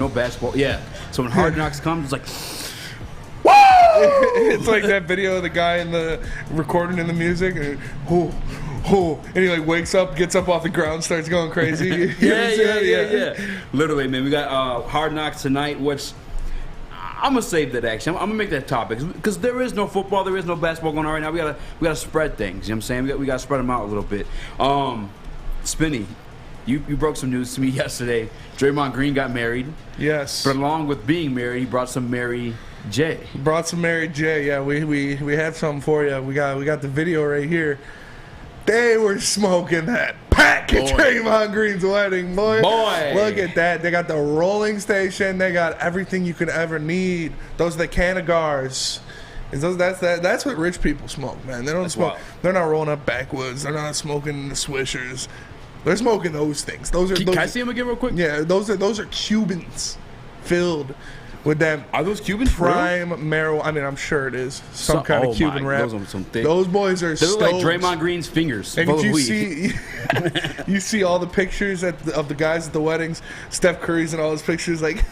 no basketball. Yeah. So when Hard Knocks comes, it's like, woo! It's like that video of the guy in the recording in the music, and he like wakes up, gets up off the ground, starts going crazy. Yeah. Literally, man. We got Hard Knocks tonight, which I'm gonna save that action. I'm gonna make that topic because there is no football, there is no basketball going on right now. We gotta spread things. You know what I'm saying? We gotta spread them out a little bit. Spinny, you broke some news to me yesterday. Draymond Green got married. Yes. But along with being married, he brought some Mary J. Brought some Mary J. Yeah, we have something for you. We got the video right here. They were smoking that pack at Draymond Green's wedding, boy. Look at that. They got the rolling station. They got everything you could ever need. Those are the Cannagars. That's what rich people smoke, man. They don't smoke. Wild. They're not rolling up backwoods. They're not smoking the Swishers. They're smoking those things. Can I see them again real quick? Yeah, those are Cubans filled with them. Are those Cubans? Prime marijuana. I mean, I'm sure it is some kind of Cuban rap. Those boys are stoked. They look like Draymond Green's fingers. And you see all the pictures of the guys at the weddings. Steph Curry's in all his pictures, like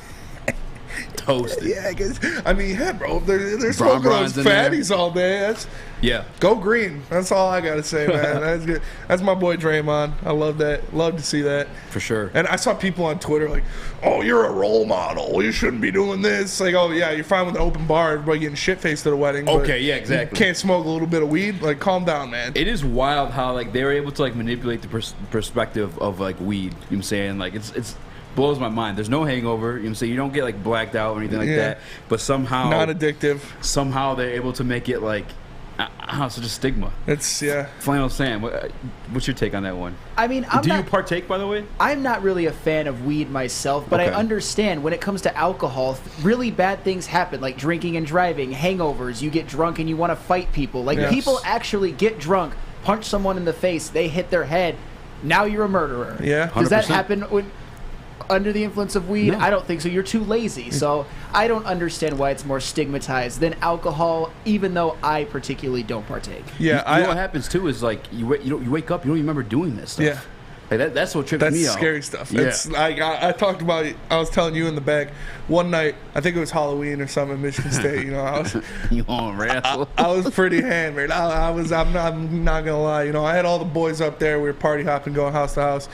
toasted. Yeah, bro. They're smoking those fatties all day. Go green. That's all I gotta say, man. That's good. That's my boy Draymond. I love that. Love to see that for sure. And I saw people on Twitter like, "Oh, you're a role model. You shouldn't be doing this." Like, "Oh yeah, you're fine with an open bar, everybody getting shit faced at a wedding." Okay, yeah, exactly. You can't smoke a little bit of weed. Like, calm down, man. It is wild how like they were able to like manipulate the perspective of like weed. You know what I'm saying? Like it's blows my mind. There's no hangover. You know what I'm saying? You don't get like blacked out or anything like that. But somehow not addictive. Somehow they're able to make it like such a stigma. It's Flannel Sam, what's your take on that one? I mean, do you partake, by the way? I'm not really a fan of weed myself, but I understand when it comes to alcohol, really bad things happen, like drinking and driving, hangovers. You get drunk and you want to fight people. Like people actually get drunk, punch someone in the face, they hit their head. Now you're a murderer. Yeah, 100%. Does that happen under the influence of weed? No. I don't think so. You're too lazy. So I don't understand why it's more stigmatized than alcohol, even though I particularly don't partake. Yeah, you know what happens too is like you wake up, you don't even remember doing this stuff. Yeah. Like that's what trips me out. That's scary stuff. Yeah. It's I talked about it. I was telling you in the back one night. I think it was Halloween or something in Michigan State. You know, I was you on wrestle. I was pretty hammered. I'm not gonna lie. You know, I had all the boys up there. We were party hopping, going house to house.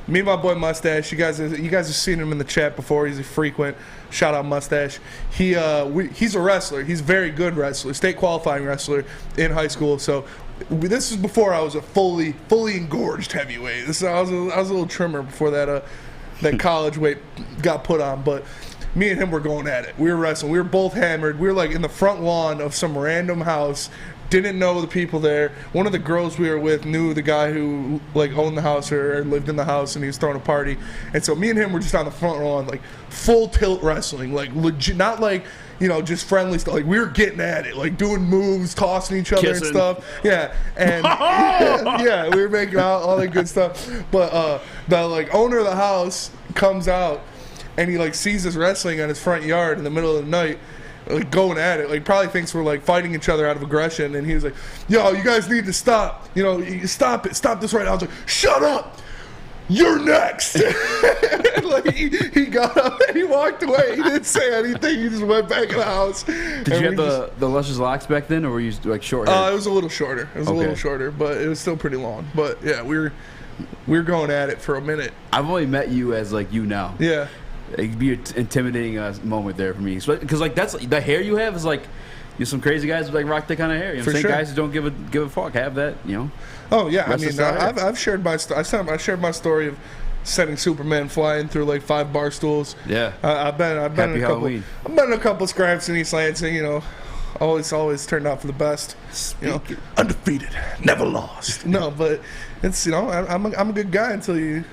Me and my boy Mustache. You guys have seen him in the chat before. He's a frequent. Shout out Mustache. He's a wrestler. He's a very good wrestler. State qualifying wrestler in high school. So this is before I was a fully engorged heavyweight. I was a little trimmer before that college weight got put on. But me and him were going at it. We were wrestling. We were both hammered. We were like in the front lawn of some random house. Didn't know the people there. One of the girls we were with knew the guy who like owned the house or lived in the house, and he was throwing a party. And so me and him were just on the front lawn, like full tilt wrestling, like legit, not like just friendly stuff. Like we were getting at it, like doing moves, tossing each other and stuff. Yeah, and yeah, we were making all that good stuff. But the like owner of the house comes out, and he like sees us wrestling on his front yard in the middle of the night. Like going at it, like probably thinks we're like fighting each other out of aggression, and he was like, "Yo, you guys need to stop. Stop it, stop this right now." I was like, "Shut up, you're next." Like he got up and he walked away. He didn't say anything. He just went back in the house. Did you have the luscious locks back then, or were you like short hair? It was a little shorter. It was a little shorter, but it was still pretty long. But yeah, we were going at it for a minute. I've only met you as like you now. Yeah. It'd be an intimidating moment there for me, because like that's the hair you have is like you're some crazy guys with like rock that kind of hair. You know what I'm saying? Guys who don't give a fuck have that. Oh yeah, I mean I've shared my I shared my story of sending Superman flying through like 5 bar stools. Yeah, I've been in a couple scraps in East Lansing. Always turned out for the best. Undefeated, never lost. No, but it's I'm a good guy until you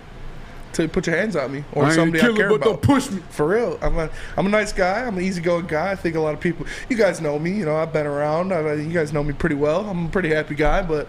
put your hands on me or somebody I care about. Don't push me. For real, I'm a nice guy. I'm an easygoing guy. I think a lot of people, you guys know me. I've been around. You guys know me pretty well. I'm a pretty happy guy, but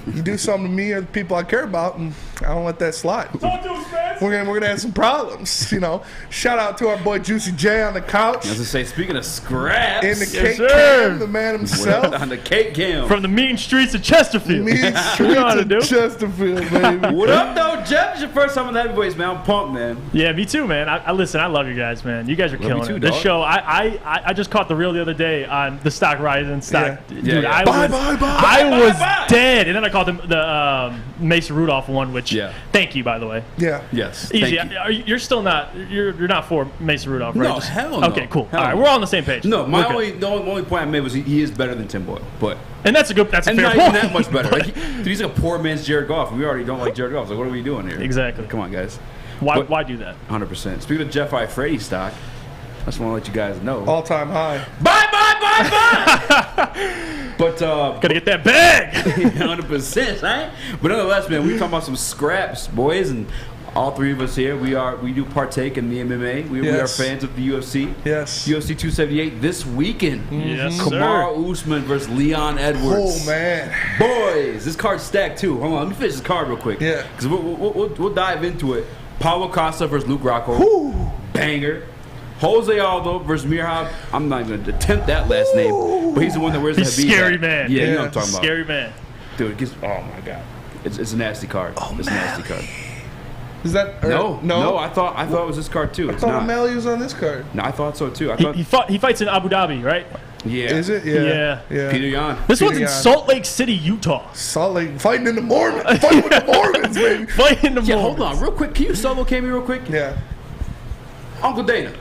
you do something to me or the people I care about, and I don't let that slide. Talk to us, man. we're gonna have some problems. You know. Shout out to our boy Juicy J on the couch. I was gonna say, speaking of scraps, In the cake sir. cam, the man himself. on the cake cam. From the mean streets of Chesterfield. Mean What streets you wanna of do? Chesterfield, baby. What up, though, Jeff? It's your first time on the Heavyweights, man. I'm pumped, man. Yeah, me too, man. I listen. I love you guys, man. You guys are killing too, it. This dog. show, I just caught the reel the other day on the stock rising stock. Yeah. Dude, Yeah. I Bye, was, bye, bye. I Bye, was bye. dead, and then I caught the Mason Rudolph one, which thank you, by the way. Yeah. Yes. Easy. Thank you. You're still not. You're not for Mason Rudolph, right? No, hell no. Okay, cool. Hell All right, no. we're all on the same page. No, We're good. the only point I made was he is better than Tim Boyle, but And that's a and fair not point. even that much better. Like, dude, he's like a poor man's Jared Goff, and we already don't like Jared Goff. So what are we doing here? Exactly. Come on, guys. Why do that? 100%. Speaking of Jeff Iafrate stock, I just want to let you guys know. All time high. Bye. But Gotta get that bag. 100%, right? But nonetheless, man, we talking about some scraps, boys, and all three of us here, we do partake in the MMA. We are Yes. fans of the UFC. Yes. UFC 278 this weekend. Yes, Kamaru Usman versus Leon Edwards. Oh man. Boys, this card's stacked too. Hold on, let me finish this card real quick. Yeah. Because we'll dive into it. Paulo Costa versus Luke Rockhold. Whew. Banger. Jose Aldo versus Mirhab. I'm not even going to attempt that last name, but he's the one that wears He's the Habib. scary hat. man. Yeah, you know Yeah. what I'm talking about. Scary man. Dude, oh my God. It's a nasty card. It's a nasty card. Is that No, I thought it was this card too. I It's thought not. O'Malley was on this card. No, I thought so too. I thought, He fights in Abu Dhabi, right? yeah. Is it? Yeah. Yeah. Peter Yan. This one's Peter in Yan. Salt Lake City, Utah. Salt Lake fighting in the Mormons. Fighting with the Mormons, baby. Fighting the Yeah, hold Mormons. on, real quick. Can you solo cam me real quick? Yeah. Uncle Dana.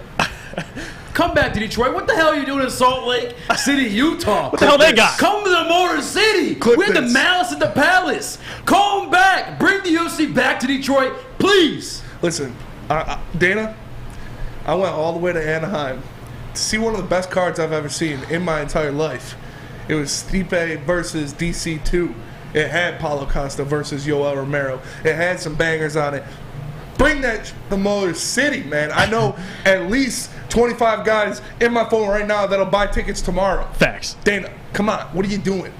Come back to Detroit. What the hell are you doing in Salt Lake City, Utah? What the hell they got? Come to the Motor City. Clip We're at the this. Malice at the Palace. Come back. Bring the UFC back to Detroit, please. Listen, Dana, I went all the way to Anaheim to see one of the best cards I've ever seen in my entire life. It was Stipe versus DC2. It had Paulo Costa versus Yoel Romero. It had some bangers on it. Bring that to the Motor City, man. I know at least 25 guys in my phone right now that'll buy tickets tomorrow. Facts. Dana, come on. What are you doing?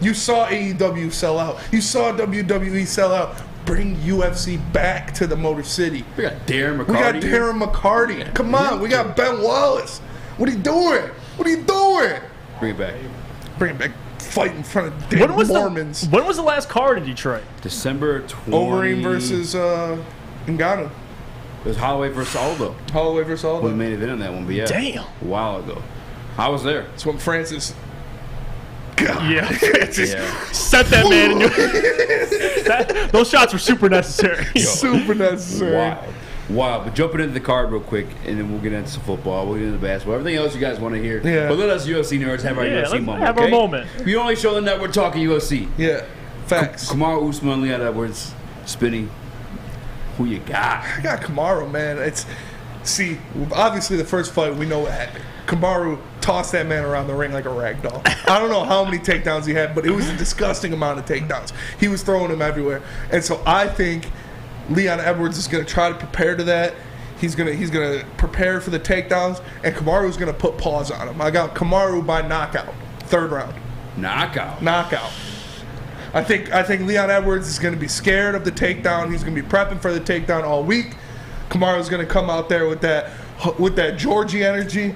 You saw AEW sell out. You saw WWE sell out. Bring UFC back to the Motor City. We got Darren McCarty. We got Darren McCarty. Come on. We got Ben Wallace. What are you doing? What are you doing? Bring it back. Bring it back. Fight in front of damn Mormons. When was the last card in Detroit? December 20. Overeem versus Ngannou. It was Holloway versus Aldo. Holloway versus Was the Aldo. main event on that one, but yeah. Damn. A while ago. I was there. That's when Francis. God. Yeah. Yeah. Set that man in your. Those shots were super necessary. Super necessary. Wild. But jumping into the card real quick, and then we'll get into some football, we'll get into basketball, everything else you guys want to hear. Yeah. But let us UFC nerds have our Yeah, UFC let's moment. have our okay? moment. We only show the network talking UFC. Yeah. Facts. Kamaru Usman, Leon Edwards, Spinny. Who you got? I got Kamaru, man. See, obviously the first fight, we know what happened. Kamaru tossed that man around the ring like a rag doll. I don't know how many takedowns he had, but it was a disgusting amount of takedowns. He was throwing them everywhere. And so I think Leon Edwards is going to try to prepare to that. He's gonna prepare for the takedowns, and Kamaru's going to put paws on him. I got Kamaru by knockout, third round. Knockout. I think Leon Edwards is going to be scared of the takedown. He's going to be prepping for the takedown all week. Kamaru's going to come out there with that Georgie energy,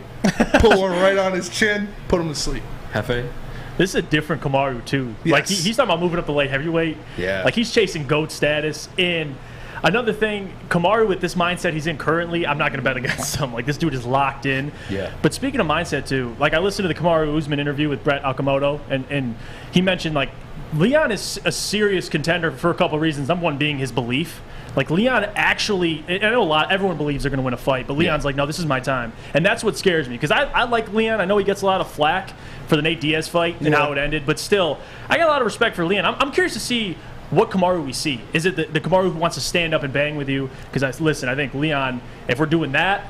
pull him right on his chin, put him to sleep. Hefe? This is a different Kamaru too. Yes. Like he's talking about moving up the light heavyweight. Yeah. Like he's chasing GOAT status. And another thing, Kamaru with this mindset he's in currently, I'm not going to bet against him. Like this dude is locked in. Yeah. But speaking of mindset too, like I listened to the Kamaru Usman interview with Brett Okamoto, and he mentioned like Leon is a serious contender for a couple of reasons. Number one being his belief. Like Leon actually, I know everyone believes they're going to win a fight, but Leon's like, no, this is my time. And that's what scares me because I like Leon. I know he gets a lot of flack for the Nate Diaz fight and how it ended, but still, I got a lot of respect for Leon. I'm curious to see what Kamaru we see. Is it the Kamaru who wants to stand up and bang with you? Because I think Leon, if we're doing that,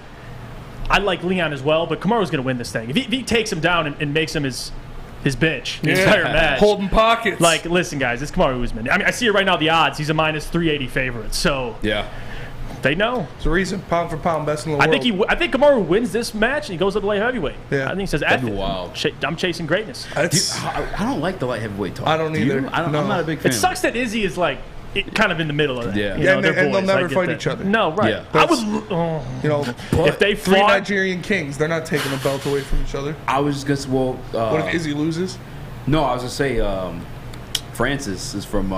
I like Leon as well, but Kamaru's going to win this thing. If he takes him down and makes him his bitch the entire match. Holding pockets. Like, listen, guys, it's Kamaru Usman. I mean, I see it right now, the odds. He's a minus 380 favorite. So, Yeah. they know. it's the reason, pound for pound, best in the world. I think Kamaru wins this match and he goes up to light heavyweight. Yeah. I think he says, That'd F be it. wild. I'm chasing greatness. I don't like the light heavyweight talk. I don't Do you? either. I'm No. not a big fan. It sucks that Izzy is like kind of in the middle of that. Yeah. You know, and they're they'll boys, never I get fight that. each other. No, right. Yeah. I would, You know, if they three fought, Nigerian kings, they're not taking the belt away from each other. I was just What if Izzy loses? No, I was gonna say Francis is from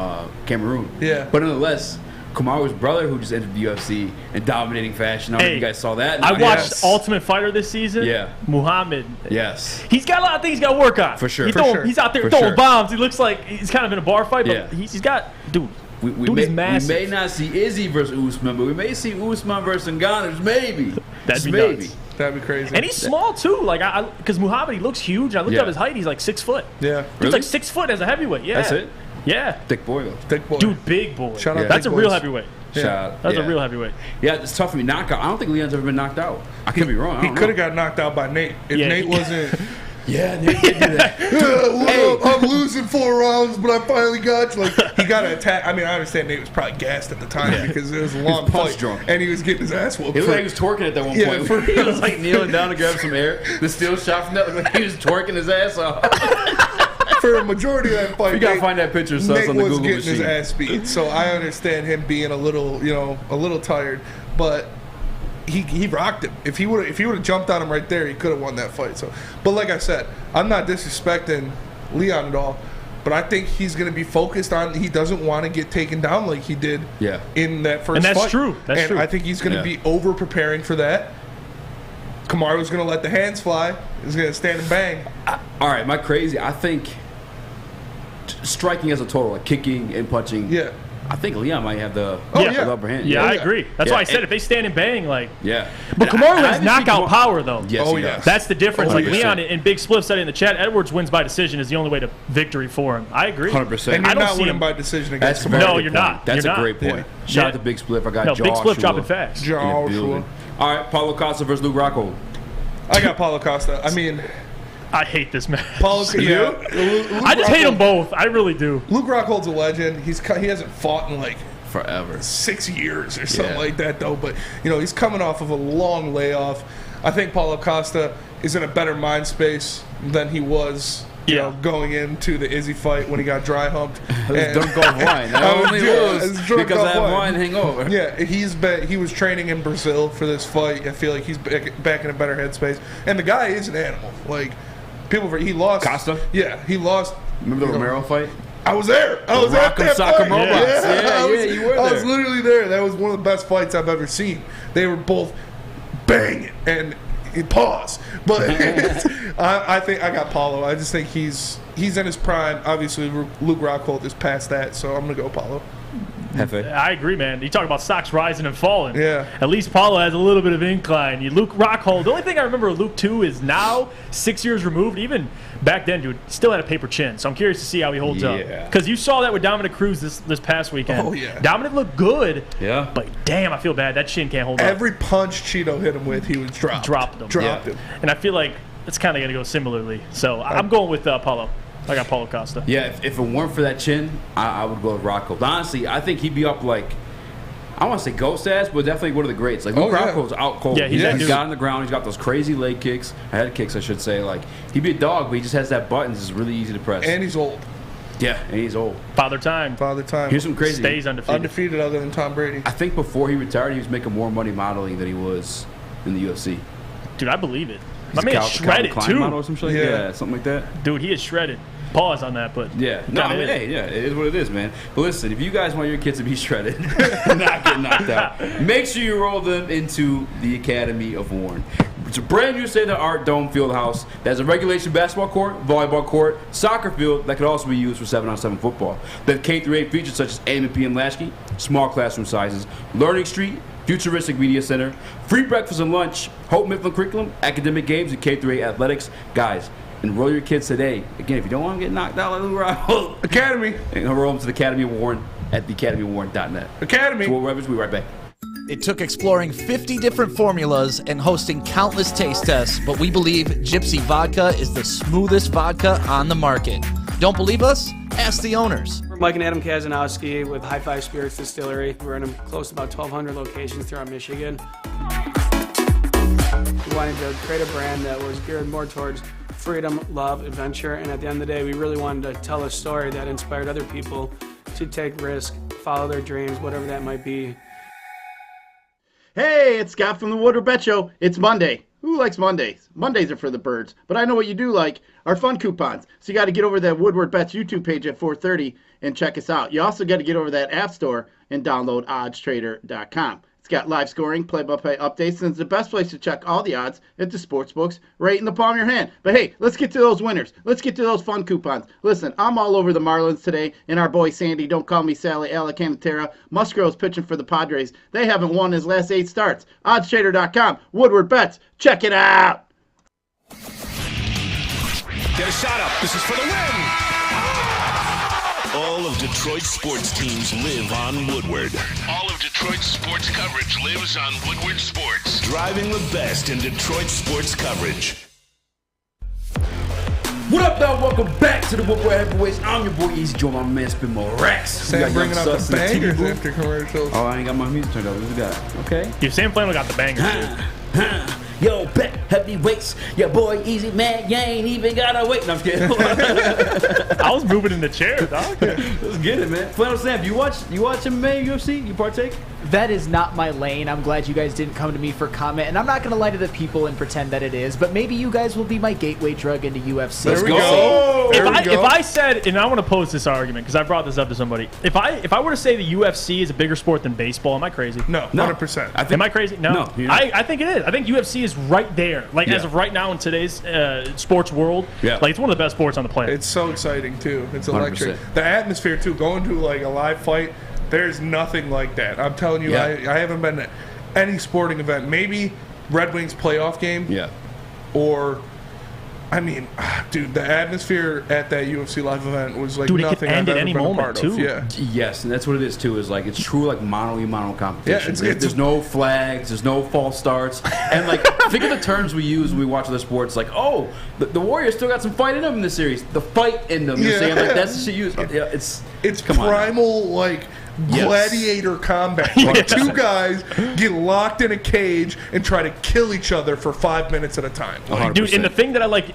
Cameroon. Yeah. But nonetheless, Kamaru's brother, who just entered the UFC in dominating fashion. I don't know if you guys saw that. I watched Yes. Ultimate Fighter this season. Yeah. Muhammad. Yes. He's got a lot of things he's got to work on. For sure. He's out there For throwing sure. bombs. He looks like he's kind of in a bar fight, but Yeah. he's got, dude. We Dude is may massive. not see Izzy versus Usman, but we may see Usman versus Ngannou. Maybe. That'd Just be maybe. nuts. That'd be crazy. And he's small too. Like because Muhammad, he looks huge. I looked Yeah. up his height. He's like 6 foot. yeah, He's Really? like 6 foot as a heavyweight. Yeah. That's it. Yeah. Thick boy though. thick boy. Dude, big boy. Shout out That's a big real boys. heavyweight. Yeah. Shot. That's yeah. a real heavyweight. Yeah, it's tough for me. Knockout. I don't think Leon's ever been knocked out. I could be wrong. I He don't could have know. got knocked out by Nate if Yeah. Nate wasn't. Yeah, Nate did do that. I'm losing 4 rounds, but I finally got you. Like he got to attack. I mean, I understand Nate was probably gassed at the time because it was a long punch fight, drunk. and he was getting his ass whooped. It looked for- like he was twerking at that one Yeah, point. for He was like kneeling down to grab some air. The steel shot from that looked like he was twerking his ass off. for a majority of that fight. You gotta Nate- find that picture, so it's Nate on the was Google getting his machine. ass beat, so I understand him being a little tired, but he rocked him. If he would have jumped on him right there, he could have won that fight. So, but like I said, I'm not disrespecting Leon at all, but I think he's going to be focused on. He doesn't want to get taken down like he did Yeah. in that first And that's fight. true. That's and true. I think he's going to Yeah. be over preparing for that. Kamaru's going to let the hands fly. He's going to stand and bang. All right, am I crazy? I think striking as a total, like kicking and punching. Yeah. I think Leon might have the yeah. the upper hand. Yeah, Oh, I yeah. agree. That's Yeah, why I said and- if they stand and bang, like. Yeah. But And Kamaru I has haven't seen knockout Kamaru- power, though. Yes, Oh, he yeah. does. That's the difference. Like 100%. Leon and Big Spliff said in the chat, Edwards wins by decision is the only way to victory for him. I agree. 100%. And I you're don't not see winning him. by decision That's against a very No, good you're point. not. That's You're a not. great point. Yeah. Shout Yeah. out to Big Spliff. I got No, Big Joshua Spliff dropping facts. in the Joshua. building. All right, Paulo Costa versus Luke Rockhold. I got Paulo Costa. I mean, I hate this man. Paulo. Yeah, I just hate them both. I really do. Luke Rockhold's a legend. He hasn't fought in like Forever. 6 years or something Yeah. like that, though. But he's coming off of a long layoff. I think Paulo Costa is in a better mind space than he was. Going into the Izzy fight when he got dry humped. It's drunk off wine. I only lose drunk because I off have wine. wine hangover. Yeah, he was training in Brazil for this fight. I feel like he's back in a better headspace. And the guy is an animal. Like he lost. Costa? Yeah, he lost. Remember the Romero fight? I was there. I was at Rock'em that Sock'em fight. Robots. Yeah, you were I was there. literally there. That was one of the best fights I've ever seen. They were both banging and pause. But I think I got Paulo. I just think he's in his prime. Obviously, Luke Rockhold is past that, so I'm gonna go Paulo. Hefe. I agree, man. You talk about stocks rising and falling. Yeah. At least Paulo has a little bit of incline. Luke Rockhold. The only thing I remember of Luke 2 is now 6 years removed. Even back then, dude, still had a paper chin. So I'm curious to see how he holds up. Yeah. Because you saw that with Dominic Cruz this past weekend. Oh, yeah. Dominic looked good. Yeah. But damn, I feel bad. That chin can't hold up. Every punch Cheeto hit him with, he was dropped. Dropped him. Dropped Yeah. him. And I feel like it's kind of going to go similarly. So I'm going with Paulo. I got Paulo Costa. Yeah, if it weren't for that chin, I would go with Rockhold. Honestly, I think he'd be up like, I want to say GOAT status, but definitely one of the greats. Like, Luke Rockhold's out cold. Yeah, he's that he's dude. got on the ground. He's got those crazy leg kicks, head kicks, I should say. Like, he'd be a dog, but he just has that buttons. It's really easy to press. And he's old. Yeah, and he's old. Father Time. Father time. Here's some crazy. Stays undefeated. Undefeated other than Tom Brady. I think before he retired, he was making more money modeling than he was in the UFC. Dude, I believe it. My He's a man's shredded, Calvin Klein model or too. some shit? Yeah. Yeah, something like that. Dude, he is shredded. Pause on that, but Yeah. he No, I kinda mean, is. hey, yeah, it is what it is, man. But listen, if you guys want your kids to be shredded and not get knocked out, make sure you roll them into the Academy of Warren. It's a brand new state-of-the-art dome field house that has a regulation basketball court, volleyball court, soccer field that could also be used for 7-on-7 football. They have K-8 features such as AM and PM latchkey, small classroom sizes, Learning Street, futuristic media center, free breakfast and lunch, Hope Mifflin curriculum, academic games, and K-8 athletics. Guys, enroll your kids today. Again, if you don't want to get knocked out like Lou Rockhold, Academy. enroll them to the Academy of Warren at theacademyofwarren.net. Academy. So we'll be right back. It took exploring 50 different formulas and hosting countless taste tests, but we believe Gypsy Vodka is the smoothest vodka on the market. Don't believe us? Ask the owners. We're Mike and Adam Kazanowski with High Five Spirits Distillery. We're in close to about 1,200 locations throughout Michigan. We wanted to create a brand that was geared more towards freedom, love, adventure, and at the end of the day, we really wanted to tell a story that inspired other people to take risk, follow their dreams, whatever that might be. Hey, it's Scott from the Woodward Bet Show. It's Monday. Who likes Mondays? Mondays are for the birds. But I know what you do like, our fun coupons. So you got to get over to that Woodward Bets YouTube page at 4:30 and check us out. You also got to get over to that App Store and download oddstrader.com. It's got live scoring, play-by-play updates, and it's the best place to check all the odds at the sportsbooks right in the palm of your hand. But hey, let's get to those winners. Let's get to those fun coupons. Listen, I'm all over the Marlins today, and our boy Sandy, don't call me Sally, Alacantara, Musgrove's pitching for the Padres. They haven't won his last 8 starts. Oddstrader.com, Woodward Bets, check it out. Get a shot up. This is for the win. All of Detroit's sports teams live on Woodward. All of Detroit's sports coverage lives on Woodward Sports. Driving the best in Detroit sports coverage. What up, dog? Welcome back to the Woodward Heavyweights. I'm your boy Eazy, joined by my man Spin More Rex. Sam bringing up the bangers after commercials. Oh, I ain't got my music turned up. What we got? Okay. Yeah, Sam Flannel got the bangers. Yo, bet heavyweights. Your boy Eazy, man, you ain't even gotta wait. No, I'm just kidding. I was moving in the chair, dog. Let's get it, man. Flannel Sam, you watch MMA, UFC? You partake? That is not my lane. I'm glad you guys didn't come to me for comment, and I'm not going to lie to the people and pretend that it is, but maybe you guys will be my gateway drug into UFC. There we go. If I said, and I want to pose this argument because I brought this up to somebody, if I were to say the UFC is a bigger sport than baseball, am I crazy? No, 100%. Am I crazy? No. I think it is. I think UFC is right there. Like, Yeah. as of right now in today's sports world, Yeah. like, it's one of the best sports on the planet. It's so exciting, too. It's electric. 100%. The atmosphere, too, going to, like, a live fight, there's nothing like that. I'm telling you, Yeah. I haven't been to any sporting event. Maybe Red Wings playoff game. Yeah. Or, I mean, dude, the atmosphere at that UFC live event was like Dude, it could nothing end I've at ever any been a moment, part too. of. Yeah. Yes, and that's what it is too. Is like it's true like mono competition. Yeah, there's no flags, there's no false starts, and like think of the terms we use when we watch other sports. Like, oh, the Warriors still got some fight in them in this series. The fight in them. You know what I'm saying? Like that's the shit used. Yeah, It's come on. primal, like Yes. gladiator combat. Like, two guys get locked in a cage and try to kill each other for 5 minutes at a time. Like, Dude, and the thing that I like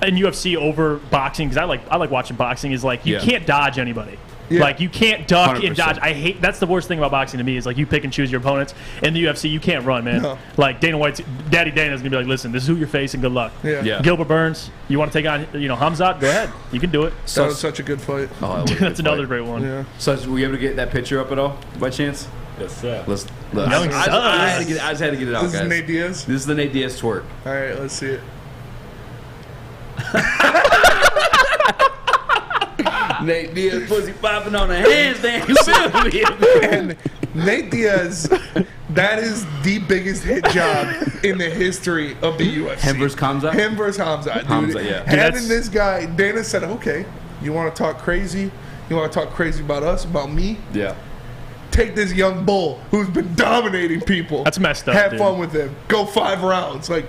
in UFC over boxing, because I like watching boxing, is like you Yeah. can't dodge anybody. Yeah. Like you can't duck and 100%. dodge. I hate that's the worst thing about boxing to me is like you pick and choose your opponents. In the UFC, you can't run, man. No. Like Dana White's Daddy Dana's gonna be like, listen, this is who you're facing. Good luck. Yeah. Yeah. Gilbert Burns, you want to take on Hamzat? Go ahead, you can do it. That was such a good fight. Oh, that was a That's good another fight. great one. Yeah. So, were we able to get that picture up at all by chance? Yes, sir. Let's Young I just Suns. had to get it out, This guys. is Nate Diaz. This is the Nate Diaz twerk. All right, let's see it. Nate Diaz pussy popping on the handstand. You feel me? And Nate Diaz, that is the biggest hit job in the history of the UFC. Him versus Hamzat? Him versus Hamzat, dude. Hamzat, yeah. Dude, Having that's- this guy, Dana said, okay, you want to talk crazy? You want to talk crazy about us, about me? Yeah. Take this young bull who's been dominating people. That's messed up, Have dude. fun with him. Go 5 rounds. Like,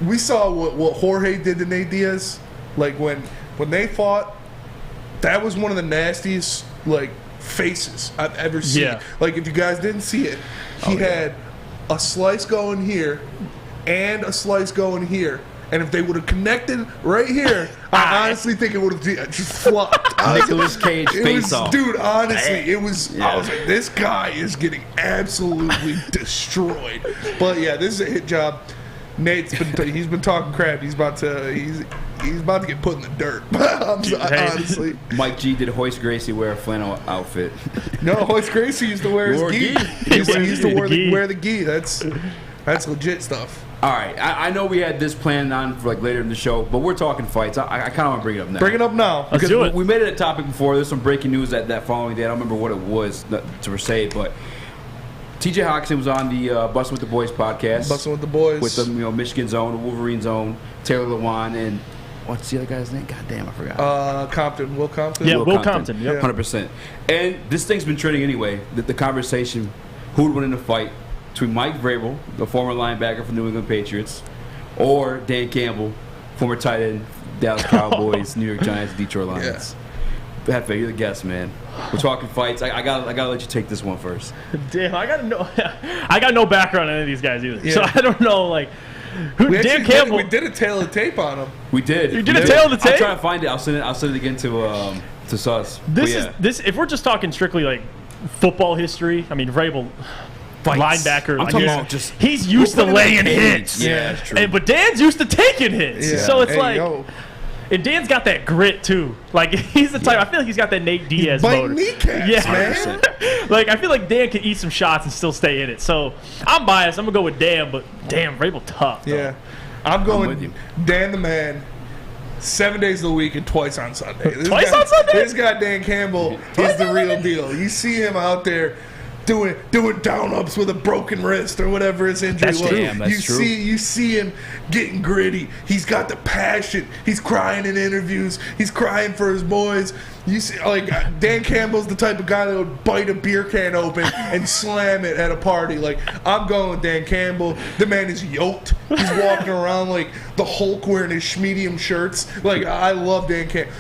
we saw what Jorge did to Nate Diaz. Like, when they fought, that was one of the nastiest, like, faces I've ever seen. Yeah. Like, if you guys didn't see it, he had a slice going here and a slice going here. And if they would have connected right here, I honestly think it would have just flopped. Nicolas Cage It face was, off. dude, honestly, it was. Yeah. I was like, this guy is getting absolutely destroyed. But yeah, this is a hit job. Nate's he's been talking crap. He's about to get put in the dirt. Honestly, Mike G did Hoist Gracie wear a flannel outfit. no. Hoist Gracie used to wear his Wore gi. gi. He used to Gi. wear the gi. That's legit stuff. All right, I know we had this planned on for like later in the show, but we're talking fights. I kind of want to bring it up now. Bring it up now. Let's Because do it. we made it a topic before. There's some breaking news that following day. I don't remember what it was to say, but TJ Hockenson was on the Bustin' with the Boys podcast. Bustin' with the Boys. With the Michigan Zone, the Wolverine Zone, Taylor Lewan, and what's the other guy's name? God damn, I forgot. Compton. Will Compton. Yeah, Will Compton. Yep. 100%. And this thing's been trending anyway. The conversation, who would win in a fight between Mike Vrabel, the former linebacker for New England Patriots, or Dan Campbell, former tight end, Dallas Cowboys, New York Giants, Detroit Lions. Hefe, you're the guest, man. We're talking fights. I gotta let you take this one first. Damn, I got no background on any of these guys either, Yeah. so I don't know like who We Dan actually Campbell. we did a tail of tape on him. We did. You did a tail of the tape? I'll try to find it. I'll send it again to Sus. This is this. If we're just talking strictly like football history. I mean, Vrabel, linebacker. I'm talking about just he's used to laying hits. Yeah, that's true. But Dan's used to taking hits. Yeah. So it's Hey, like. yo. And Dan's got that grit too. Like he's the type. I feel like he's got that Nate Diaz motor. Kneecaps, man. Like I feel like Dan can eat some shots and still stay in it. So I'm biased. I'm gonna go with Dan, but damn, Vrabel tough. Though. Yeah, I'm going with you. Dan the man. 7 days of the week and twice on Sunday. Twice on Sunday? This guy Dan Campbell is the real deal. You see him out there doing down ups with a broken wrist or whatever his injury That's was. true. Damn, that's true. You see him getting gritty. He's got the passion. He's crying in interviews. He's crying for his boys. You see, like Dan Campbell's the type of guy that would bite a beer can open and slam it at a party. Like I'm going with Dan Campbell. The man is yoked. He's walking around like the Hulk wearing his medium shirts. Like I love Dan Campbell.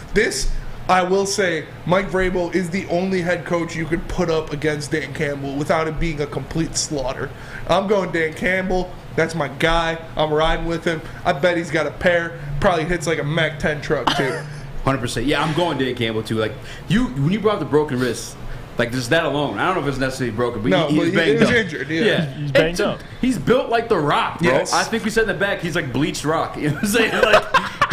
I will say, Mike Vrabel is the only head coach you could put up against Dan Campbell without it being a complete slaughter. I'm going Dan Campbell. That's my guy. I'm riding with him. I bet he's got a pair. Probably hits like a Mac 10 truck, too. 100%. Yeah, I'm going Dan Campbell, too. Like, when you brought up the broken wrist, like, just that alone. I don't know if it's necessarily broken, but he's banged up. He was injured, yeah. He's banged up. He's built like The Rock, bro. Yes. I think we said in the back, he's like bleached rock. You know what I'm saying? Like,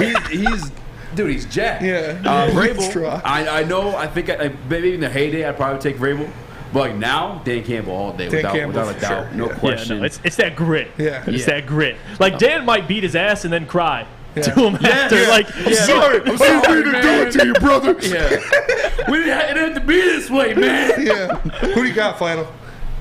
dude, he's jacked. Yeah. Vrabel, I know, I think maybe in the heyday, I'd probably take Vrabel. But like now, Dan Campbell all day, without a doubt. Sure. No Yeah. question. Yeah, no, it's that grit. Yeah. It's that grit. Like Dan might beat his ass and then cry to him after. Yeah. Like, I'm sorry to do it to you, brother. Yeah. It didn't have to be this way, man. Yeah. Who do you got, Flannel?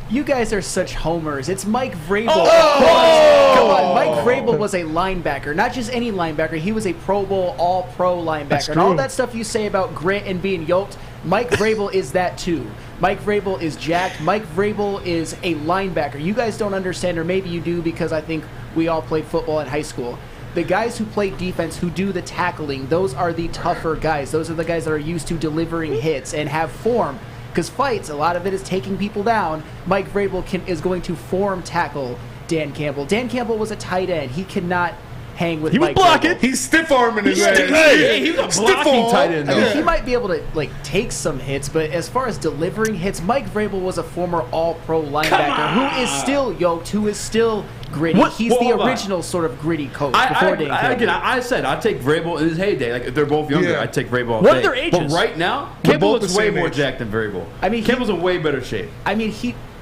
You guys are such homers. It's Mike Vrabel. Come on, Mike Vrabel was a linebacker. Not just any linebacker. He was a Pro Bowl, all-pro linebacker. And all that stuff you say about grit and being yoked, Mike Vrabel is that too. Mike Vrabel is jacked. Mike Vrabel is a linebacker. You guys don't understand, or maybe you do because I think we all played football in high school. The guys who play defense, who do the tackling, those are the tougher guys. Those are the guys that are used to delivering hits and have form. Because fights, a lot of it is taking people down. Mike Vrabel is going to form tackle Dan Campbell. Dan Campbell was a tight end. He cannot hang with Mike Vrabel. He's stiff-arming his ass. Yeah, he was a blocking tight end. I mean, he might be able to take some hits, but as far as delivering hits, Mike Vrabel was a former All-Pro linebacker who is still yoked, who is still gritty. He's the original sort of gritty coach before Dan Campbell. I said I'd take Vrabel in his heyday. Like if they're both younger, I'd take Vrabel all day. What are their ages? But right now, They're Campbell both looks the way same more age. jacked than Vrabel. I mean, Campbell's in way better shape. I mean,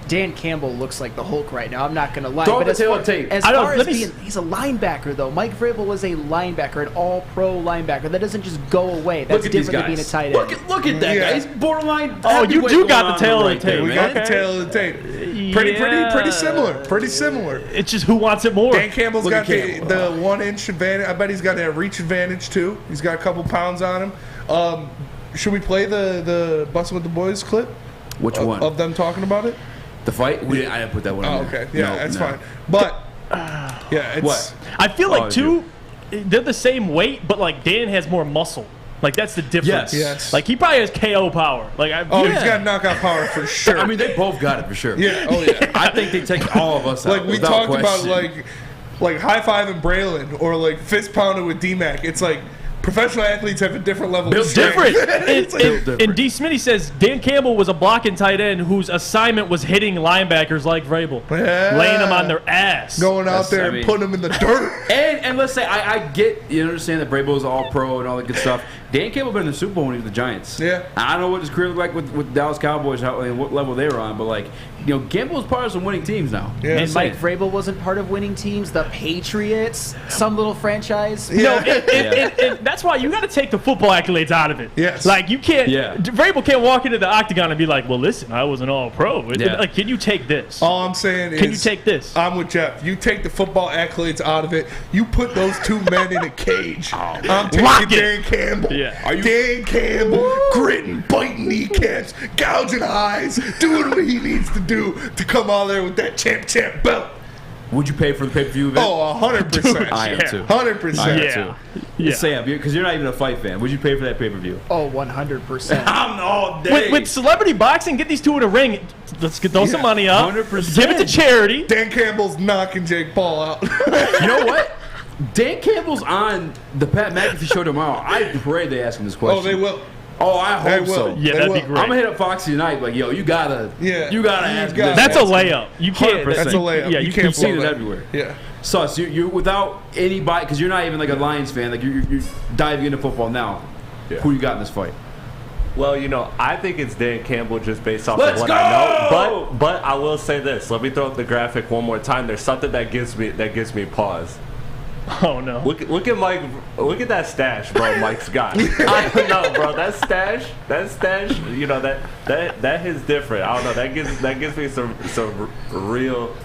Dan Campbell looks like the Hulk right now. I'm not going to lie. Throw But the as tail far, of tape. as far as being, he's a linebacker, though. Mike Vrabel was a linebacker, an all-pro linebacker. That doesn't just go away. That's different than being a tight end. Look at that guy. He's borderline. Oh, you do got the tail of the right tape. there, We man. got the tail of the tape. Pretty similar. Pretty similar. It's just who wants it more. Dan Campbell's Look got at Campbell. the 1 inch advantage. I bet he's got that reach advantage too. He's got a couple pounds on him. Should we play the Bustin' with the Boys clip? Which one? Of them talking about it? The fight? I didn't put that one on Oh, there. okay. Yeah, that's fine. But yeah, it's What? I feel like dude. they're the same weight, but like Dan has more muscle. Like that's the difference. Yes. Like he probably has KO power. Like he's got knockout power for sure. I mean, they both got it for sure. yeah. Oh yeah. I think they take all of us out. Like we without talked question. about like high fiving Braylon or like fist pounding with D-Mac. It's like professional athletes have a different level of strength. Different. And D. Smitty says Dan Campbell was a blocking tight end whose assignment was hitting linebackers like Vrabel, laying them on their ass, going out there and putting them in the dirt. And let's say I get, you understand that Vrabel's all pro and all that good stuff. Dan Campbell been in the Super Bowl when he was the Giants. Yeah. I don't know what his career looked like with Dallas Cowboys, and what level they were on, but like, you know, Campbell's part of some winning teams now. Yeah. And Mike Vrabel wasn't part of winning teams. The Patriots, some little franchise. Yeah. No, and that's why you got to take the football accolades out of it. Yes. Like you can't. Yeah. Vrabel can't walk into the octagon and be like, "Well, listen, I was an All-Pro." Yeah. Like, can you take this? All I'm saying is, Can you take this? I'm with Jeff. You take the football accolades out of it. You put those two men in a cage. I'm taking Lock it. Dan Campbell. Yeah. Dan Campbell, gritting, biting kneecaps, gouging eyes, doing what he needs to do to come out there with that champ belt. Would you pay for the pay-per-view event? Oh, 100%. I am Yeah. too. 100%. I am Yeah. too. Yeah. Sam, because you're not even a fight fan. Would you pay for that pay-per-view? Oh, 100%. I'm all day. With celebrity boxing, get these two in a ring. Let's throw some money up. 100%. Give it to charity. Dan Campbell's knocking Jake Paul out. You know what? Dan Campbell's on the Pat McAfee show tomorrow. I pray they ask him this question. Oh, they will. Oh, I hope so. Yeah, that'd be great. I'm gonna hit up Foxy tonight. Like, yo, you gotta ask. That's a layup. You can't. That's a layup. Yeah, you can't see it blow that. everywhere. Yeah. Sus, you without anybody, because you're not even like a Lions fan. Like you're diving into football now. Yeah. Who you got in this fight? Well, I think it's Dan Campbell just based off of what I know. But I will say this. Let me throw up the graphic one more time. There's something that gives me pause. Oh no! Look at Mike. Look at that stash, bro. Mike's got. I don't know, bro. That stash. That is different. I don't know. That gives me some real.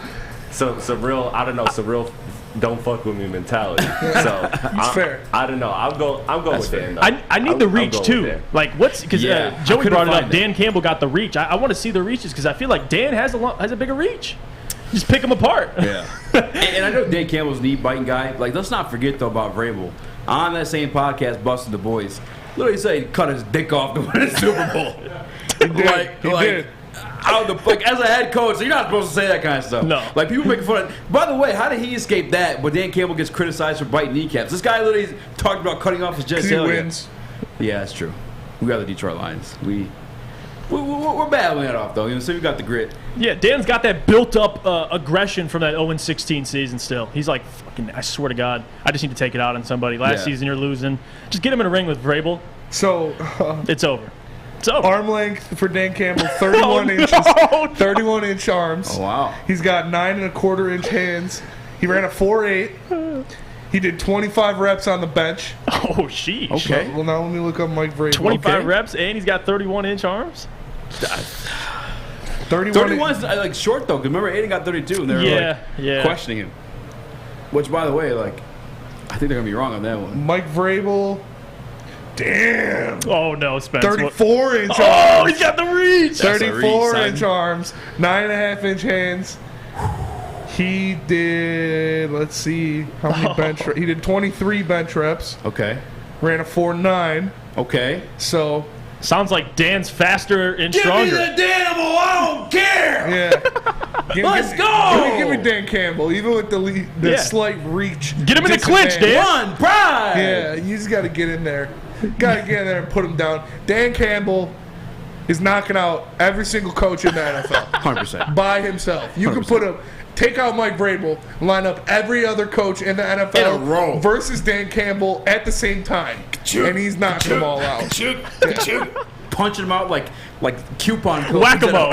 I don't know. Some real. Don't fuck with me mentality. So it's fair. I don't know. I'm going with Dan. I need the reach too. Like because Joey brought it up. Dan Campbell got the reach. I want to see the reaches because I feel like Dan has a bigger reach. Just pick them apart. Yeah. and I know Dan Campbell's knee biting guy. Like, let's not forget though about Vrabel. On that same podcast, Busting the Boys, literally said he cut his dick off to win the Super Bowl. He did. As a head coach, you're not supposed to say that kind of stuff. No. Like, people making fun of. By the way, how did he escape that? But Dan Campbell gets criticized for biting kneecaps. This guy literally talked about cutting off his genitalia. He wins. Yeah, that's true. We got the Detroit Lions. We're battling it off though. So we got the grit. Yeah, Dan's got that built-up aggression from that 0-16 season. Still, he's like, "Fucking, I swear to God, I just need to take it out on somebody." Last season, you're losing. Just get him in a ring with Vrabel. So it's over. It's over. Arm length for Dan Campbell, 31 inches, 31-inch arms. Oh wow. He's got 9.25-inch hands. He ran a 4.8. He did 25 reps on the bench. Oh, sheesh. Okay. Well, now let me look up Mike Vrabel. 25 reps, and he's got 31-inch arms. 31 is like short though. Because remember, Aiden got 32, and they were questioning him. Which, by the way, like, I think they're gonna be wrong on that one. Mike Vrabel. Damn. Oh no, Spence. 34-inch arms. Oh, he's got the reach. 34-inch arms. 9.5-inch hands. He did. Let's see how many bench. He did 23 bench reps. Okay. Ran a 4.9. Okay. So. Sounds like Dan's faster and stronger. Give me the Danimal, I don't care. Yeah. Let's go. Give me Dan Campbell, even with the slight reach. Get him in the clinch, Dan. One pride. Yeah, you just got to get in there. Got to get in there and put him down. Dan Campbell is knocking out every single coach in the NFL. 100%. By himself. You 100%. Can put him. Take out Mike Vrabel, line up every other coach in the NFL versus Dan Campbell at the same time, and he's knocking them all out. Punching them out like coupon codes. Whack-a-mole.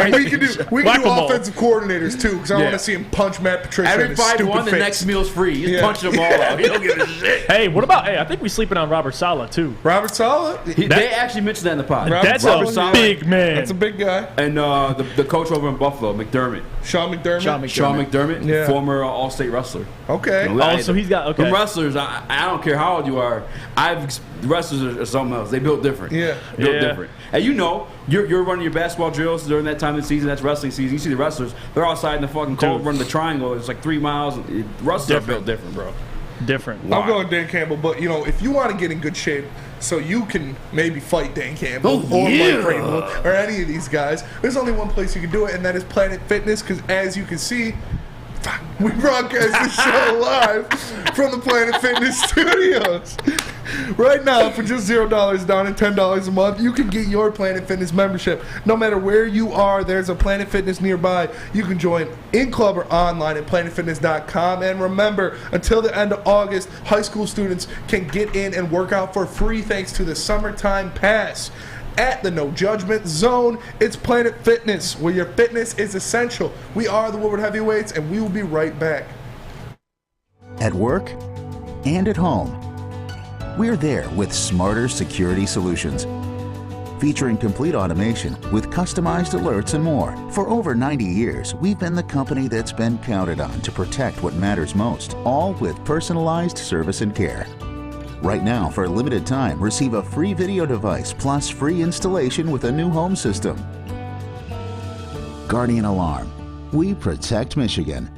We can do offensive coordinators too, because I want to see him punch Matt Patricia. Every 5-1, the next meal's free. He's punching them all out. He don't give a shit. Hey, what about? Hey, I think we're sleeping on Robert Saleh too. Robert Saleh? They actually mentioned that in the pod. That's a big man. That's a big guy. And the coach over in Buffalo, McDermott. Sean McDermott, former All-State wrestler. Okay. So he's got The wrestlers. I don't care how old you are. Wrestlers are something else. They built different. Yeah. Built different. And you're running your basketball drills during that time of the season. That's wrestling season. You see the wrestlers. They're outside in the fucking cold running the triangle. It's like 3 miles. Wrestlers are built different, bro. Different. Wow. I'm going Dan Campbell, but if you want to get in good shape so you can maybe fight Dan Campbell or Mike Vrabel or any of these guys, there's only one place you can do it, and that is Planet Fitness, because as you can see, we broadcast this show live from the Planet Fitness studios. Right now, for just $0 down and $10 a month, you can get your Planet Fitness membership. No matter where you are, there's a Planet Fitness nearby. You can join in club or online at planetfitness.com. And remember, until the end of August, high school students can get in and work out for free thanks to the Summertime Pass. At the No Judgment Zone, it's Planet Fitness, where your fitness is essential. We are the Woodward Heavyweights, and we will be right back. At work and at home, we're there with smarter security solutions. Featuring complete automation with customized alerts and more. For over 90 years, we've been the company that's been counted on to protect what matters most, all with personalized service and care. Right now, for a limited time, receive a free video device plus free installation with a new home system. Guardian Alarm. We protect Michigan.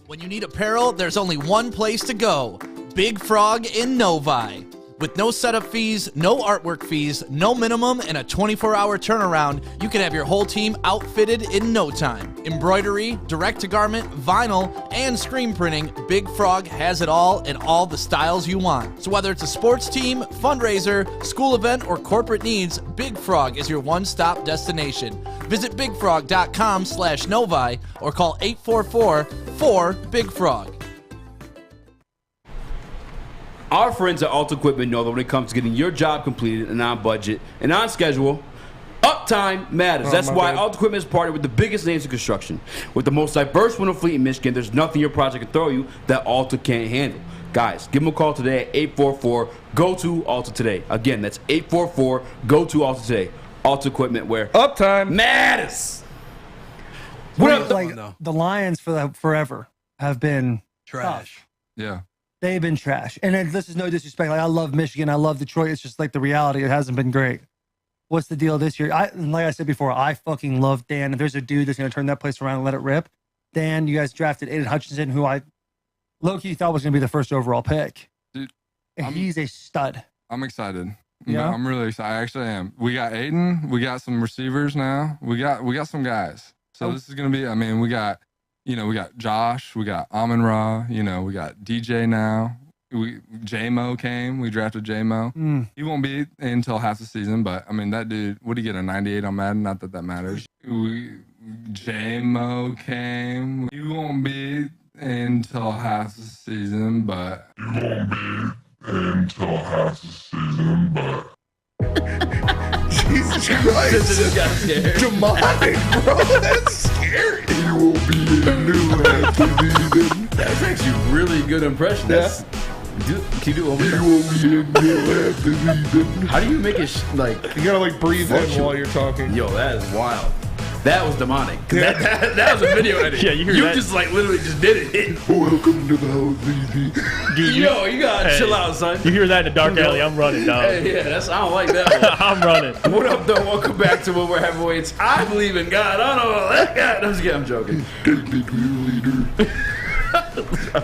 When you need apparel, there's only one place to go. Big Frog in Novi. With no setup fees, no artwork fees, no minimum, and a 24-hour turnaround, you can have your whole team outfitted in no time. Embroidery, direct-to-garment, vinyl, and screen printing, Big Frog has it all in all the styles you want. So whether it's a sports team, fundraiser, school event, or corporate needs, Big Frog is your one-stop destination. Visit bigfrog.com/Novi or call 844-4-BIG-FROG. Our friends at Alta Equipment know that when it comes to getting your job completed and on budget and on schedule, uptime matters. That's why Alta Equipment is partnered with the biggest names in construction. With the most diverse rental fleet in Michigan, there's nothing your project can throw you that Alta can't handle. Guys, give them a call today at 844-GO-TO-ALTA today. Again, that's 844-GO-TO-ALTA today. Alta Equipment, where uptime matters. The Lions forever have been trash. Tough. Yeah. They've been trash. And this is no disrespect. Like, I love Michigan. I love Detroit. It's just like the reality. It hasn't been great. What's the deal this year? Like I said before, I fucking love Dan. If there's a dude that's going to turn that place around and let it rip, Dan, you guys drafted Aiden Hutchinson, who I low-key thought was going to be the first overall pick. Dude, and he's a stud. I'm excited. Yeah? I'm really excited. I actually am. We got Aiden. We got some receivers now. We got some guys. So this is going to be, I mean, we got Josh, we got Amon-Ra, we got DJ now. J-Mo came. We drafted J-Mo. He won't be until half the season, but I mean, that dude, what did he get, a 98 on Madden? Not that matters. J-Mo came. He won't be until half the season, but. Jesus Christ. Demonic, bro. That's scary. You will be new after season. That's actually a really good impression. That's, can you do it over there? You will be new after season. How do you make it you gotta breathe in while you're talking. Yo, that is wild. That was demonic. That was a video edit. Yeah, you hear that? Just literally just did it. Welcome to the house, Eazy. Dude, you gotta chill out, son. You hear that in the dark alley? I'm running, dog. Hey, yeah, I don't like that one. I'm running. What up, though? Welcome back to Woodward Heavyweights. I believe in God. I don't know about that guy. I'm joking. All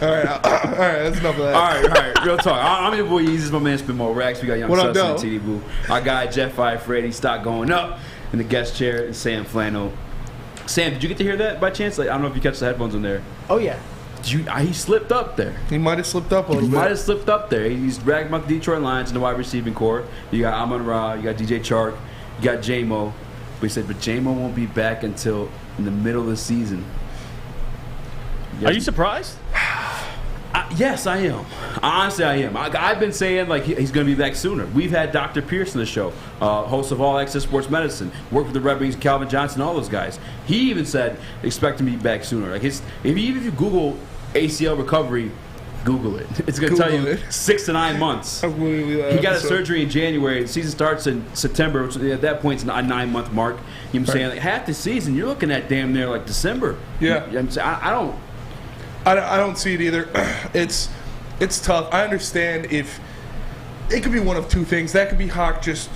right, that's enough of that. All right, real talk. I'm your boy Eazy. This is my man Spin More Racks. We got Young Sus and TD Boo. Our guy Jeff Iafrate, stock going up in the guest chair, and Sam Flannel. Sam, did you get to hear that by chance? I don't know if you catch the headphones in there. Oh yeah. He slipped up there. He might have slipped up a little bit. Might have slipped up there. He's bragging about the Detroit Lions in the wide receiving core. You got Amon-Ra, you got DJ Chark, you got J-Mo. But he said, but J-Mo won't be back until in the middle of the season. Are you surprised? Yes, I am. Honestly, I am. I've been saying he's going to be back sooner. We've had Dr. Pierce on the show, host of All Access Sports Medicine, worked with the Red Wings, Calvin Johnson, all those guys. He even said expect him to be back sooner. If you Google ACL recovery, Google it. It's going to tell you 6 to 9 months. He got a surgery in January. The season starts in September, which at that point it's a 9-month mark. You know what I'm saying? Half the season, you're looking at damn near December. Yeah. I don't see it either. It's tough. I understand if it could be one of two things. That could be Hawk just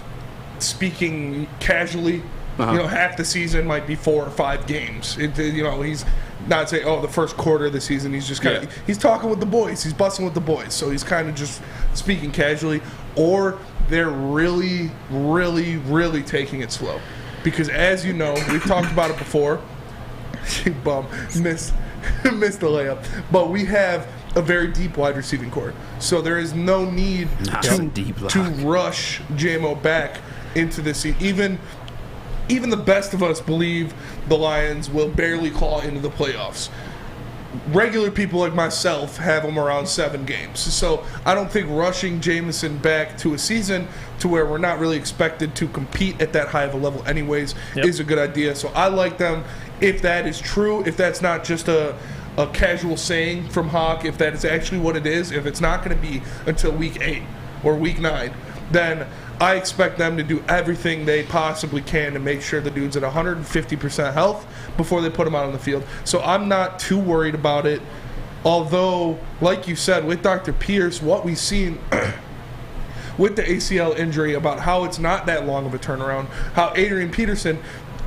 speaking casually. Half the season might be 4 or 5 games. He's not saying, the first quarter of the season. He's just kind of he's talking with the boys. He's busting with the boys. So he's kind of just speaking casually. Or they're really, really, really taking it slow. Because as you know, we've talked about it before. Missed the layup. But we have a very deep wide receiving core. So there is no need to rush J-Mo back into this season. Even the best of us believe the Lions will barely claw into the playoffs. Regular people like myself have them around 7 games. So I don't think rushing Jameson back to a season to where we're not really expected to compete at that high of a level anyways is a good idea. So I like them. If that is true, if that's not just a casual saying from Hawk, if that is actually what it is, if it's not going to be until week 8 or week 9, then I expect them to do everything they possibly can to make sure the dude's at 150% health before they put him out on the field. So I'm not too worried about it. Although, like you said, with Dr. Pierce, what we've seen with the ACL injury about how it's not that long of a turnaround, how Adrian Peterson,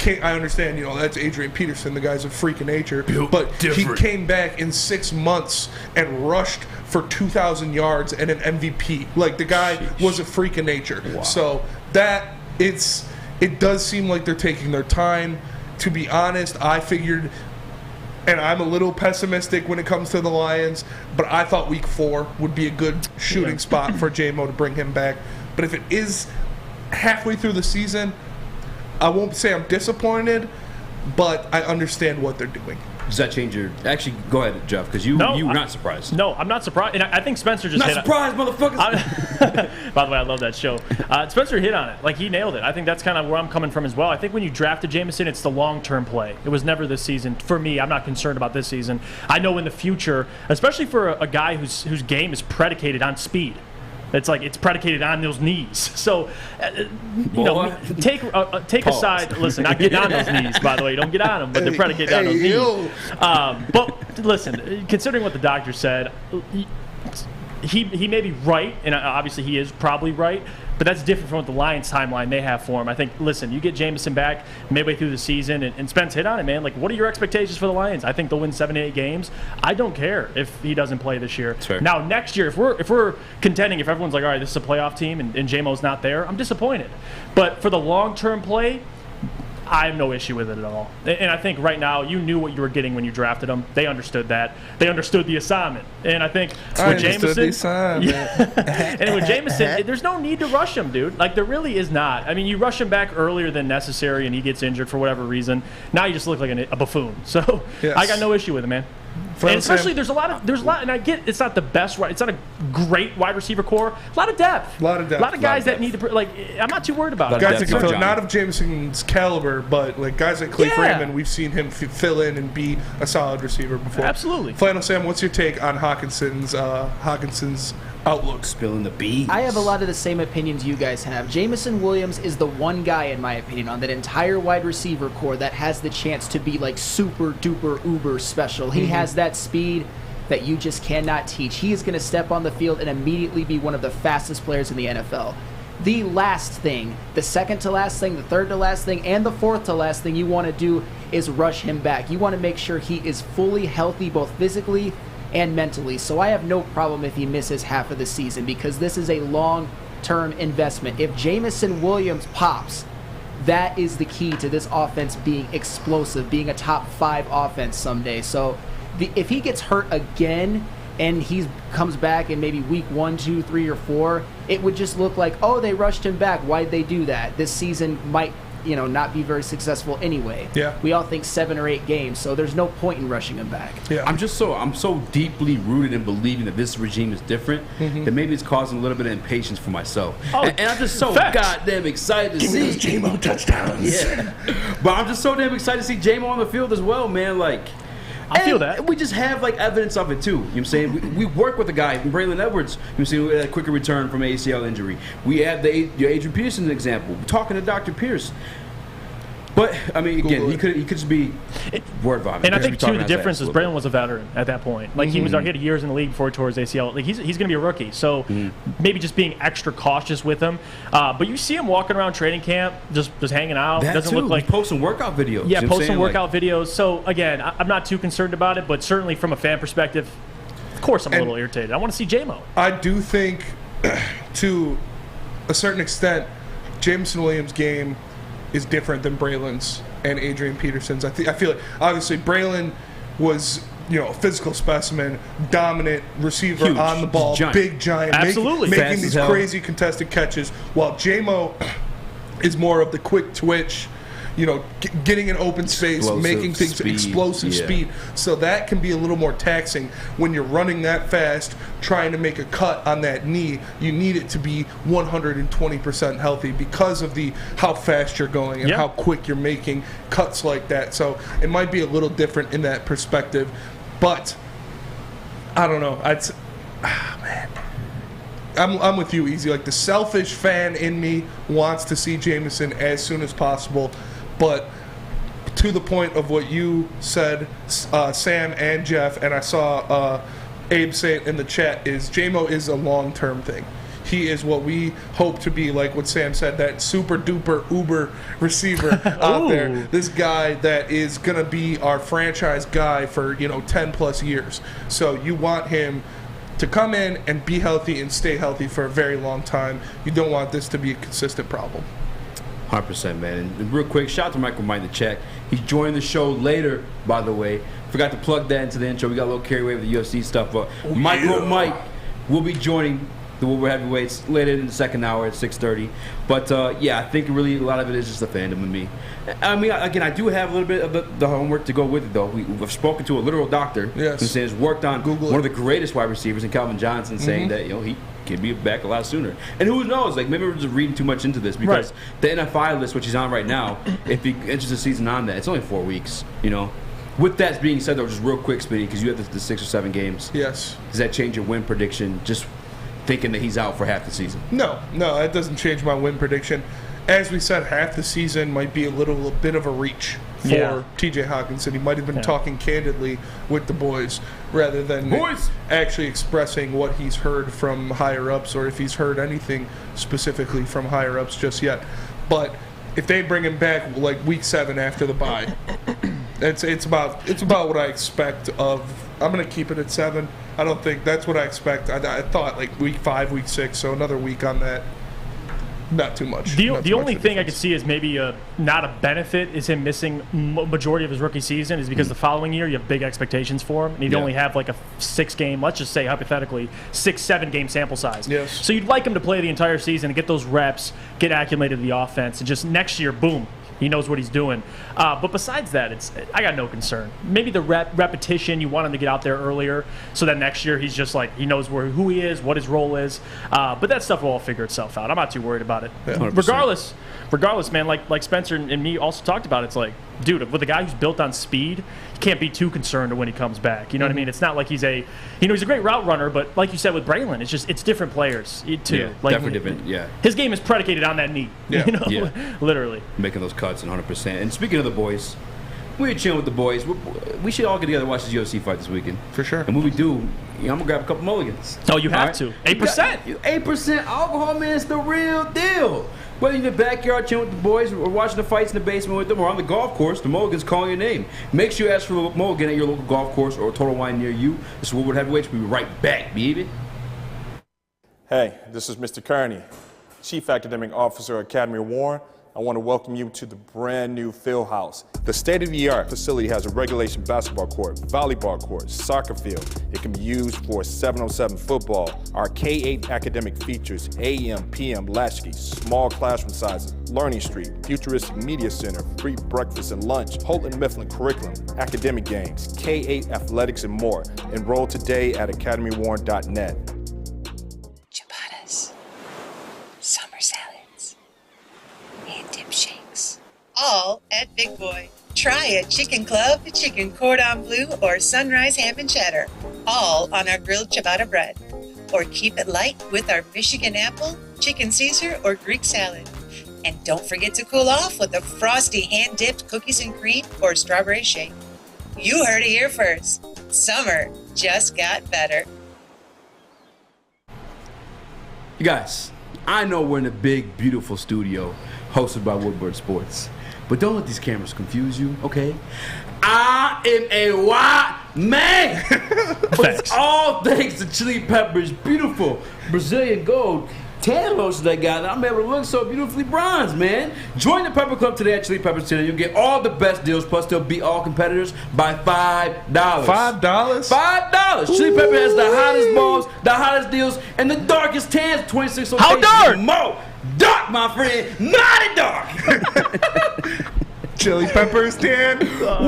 I understand, that's Adrian Peterson. The guy's a freak of nature. But different. he came back in 6 months and rushed for 2,000 yards and an MVP. Like, the guy was a freak of nature. Wow. So it does seem like they're taking their time. To be honest, I figured, and I'm a little pessimistic when it comes to the Lions, but I thought week 4 would be a good shooting spot for J-Mo to bring him back. But if it is halfway through the season, I won't say I'm disappointed, but I understand what they're doing. Does that change your... Actually, go ahead, Jeff, because you were not surprised. No, I'm not surprised. And I think Spencer just not surprised, motherfuckers! By the way, I love that show. Spencer hit on it. Like, he nailed it. I think that's kind of where I'm coming from as well. I think when you drafted Jameson, it's the long-term play. It was never this season. For me, I'm not concerned about this season. I know in the future, especially for a guy whose game is predicated on speed, it's predicated on those knees. So, take aside. Listen, not getting on those knees, by the way. Don't get on them, but they're predicated on those knees. But listen, considering what the doctor said, he may be right, and obviously he is probably right. But that's different from what the Lions timeline they have for him. I think, listen, you get Jameson back midway through the season, and Spence hit on it, man. Like, what are your expectations for the Lions? I think they'll win 7 to 8 games. I don't care if he doesn't play this year. Now, next year, if we're contending, if everyone's like, all right, this is a playoff team, and J-Mo's not there, I'm disappointed. But for the long-term play, I have no issue with it at all. And I think right now, you knew what you were getting when you drafted him. They understood that. They understood the assignment. And I think with Jameson, and with Jameson, there's no need to rush him, dude. Like, there really is not. I mean, you rush him back earlier than necessary, and he gets injured for whatever reason. Now you just look like a buffoon. So I got no issue with him, man. And especially, there's a lot, and I get it's not the best, it's not a great wide receiver core. A lot of depth. A lot of guys that need to, I'm not too worried about it. Guys that can fill, not of Jameson's caliber, but like guys like Cleve Raymond, we've seen him fill in and be a solid receiver before. Absolutely. Flannel Sam, what's your take on Hockenson's outlook? Spilling the beans. I have a lot of the same opinions you guys have. Jameson Williams is the one guy, in my opinion, on that entire wide receiver core that has the chance to be like super duper uber special. He has that speed that you just cannot teach. He is going to step on the field and immediately be one of the fastest players in the NFL. The last thing, the second to last thing, the third to last thing, and the fourth to last thing you want to do is rush him back. You want to make sure he is fully healthy, both physically and mentally. So I have no problem if he misses half of the season, because this is a long-term investment. If Jameson Williams pops, that is the key to this offense being explosive, being a top 5 offense someday. So if he gets hurt again and he comes back in maybe week 1, 2, 3, or 4, it would just look like, oh, they rushed him back. Why'd they do that? This season might not be very successful anyway. Yeah. We all think 7 or 8 games, so there's no point in rushing him back. Yeah. I'm so deeply rooted in believing that this regime is different that maybe it's causing a little bit of impatience for myself. And I'm just so goddamn excited to see J-Mo touchdowns. Yeah. But I'm just so damn excited to see J-Mo on the field as well, man. Like, I feel that. We just have evidence of it too. You know what I'm saying? We work with a guy, Braylon Edwards, you see, a quicker return from an ACL injury. We have your Adrian Peterson example. We're talking to Dr. Pierce. But I mean, again, he could just be word vomit. And I think too the difference is Braylon was a veteran at that point. Like he had years in the league before he tore his ACL. Like he's going to be a rookie, so maybe just being extra cautious with him. But you see him walking around training camp, just hanging out. That doesn't too. look like posting workout videos. Yeah, posting workout videos. So again, I'm not too concerned about it, but certainly from a fan perspective, of course I'm a little irritated. I want to see J-Mo. I do think, to a certain extent, Jameson Williams' game is different than Braylon's and Adrian Peterson's. I feel like obviously Braylon was a physical specimen, dominant receiver, huge, on the ball, big giant, absolutely making these crazy contested catches. While J-Mo is more of the quick twitch, getting in open space, making things explosive speed. So that can be a little more taxing when you're running that fast, trying to make a cut on that knee. You need it to be 120% healthy because of how fast you're going and how quick you're making cuts like that. So it might be a little different in that perspective. But I don't know. Man. I'm with you, Eazy. Like, the selfish fan in me wants to see Jameson as soon as possible. But to the point of what you said, Sam and Jeff, and I saw Abe say it in the chat, is J-Mo is a long-term thing. he is what we hope to be, like what Sam said, that super duper uber receiver out there. This guy that is going to be our franchise guy for 10 plus years. So you want him to come in and be healthy and stay healthy for a very long time. You don't want this to be a consistent problem. 100%, man. And real quick, shout out to MicroMike in the chat. He's joining the show later, by the way. Forgot to plug that into the intro. We got a little carried away with the UFC stuff, but MicroMike will be joining the Woodward Heavyweights later in the second hour at 6:30. But I think really a lot of it is just the fandom in me. I mean, again, I do have a little bit of the homework to go with it, though. We've spoken to a literal doctor who says worked on one of the greatest wide receivers in Calvin Johnson, saying that he can be back a lot sooner. And who knows? Like, maybe we're just reading too much into this because the NFI list, which he's on right now, if he enters the season on that, it's only 4 weeks. With that being said, though, just real quick, Speedy, because you have the 6 or 7 games. Yes. Does that change your win prediction? Just thinking that he's out for half the season. No, that doesn't change my win prediction. As we said, half the season might be a little bit of a reach for TJ Hockenson. He might have been talking candidly with the boys rather than actually expressing what he's heard from higher ups, or if he's heard anything specifically from higher ups just yet. But if they bring him back like week 7 after the bye, it's about what I expect of. I'm gonna keep it at 7. I don't think that's what I expect. I thought like week 5, week 6, so another week on that. Not too much. The only thing I could see is maybe not a benefit is him missing majority of his rookie season is because the following year you have big expectations for him, and you'd only have like a 6-game, let's just say hypothetically, 6-7 game sample size. Yes. So you'd like him to play the entire season and get those reps, get acclimated to the offense, and just next year, boom, he knows what he's doing. But besides that, I got no concern. Maybe the repetition, you want him to get out there earlier so that next year he's just like, he knows who he is, what his role is. But that stuff will all figure itself out. I'm not too worried about it. Yeah, regardless, man, like Spencer and me also talked about, it's like, dude, with a guy who's built on speed, you can't be too concerned when he comes back. You know what I mean? It's not like he's a great route runner, but like you said with Braylon, it's different players too. Yeah, like, definitely different. Yeah, his game is predicated on that knee. Yeah, literally making those cuts 100%. And speaking of the boys, we're chilling with the boys. We should all get together and watch this UFC fight this weekend for sure. And when we do, I'm gonna grab a couple mulligans. Oh, you have to. 8%. 8% alcohol, man. It's the real deal. Whether you're in the backyard chilling with the boys, or watching the fights in the basement with them, or on the golf course, the mulligan's calling your name. Make sure you ask for a mulligan at your local golf course or a Total Wine near you. This is Woodward Heavyweights. We'll be right back, baby. Hey, this is Mr. Kearney, Chief Academic Officer, Academy Warren. I want to welcome you to the brand new field house. The state-of-the-art facility has a regulation basketball court, volleyball court, soccer field. It can be used for 7-on-7 football. Our K-8 academic features AM, PM, latchkey, small classroom sizes, Learning Street, futuristic media center, free breakfast and lunch, Holton Mifflin curriculum, academic games, K-8 athletics, and more. Enroll today at academywarren.net. Ciabattas, summer salads, and dip shakes. All at Big Boy. Try a chicken club, chicken cordon bleu, or sunrise ham and cheddar. All on our grilled ciabatta bread. Or keep it light with our Michigan apple, chicken Caesar, or Greek salad. And don't forget to cool off with a frosty hand-dipped cookies and cream or strawberry shake. You heard it here first. Summer just got better. You guys, I know we're in a big, beautiful studio hosted by Woodward Sports, but don't let these cameras confuse you, okay? I am a white man, but it's all thanks to Chili Pepper's beautiful Brazilian gold tan lotion they got. I'm able to look so beautifully bronze, man. Join the Pepper Club today at Chili Pepper's Channel. You'll get all the best deals, plus they'll beat all competitors by $5. $5? $5. Chili Pepper has the hottest balls, the hottest deals, and the darkest tans. 26 locations. How dark? More dark, my friend. Mighty dark. Chili Peppers tan.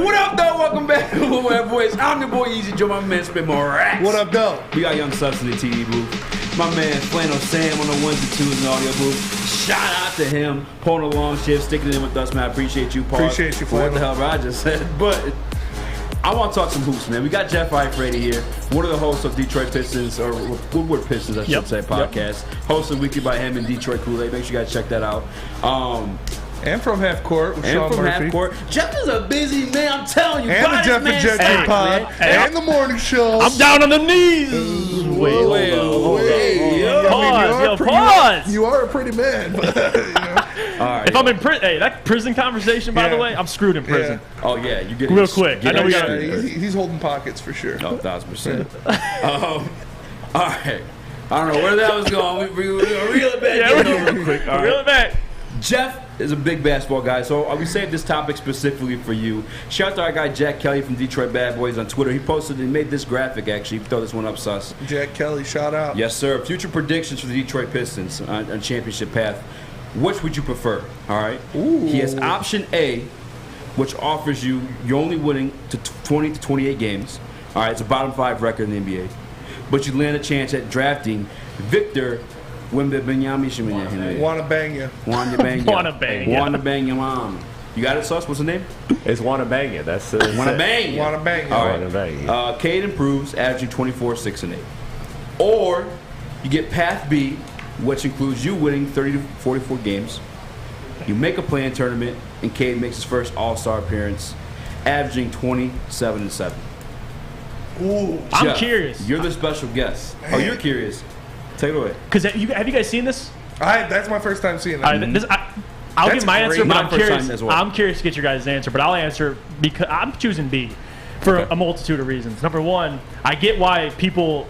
What up, though? Welcome back to Woodward Voice. I'm your boy Eazy, Joe, my man, Spit More Racks. What up, though? We got Young Subs in the TV booth. My man, Flano Sam on the 1s and 2s in the audio booth. Shout out to him. Pulling a long shift, sticking it in with us, man. I appreciate you, Paul. Appreciate you, for what Flano. the hell Roger said. But I want to talk some hoops, man. We got Jeff Iafrate here, one of the hosts of Detroit Pistons, or Woodward Pistons, I should say, podcast. Hosted weekly by him and Detroit Kool-Aid. Make sure you guys check that out. And from Half Court with Sean Murphy. Half Court. Jeff is a busy man, I'm telling you. And the Jeff and Jet pod. And the morning show. I'm down on the knees. Wait. Pause. does. You are a pretty man. But, All right. If I'm in prison, hey, that prison conversation, by the way, I'm screwed in prison. Oh yeah, you get real quick. I know we got. He's holding pockets for sure. Oh, 1,000%. All right. I don't know where that was going. We're going to reel it back real quick. All right. Reel it back. Jeff is a big basketball guy, so we saved this topic specifically for you. Shout out to our guy Jack Kelly from Detroit Bad Boys on Twitter. He posted and made this graphic, actually. You can throw this one up, Sus. Jack Kelly, shout out. Yes, sir. Future predictions for the Detroit Pistons on championship path. Which would you prefer? All right. Ooh. He has option A, which offers you're only winning to 20 to 28 games. All right, it's a bottom 5 record in the NBA. But you land a chance at drafting Victor Wembanyama. Wanna bang you. Wanna bang you. Wanna bang ya. Wanna bang your mom. You got it, Sus? What's the name? It's Wanna Bang It. That's Wanna Bang You. Wanna bang you. All right. Wanna Bang You. Cade improves, averaging 24, 6, and 8. Or you get Path B, which includes you winning 30 to 44 games. You make a play-in tournament, and Cade makes his first All-Star appearance, averaging 27 and 7. Ooh. I'm Jeff, curious. You're the special guest. Oh, you're curious. Take it away. Because have you guys seen this? That's my first time seeing it. I'll That's give my answer, great. but I'm My first curious. time as well. I'm curious to get your guys' answer, but I'll answer because I'm choosing B for a multitude of reasons. Number one, I get why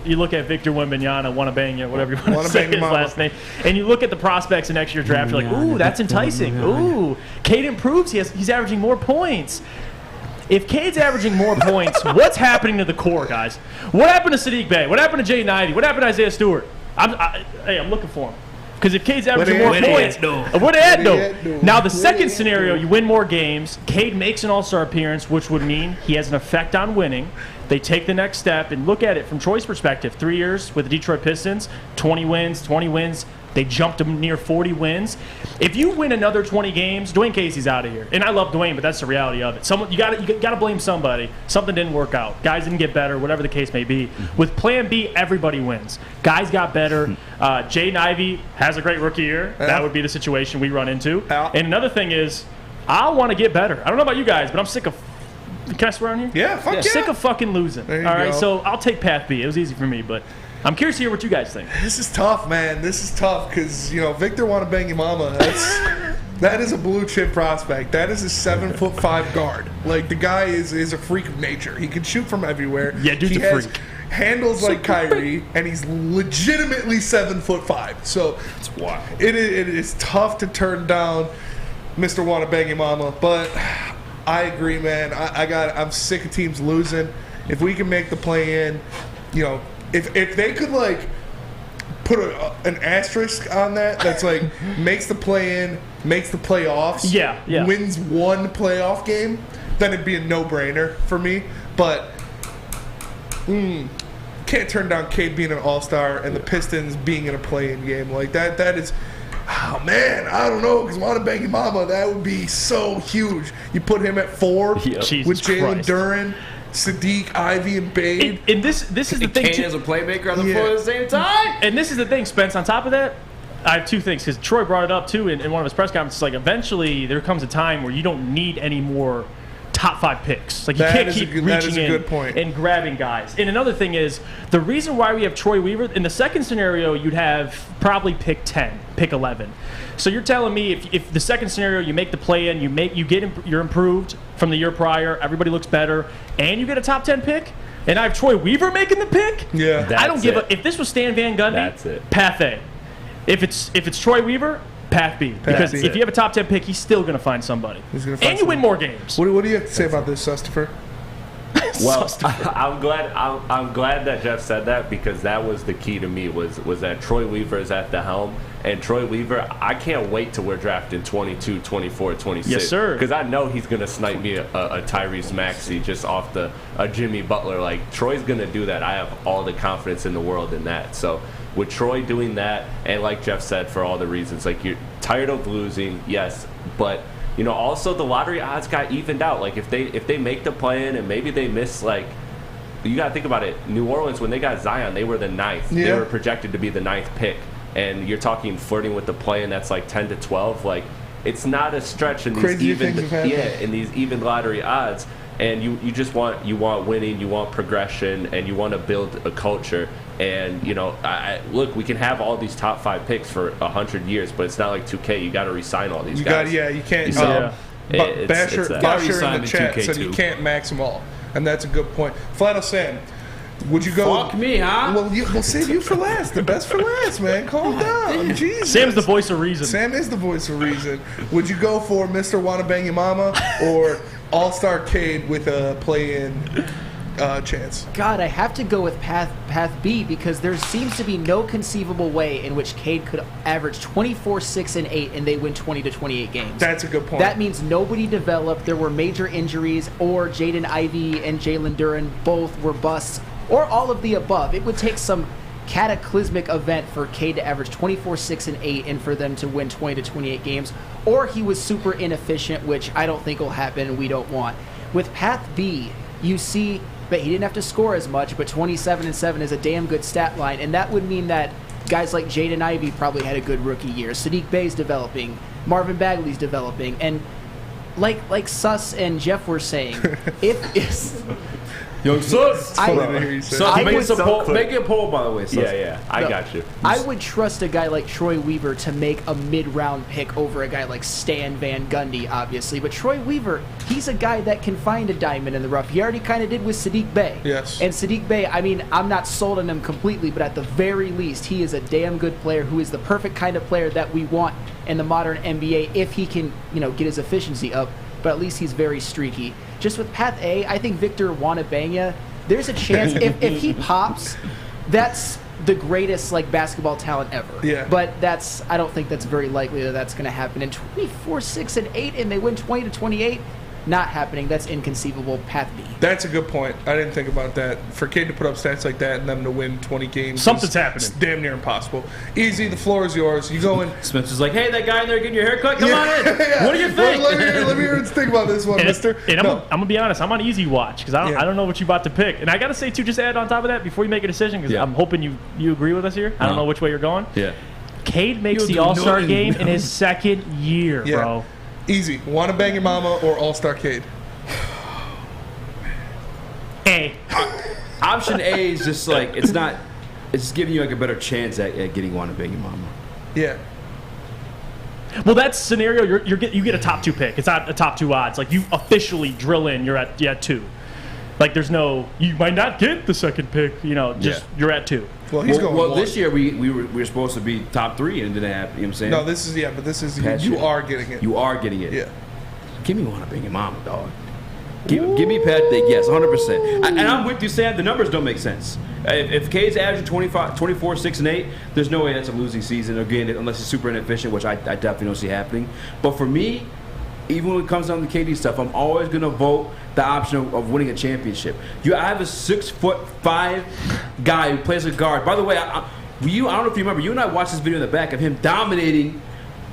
you look at Victor Wembanyama, wanna bang you, whatever you want Wanna to say bang his mama. last name, and you look at the prospects in next year's draft, you're like, ooh, that's enticing. Ooh, Cade improves. He's averaging more points. If Cade's averaging more points, what's happening to the core, guys? What happened to Sadiq Bey? What happened to Jay Ivey? What happened to Isaiah Stewart? I'm looking for him. Because if Cade's averaging more points, what at now the second scenario, you win more games. Cade makes an All-Star appearance, which would mean he has an effect on winning. They take the next step and look at it from Troy's perspective. 3 years with the Detroit Pistons, 20 wins. They jumped to near 40 wins. If you win another 20 games, Dwayne Casey's out of here. And I love Dwayne, but that's the reality of it. You got to blame somebody. Something didn't work out. Guys didn't get better, whatever the case may be. With Plan B, everybody wins. Guys got better. Jay Ivey has a great rookie year. That would be the situation we run into. And another thing is, I want to get better. I don't know about you guys, but I'm sick of. Can I swear on here? Yeah, fuck yeah. Sick of fucking losing. All right, so I'll take Path B. It was easy for me, but I'm curious to hear what you guys think. This is tough, man. This is tough because, Victor Wanna Bang Your Mama, that is a blue chip prospect. That is a 7'5" guard. Like, the guy is a freak of nature. He can shoot from everywhere. Yeah, dude's he a has freak. Handles like Kyrie, and he's legitimately 7'5". So It's wild. it is tough to turn down Mr. Wanna Bang Your Mama, but I agree, man. I'm sick of teams losing. If we can make the play in, if they could put an asterisk on that's makes the play in, makes the playoffs, yeah, wins one playoff game, then it'd be a no-brainer for me. But can't turn down Cade being an all-star and the Pistons being in a play-in game like that. That is. Oh, man, I don't know, because Wanna Bang Your Mama, that would be so huge. You put him at 4 with Jalen Duren, Sadiq, Ivy, and Bade. And this is the thing, Cade too. as a playmaker on the floor at the same time. And this is the thing, Spence, on top of that, I have two things, because Troy brought it up, too, in one of his press conferences. Eventually, there comes a time where you don't need any more top 5 picks. You can't keep reaching in and grabbing guys. And another thing is, the reason why we have Troy Weaver, in the second scenario, you'd have probably pick 10, pick 11. So you're telling me if the second scenario, you make the play-in, you're improved from the year prior, everybody looks better, and you get a top 10 pick, and I have Troy Weaver making the pick? Yeah. I don't give a... If this was Stan Van Gundy, That's it. Path A. If it's Troy Weaver, Path B. Because if you have a top 10 pick, he's still going to find somebody. And you win more games. What do you have to say about this, Sustifer? Well, I'm glad that Jeff said that, because that was the key to me was that Troy Weaver is at the helm. And Troy Weaver, I can't wait till we're drafting 22, 24, 26. Yes, sir. Because I know he's going to snipe me a Tyrese Maxey just off a Jimmy Butler. Troy's going to do that. I have all the confidence in the world in that. So with Troy doing that, and like Jeff said, for all the reasons, you're tired of losing, yes, but also the lottery odds got evened out. If they make the play-in and maybe they miss, you got to think about it. New Orleans, when they got Zion, they were the 9th. Yeah. They were projected to be the 9th pick. And you're talking flirting with the play-in that's 10 to 12. It's not a stretch in these even lottery odds. And you just want winning, you want progression, and you want to build a culture. And, you know, look, we can have all these top 5 picks for 100 years, but it's not like 2K. You got to re-sign all these guys. You can't. So, Basher in the chat said you can't max them all, and that's a good point. Flannel Sam, would you go? Fuck me, huh? Well, we'll save you for last. The best for last, man. Calm down. Jesus. Sam's the voice of reason. Sam is the voice of reason. Would you go for Mr. Wanna Bang Your Mama or All-Star Cade with a play-in chance? God, I have to go with path B because there seems to be no conceivable way in which Cade could average 24, 6, and 8 and they win 20 to 28 games. That's a good point. That means nobody developed. There were major injuries, or Jaden Ivey and Jalen Duren both were busts, or all of the above. It would take some cataclysmic event for Cade to average 24, 6, and 8 and for them to win 20 to 28 games, or he was super inefficient, which I don't think will happen and we don't want. With path B, you see that he didn't have to score as much, but 27 and 7 is a damn good stat line, and that would mean that guys like Jaden Ivey probably had a good rookie year. Sadiq Bey's developing, Marvin Bagley's developing, and like Suss and Jeff were saying, Yo, Sus! Make it a poll, by the way, Sus. Yeah, I got you. I would trust a guy like Troy Weaver to make a mid-round pick over a guy like Stan Van Gundy, obviously. But Troy Weaver, he's a guy that can find a diamond in the rough. He already kind of did with Sadiq Bey. Yes. And Sadiq Bey, I mean, I'm not sold on him completely, but at the very least, he is a damn good player who is the perfect kind of player that we want in the modern NBA if he can, get his efficiency up. But at least he's very streaky. Just with Path A, I think Victor Wembanyama, there's a chance if he pops, that's the greatest basketball talent ever. Yeah. But I don't think that's very likely that that's going to happen. And 24, 6, and 8, and they win 20 to 28. Not happening. That's inconceivable. Path B. That's a good point. I didn't think about that. For Cade to put up stats like that and them to win 20 games, something's happening. It's damn near impossible. Easy, the floor is yours. You go in. Spencer's like, hey, that guy in there getting your haircut, come on in. Yeah. What do you think? Let me hear you think about this one, mister. And I'm going to be honest, I'm on Eazy watch because I don't know what you're about to pick. And I got to say, too, just add on top of that before you make a decision, because I'm hoping you agree with us here. I don't know which way you're going. Yeah. Cade makes the All-Star game in his second year, bro. Easy. Wanna Bang Your Mama or All-Star Cade? A. Option A is just it's just giving you a better chance at getting Wanna Bang Your Mama. Yeah. Well, that scenario, you get a top 2 pick. It's not a top 2 odds. You officially drill in, you're at 2. There's no, you might not get the second pick. You're at 2. Well, he's going. Well, this year we were supposed to be top 3 and didn't happen. You know what I'm saying? No, this is you are getting it. You are getting it. Yeah. Give me Wanna Bang Your Mama, dog. Give me Pat Dick, yes, 100%. And I'm with you, Sam. The numbers don't make sense. If Cade's averaging 24, 6, and 8, there's no way that's a losing season. Again, unless he's super inefficient, which I definitely don't see happening. But for me, even when it comes down to KD stuff, I'm always going to vote the option of winning a championship. I have a 6'5" guy who plays a guard. By the way, I don't know if you remember, you and I watched this video in the back of him dominating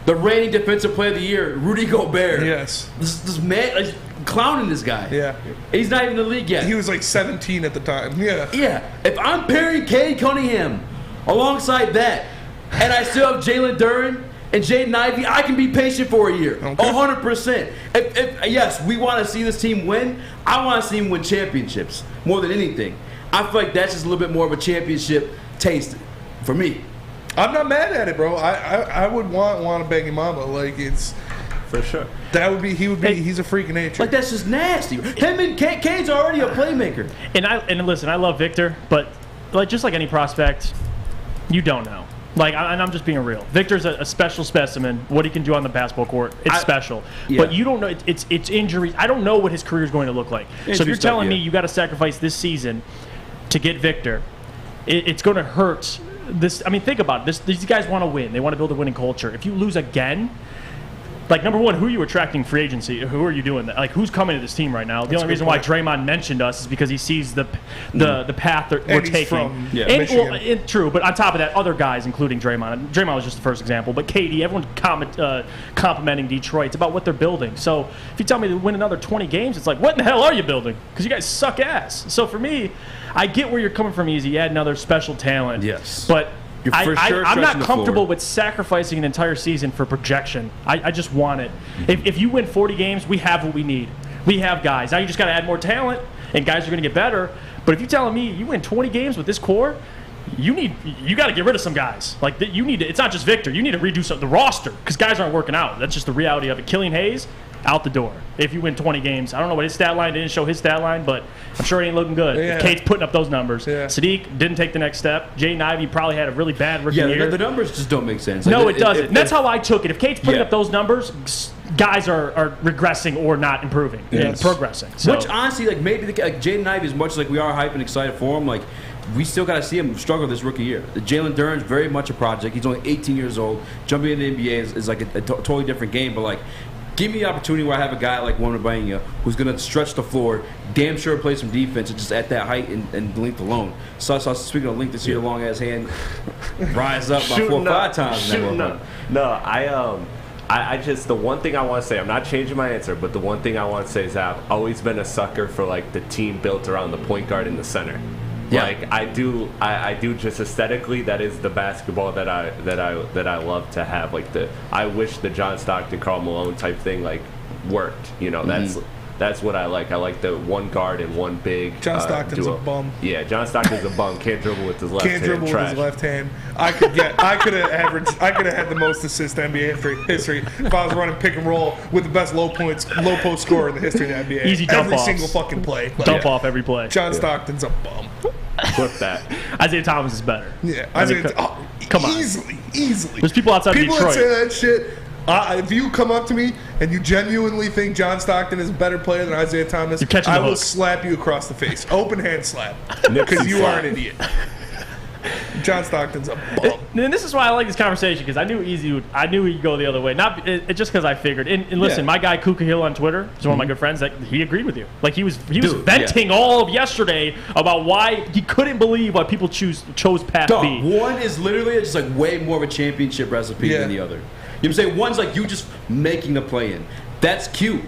the reigning defensive player of the year, Rudy Gobert. Yes. This man, clowning this guy. Yeah. He's not even in the league yet. He was 17 at the time. Yeah. Yeah. If I'm pairing Cade Cunningham alongside that, and I still have Jalen Duren and Jaden Ivey, I can be patient for a year. Okay. 100%. Yes, we want to see this team win. I want to see him win championships more than anything. I feel like that's just a little bit more of a championship taste for me. I'm not mad at it, bro. I would want to bang your mama. It's for sure. That would be he's a freak of nature. That's just nasty. Him and Cade's already a playmaker. And listen, I love Victor, but just like any prospect, you don't know. And I'm just being real. Victor's a special specimen. What he can do on the basketball court, it's special. Yeah. But you don't know. It's injuries. I don't know what his career is going to look like. So if you're telling me you got to sacrifice this season to get Victor, it's going to hurt. Think about it. These guys want to win. They want to build a winning culture. If you lose again, number one, who are you attracting free agency? Who are you doing that? Who's coming to this team right now? The only reason why Draymond mentioned us is because he sees the path that we're taking. Michigan. True, but on top of that, other guys, including Draymond. Draymond was just the first example, but KD, everyone's complimenting Detroit. It's about what they're building. So if you tell me to win another 20 games, it's what in the hell are you building? Because you guys suck ass. So for me, I get where you're coming from, Eazy. You add another special talent. Yes. But I'm not comfortable with sacrificing an entire season for projection. I just want it. If you win 40 games, we have what we need. We have guys. Now you just got to add more talent, and guys are going to get better. But if you're telling me you win 20 games with this core, you got to get rid of some guys. Like you need to. It's not just Victor. You need to redo the roster because guys aren't working out. That's just the reality of it. Killian Hayes out the door. If you win 20 games, I don't know what his stat line didn't show his stat line, but I'm sure it ain't looking good. Yeah. If Kate's putting up those numbers. Yeah. Sadiq didn't take the next step. Jaden Ivey probably had a really bad rookie year. The numbers just don't make sense. No, it doesn't. And that's how I took it. If Kate's putting up those numbers, guys are regressing or not improving and progressing. So. Which honestly, like maybe Jaden Ivey, as much like we are hyped and excited for him, like we still got to see him struggle this rookie year. Jalen Duren's very much a project. He's only 18 years old. Jumping into the NBA is like a totally different game. But like, give me the opportunity where I have a guy like Wembanyama who's going to stretch the floor, damn sure play some defense, just at that height and length alone. So speaking of length, to see your long ass hand rise up by 4 or 5 times. I just, the one thing I want to say, I'm not changing my answer, but the one thing I want to say is I've always been a sucker for like the team built around the point guard in the center. Yeah. Like I do just aesthetically, that is the basketball that I love to have. Like I wish the John Stockton, Karl Malone type thing like worked. You know, that's what I like. I like the one guard and one big. John Stockton's duo. a bum. Yeah, John Stockton's a bum. Can't dribble with his left hand. Can't dribble with his left hand. I could have had the most assists in NBA history if I was running pick and roll with the best low post scorer in the history of the NBA. Easy dump every offs. single fucking play. Dump off every play. John Stockton's a bum. Flip that. Isaiah Thomas is better. Yeah, come on. Easily. There's people outside People Detroit. that say that shit. If you come up to me and you genuinely think John Stockton is a better player than Isaiah Thomas, I will slap you across the face. Open hand slap. Because you are an idiot. John Stockton's a bum. And this is why I like this conversation, because I knew he'd go the other way. Not just because I figured. And listen, my guy Kuka Hill on Twitter is one of my good friends. That he agreed with you. Like he was venting all of yesterday about why he couldn't believe why people chose path B. One is literally just like way more of a championship recipe than the other. You know what I'm saying? One's like you just making the play in. That's cute.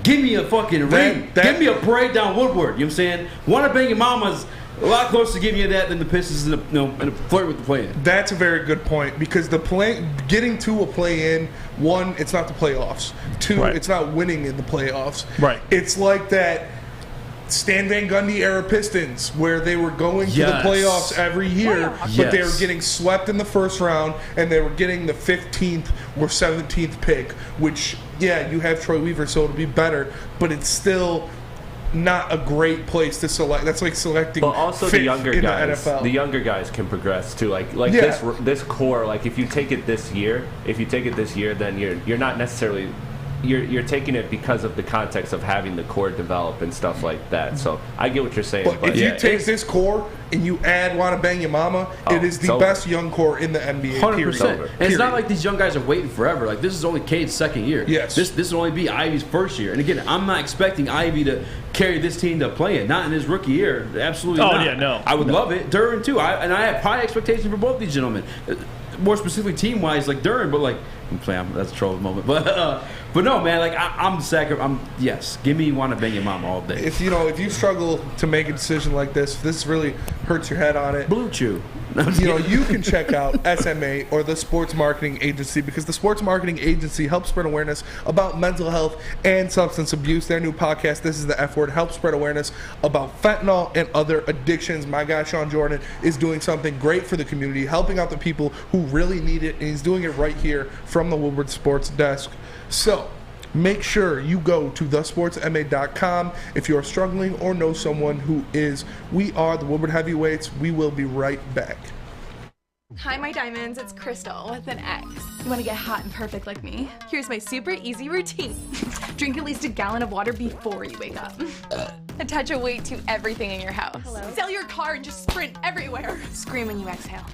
Give me a fucking ring. Give me a parade down Woodward. You know what I'm saying? Wanna bang your mama's a lot closer to giving you that than the Pistons in a flirt with the play-in. That's a very good point, because getting to a play-in, one, it's not the playoffs. Two, it's not winning in the playoffs. Right. It's like that Stan Van Gundy era Pistons, where they were going to the playoffs every year, but they were getting swept in the first round, and they were getting the 15th or 17th pick, which, you have Troy Weaver, so it'll be better, but it's still not a great place to select. That's like selecting. But also the younger guys. The NFL. The younger guys can progress too. Like this core. Like if you take it this year, then you're not necessarily. You're taking it because of the context of having the core develop and stuff like that. So I get what you're saying. But if you take this core and you add Wanna Bang Your Mama, it is the best young core in the NBA. 100%. And it's not like these young guys are waiting forever. Like this is only Cade's second year. Yes. This will only be Ivy's first year. And again, I'm not expecting Ivy to carry this team to play it. Not in his rookie year. Absolutely not. Yeah, no. I would love it. Duren too. I have high expectations for both these gentlemen. More specifically team-wise, like Duren, but like that's a troll moment. But no, man, like yes, give me Wanna Bang Your Mama all day. If you struggle to make a decision like this really hurts your head on it. Blue Chew. You can check out SMA or the Sports Marketing Agency, because the Sports Marketing Agency helps spread awareness about mental health and substance abuse. Their new podcast, This is the F Word, helps spread awareness about fentanyl and other addictions. My guy Sean Jordan is doing something great for the community, helping out the people who really need it, and he's doing it right here from the Woodward Sports desk. So make sure you go to thesportsma.com if you're struggling or know someone who is. We are the Woodward Heavyweights. We will be right back. Hi, my diamonds. It's Crystal with an X. You want to get hot and perfect like me? Here's my super easy routine. Drink at least a gallon of water before you wake up. Attach a weight to everything in your house. Sell your car and just sprint everywhere. Scream when you exhale.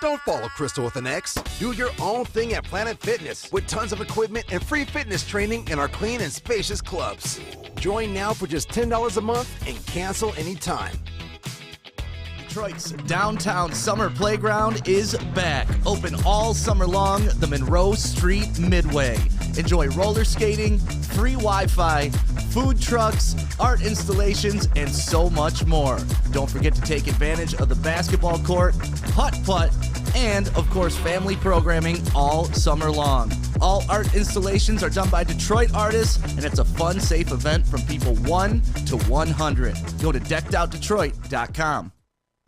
Don't follow Crystal with an X. Do your own thing at Planet Fitness with tons of equipment and free fitness training in our clean and spacious clubs. Join now for just $10 a month and cancel anytime. Detroit's downtown summer playground is back. Open all summer long, the Monroe Street Midway. Enjoy roller skating, free Wi-Fi, food trucks, art installations, and so much more. Don't forget to take advantage of the basketball court, putt-putt, and, of course, family programming all summer long. All art installations are done by Detroit artists, and it's a fun, safe event from people 1 to 100. Go to deckedoutdetroit.com.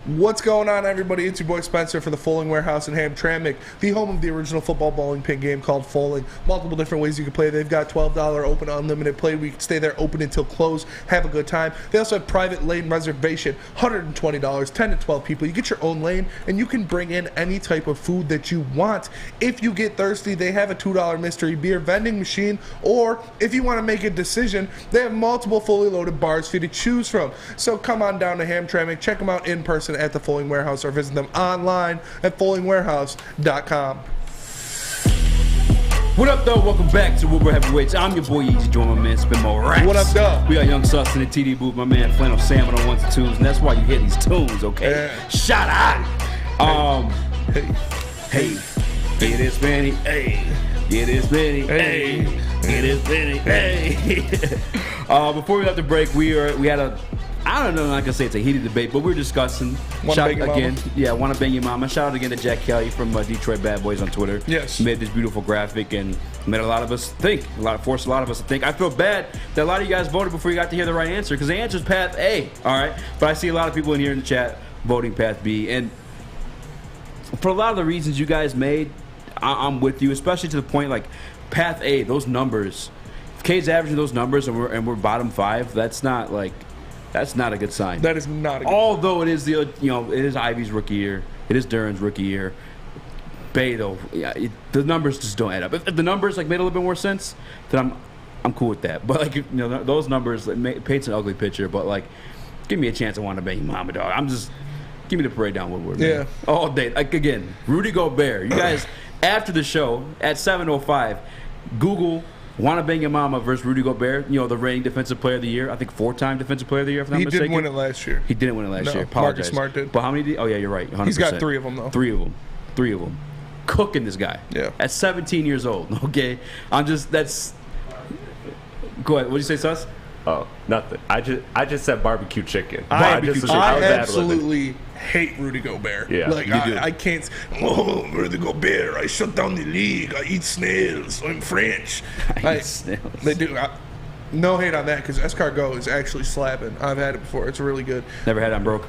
What's going on, everybody? It's your boy Spencer for the Foaling Warehouse in Hamtramck, the home of the original football bowling pin game called Foaling. Multiple different ways you can play. They've got $12 open unlimited play. We can stay there open until close, have a good time. They also have private lane reservation, $120, 10 to 12 people. You get your own lane, and you can bring in any type of food that you want. If you get thirsty, they have a $2 mystery beer vending machine, or if you want to make a decision, they have multiple fully loaded bars for you to choose from. So come on down to Hamtramck, check them out in person at the Foaling Warehouse, or visit them online at foalingwarehouse.com. What up, though? Welcome back to Woodward Heavyweights. I'm your boy Eazy, join my man Spin Mo Racks. What up, though? We got Young Sus in the TD booth, my man Flannel Sam on the 1s and 2s, and that's why you hear these tunes, okay? Yeah. Shout out. Hey, it is Benny, hey. It is Benny, hey. It is Benny, hey. Before we left the break, we had a, I don't know, I'm not gonna say it's a heated debate, but we were discussing. Wanna bang your mama? Yeah, wanna bang your mama. Shout out again to Jack Kelly from Detroit Bad Boys on Twitter. Yes. He made this beautiful graphic and made a lot of us think. Forced a lot of us to think. I feel bad that a lot of you guys voted before you got to hear the right answer, because the answer is Path A. All right, but I see a lot of people in here in the chat voting Path B, and for a lot of the reasons you guys made, I'm with you, especially to the point like Path A, those numbers. If K's averaging those numbers and we're bottom 5, that's not a good sign. That is not a good Although it is it is Ivy's rookie year, it is Duran's rookie year. Bay though, the numbers just don't add up. If the numbers like made a little bit more sense, then I'm cool with that. But like those numbers paints an ugly picture. But like, give me a chance. I want to bang your mama, dog. Give me the parade down Woodward, man. Yeah. All day. Like again, Rudy Gobert. You guys after the show at 7:05, Google "Wanna Bang Your Mama" versus Rudy Gobert. The reigning defensive player of the year. I think 4-time defensive player of the year, if I'm not mistaken. He didn't win it last year. He didn't win it last No, year. Apologize. Marcus Smart did. But how many did? Oh, yeah, you're right. 100%. He's got 3 of them, though. 3 of them. Cooking this guy. Yeah. At 17 years old, okay? That's... Go ahead. What did you say, Sus? Oh, nothing. I just said barbecue chicken. I absolutely hate Rudy Gobert. Yeah, like I can't. Oh, Rudy Gobert! I shut down the league. I eat snails. I'm French. I eat snails. They do. No hate on that, because escargot is actually slapping. I've had it before. It's really good. Never had it. I'm broke.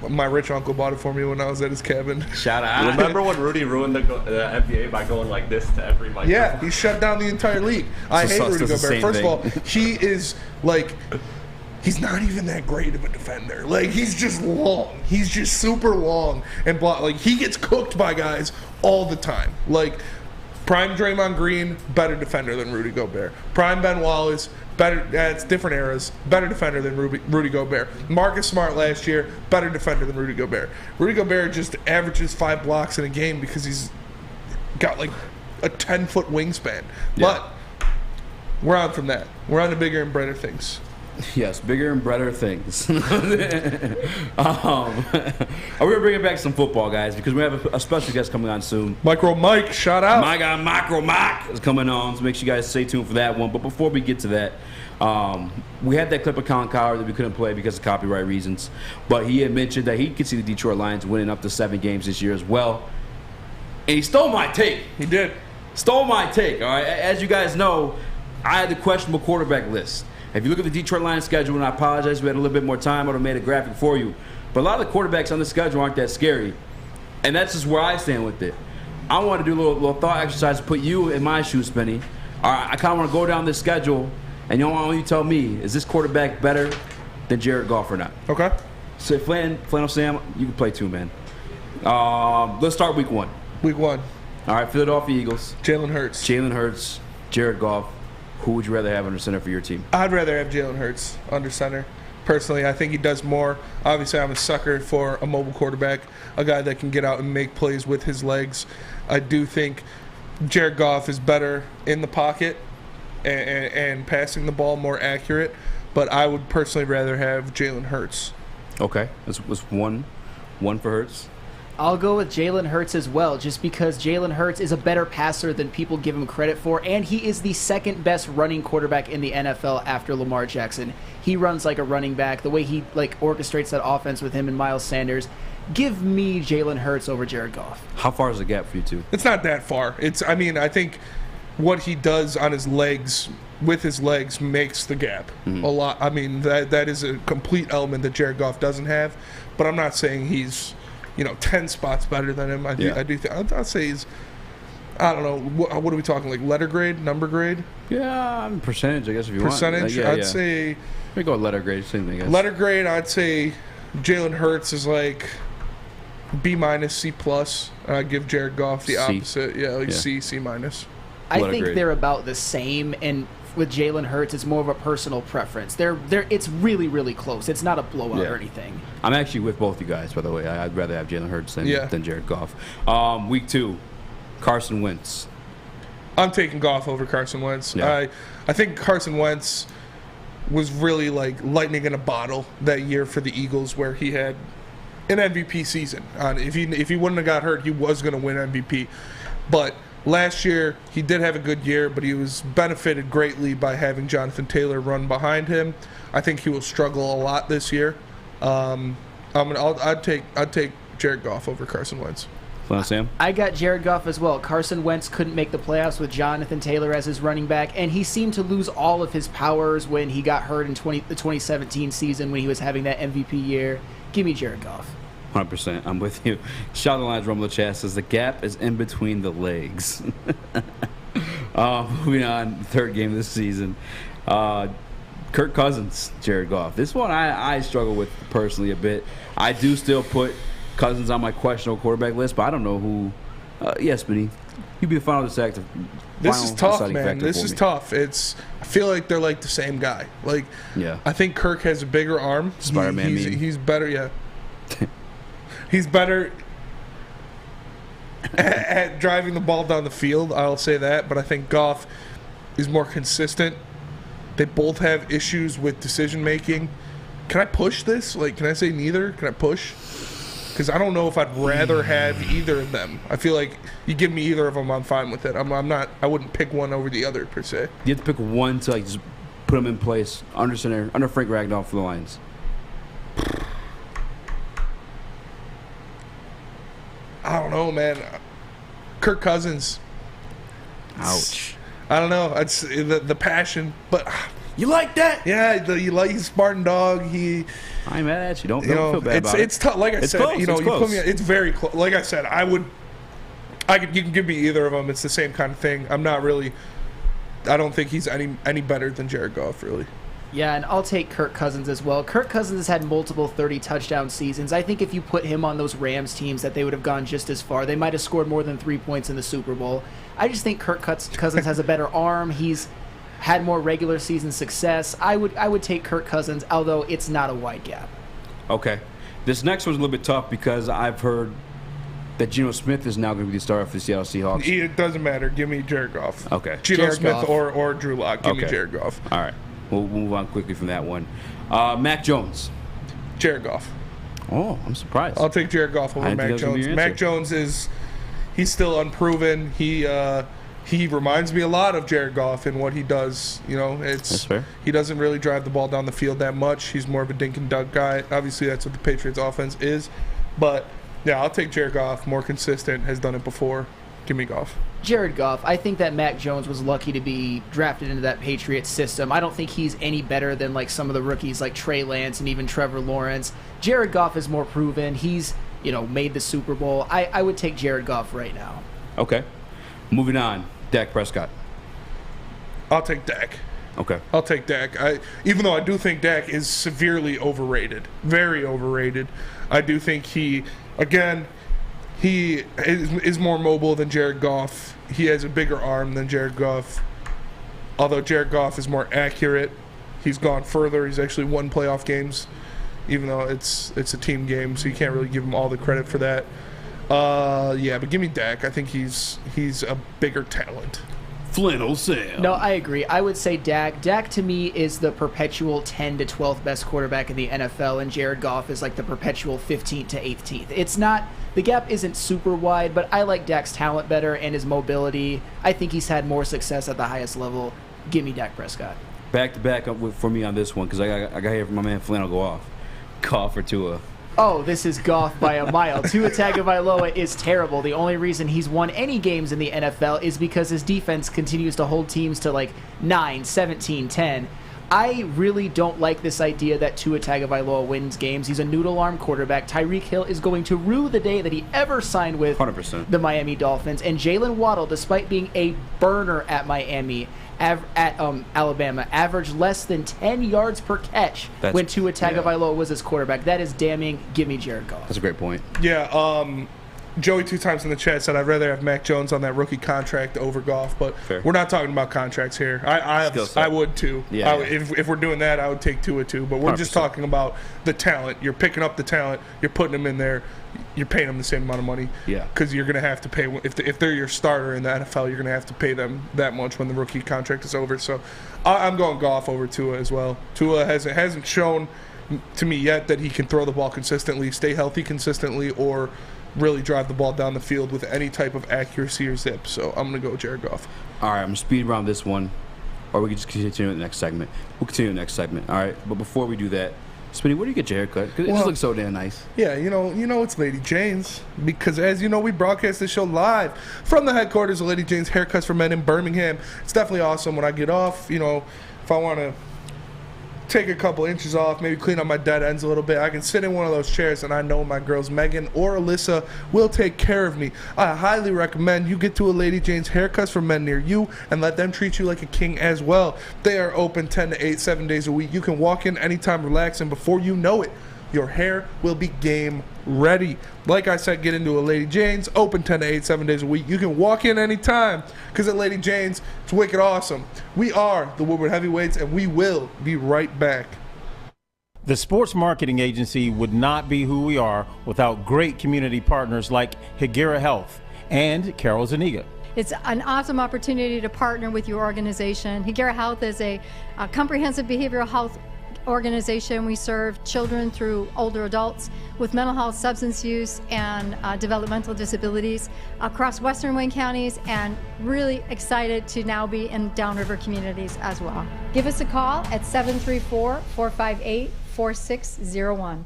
My rich uncle bought it for me when I was at his cabin. Shout out. Remember when Rudy ruined the NBA by going like this to every microphone? Yeah, he shut down the entire league. I hate Rudy Gobert. First of all, he is like, he's not even that great of a defender. Like, he's just long. He's just super long and like he gets cooked by guys all the time. Like, prime Draymond Green, better defender than Rudy Gobert. Prime Ben Wallace, better. It's different eras. Better defender than Rudy Gobert. Marcus Smart last year, better defender than Rudy Gobert. Rudy Gobert just averages 5 blocks in a game because he's got like a 10-foot wingspan. Yeah. But we're on from that. We're on to bigger and better things. Yes, bigger and better things. We're going to bring back some football, guys, because we have a special guest coming on soon. MicroMike, shout out. My guy, MicroMike, is coming on, so make sure you guys stay tuned for that one. But before we get to that, we had that clip of Colin Cowherd that we couldn't play because of copyright reasons. But he had mentioned that he could see the Detroit Lions winning up to 7 games this year as well. And he stole my take. He did. Stole my take, all right? As you guys know, I had the questionable quarterback list. If you look at the Detroit Lions schedule, and I apologize if we had a little bit more time, I would have made a graphic for you. But a lot of the quarterbacks on the schedule aren't that scary. And that's just where I stand with it. I want to do a little thought exercise to put you in my shoes, Spenny. All right, I kind of want to go down this schedule, and you tell me, is this quarterback better than Jared Goff or not? Okay. So Flannel Sam, you can play too, man. Let's start week 1. Week 1. All right, Philadelphia Eagles. Jalen Hurts, Jared Goff. Who would you rather have under center for your team? I'd rather have Jalen Hurts under center. Personally, I think he does more. Obviously, I'm a sucker for a mobile quarterback, a guy that can get out and make plays with his legs. I do think Jared Goff is better in the pocket and passing the ball, more accurate. But I would personally rather have Jalen Hurts. Okay, this was one for Hurts. I'll go with Jalen Hurts as well, just because Jalen Hurts is a better passer than people give him credit for, and he is the second best running quarterback in the NFL after Lamar Jackson. He runs like a running back. The way he orchestrates that offense with him and Miles Sanders. Give me Jalen Hurts over Jared Goff. How far is the gap for you two? It's not that far. I think what he does on his legs, with his legs, makes the gap a lot. I mean, that is a complete element that Jared Goff doesn't have, but I'm not saying he's 10 spots better than him. I'd say he's, I don't know, what are we talking, like letter grade, number grade? Yeah, percentage, I guess, if you percentage, want. I'd say. Let me go with letter grade, same thing, I guess. Letter grade, I'd say Jalen Hurts is like B-, C+. I'd give Jared Goff the opposite. C-. I think they're about the same, and with Jalen Hurts, it's more of a personal preference. It's really, really close. It's not a blowout or anything. I'm actually with both you guys, by the way. I'd rather have Jalen Hurts than Jared Goff. Week 2, Carson Wentz. I'm taking Goff over Carson Wentz. Yeah. I think Carson Wentz was really like lightning in a bottle that year for the Eagles, where he had an MVP season. If he wouldn't have got hurt, he was going to win MVP. But last year, he did have a good year, but he was benefited greatly by having Jonathan Taylor run behind him. I think he will struggle a lot this year. I'd take Jared Goff over Carson Wentz. Sam? I got Jared Goff as well. Carson Wentz couldn't make the playoffs with Jonathan Taylor as his running back, and he seemed to lose all of his powers when he got hurt in the 2017 season when he was having that MVP year. Give me Jared Goff. 100%. I'm with you. Shout the Lines Rumble Chat says the gap is in between the legs. Moving on, third game of the season. Kirk Cousins, Jared Goff. This one I struggle with personally a bit. I do still put Cousins on my questionable quarterback list, but I don't know who. Yes, Benny. You'd be the final deciding factor. This is tough, man. This is tough. I feel like they're like the same guy. Like, I think Kirk has a bigger arm. Spider-Man. He's better. Yeah. He's better at driving the ball down the field. I'll say that, but I think Goff is more consistent. They both have issues with decision making. Can I push this? Like, can I say neither? Can I push? Because I don't know if I'd rather have either of them. I feel like you give me either of them, I'm fine with it. I'm not. I wouldn't pick one over the other per se. You have to pick one to just put them in place under Frank Ragnoff for the Lions. I don't know, man. Kirk Cousins. Ouch. I don't know. It's the passion, but you like that? Yeah, you like Spartan dog. I ain't mad at you. Don't feel bad about it. It's tough. Like I said, close. You put me. It's very close. Like I said, you can give me either of them. It's the same kind of thing. I'm not really. I don't think he's any better than Jared Goff, really. Yeah, and I'll take Kirk Cousins as well. Kirk Cousins has had multiple 30-touchdown seasons. I think if you put him on those Rams teams, that they would have gone just as far. They might have scored more than 3 points in the Super Bowl. I just think Kirk Cousins has a better arm. He's had more regular season success. I would take Kirk Cousins, although it's not a wide gap. Okay. This next one's a little bit tough because I've heard that Geno Smith is now going to be the starter for the Seattle Seahawks. It doesn't matter. Give me Jared Goff. Okay. Geno Smith or Drew Lock. Give me Jared Goff. All right. We'll move on quickly from that one. Mac Jones. Jared Goff. Oh, I'm surprised. I'll take Jared Goff over Mac Jones. Mac Jones he's still unproven. He reminds me a lot of Jared Goff in what he does. That's fair. He doesn't really drive the ball down the field that much. He's more of a dink and dunk guy. Obviously, that's what the Patriots offense is. But, yeah, I'll take Jared Goff. More consistent, has done it before. Give me Goff. Jared Goff. I think that Mac Jones was lucky to be drafted into that Patriots system. I don't think he's any better than like some of the rookies like Trey Lance and even Trevor Lawrence. Jared Goff is more proven. He's, made the Super Bowl. I would take Jared Goff right now. Okay. Moving on. Dak Prescott. I'll take Dak. Okay. I'll take Dak. Even though I do think Dak is severely overrated. Very overrated. I do think he is more mobile than Jared Goff. He has a bigger arm than Jared Goff. Although Jared Goff is more accurate. He's gone further. He's actually won playoff games, even though it's a team game, so you can't really give him all the credit for that. But give me Dak. I think he's a bigger talent. Flannel Sam. No, I agree. I would say Dak. Dak to me is the perpetual 10 to 12th best quarterback in the NFL, and Jared Goff is like the perpetual 15th to 18th. It's not, the gap isn't super wide, but I like Dak's talent better and his mobility. I think he's had more success at the highest level. Give me Dak Prescott. Back to back up for me on this one, because I got here from my man Flannel go off. Goff or Tua. Oh, this is Goff by a mile. Tua Tagovailoa is terrible. The only reason he's won any games in the NFL is because his defense continues to hold teams to like 9, 17, 10. I really don't like this idea that Tua Tagovailoa wins games. He's a noodle arm quarterback. Tyreek Hill is going to rue the day that he ever signed with 100%. the Miami Dolphins. And Jalen Waddle, despite being a burner at Miami, at Alabama, averaged less than 10 yards per catch when Tua Tagovailoa was his quarterback. That is damning. Give me Jared Goff. That's a great point. Yeah, Joey 2 times in the chat said I'd rather have Mac Jones on that rookie contract over Goff, but we're not talking about contracts here. I would too. Yeah, if we're doing that, I would take Tua too. But we're 100%. just talking about the talent. You're picking up the talent. You're putting them in there. You're paying them the same amount of money. Yeah. Because you're going to have to pay if they're your starter in the NFL. You're going to have to pay them that much when the rookie contract is over. So I'm going Goff over Tua as well. Tua hasn't shown to me yet that he can throw the ball consistently, stay healthy consistently, or really drive the ball down the field with any type of accuracy or zip. So I'm going to go with Jared Goff. All right, I'm going to speed around this one, or we can just continue in the next segment. We'll continue in the next segment. All right, but before we do that, Spinny, where do you get your haircut? Because it just looks so damn nice. Yeah, you know it's Lady Jane's, because as you know, we broadcast this show live from the headquarters of Lady Jane's Haircuts for Men in Birmingham. It's definitely awesome when I get off. You know, if I want to take a couple inches off, maybe clean up my dead ends a little bit, I can sit in one of those chairs, and I know my girls Megan or Alyssa will take care of me. I highly recommend you get to a Lady Jane's Haircuts for Men near you and let them treat you like a king as well. They are open 10 to 8, 7 days a week. You can walk in anytime, relax, and before you know it, your hair will be game ready. Like I said, get into a Lady Jane's, open 10 to 8, 7 days a week. You can walk in anytime, because at Lady Jane's, it's wicked awesome. We are the Woodward Heavyweights, and we will be right back. The sports marketing agency would not be who we are without great community partners like Hagera Health and Carol Zaniga. It's an awesome opportunity to partner with your organization. Hagera Health is a comprehensive behavioral health organization. We serve children through older adults with mental health, substance use, and developmental disabilities across Western Wayne counties, and really excited to now be in downriver communities as well. Give us a call at 734-458-4601.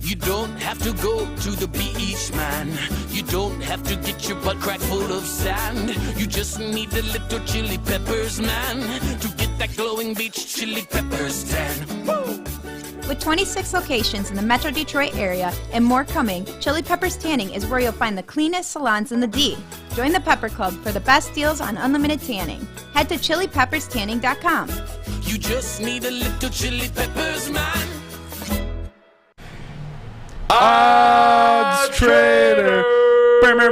You don't have to go to the beach, man. You don't have to get your butt crack full of sand. You just need a little chili peppers, man, to get that glowing beach chili peppers tan. Woo! With 26 locations in the Metro Detroit area and more coming, Chili Peppers Tanning is where you'll find the cleanest salons in the D. Join the Pepper Club for the best deals on unlimited tanning. Head to chilipepperstanning.com. You just need a little chili peppers, man. Odds Trader. There it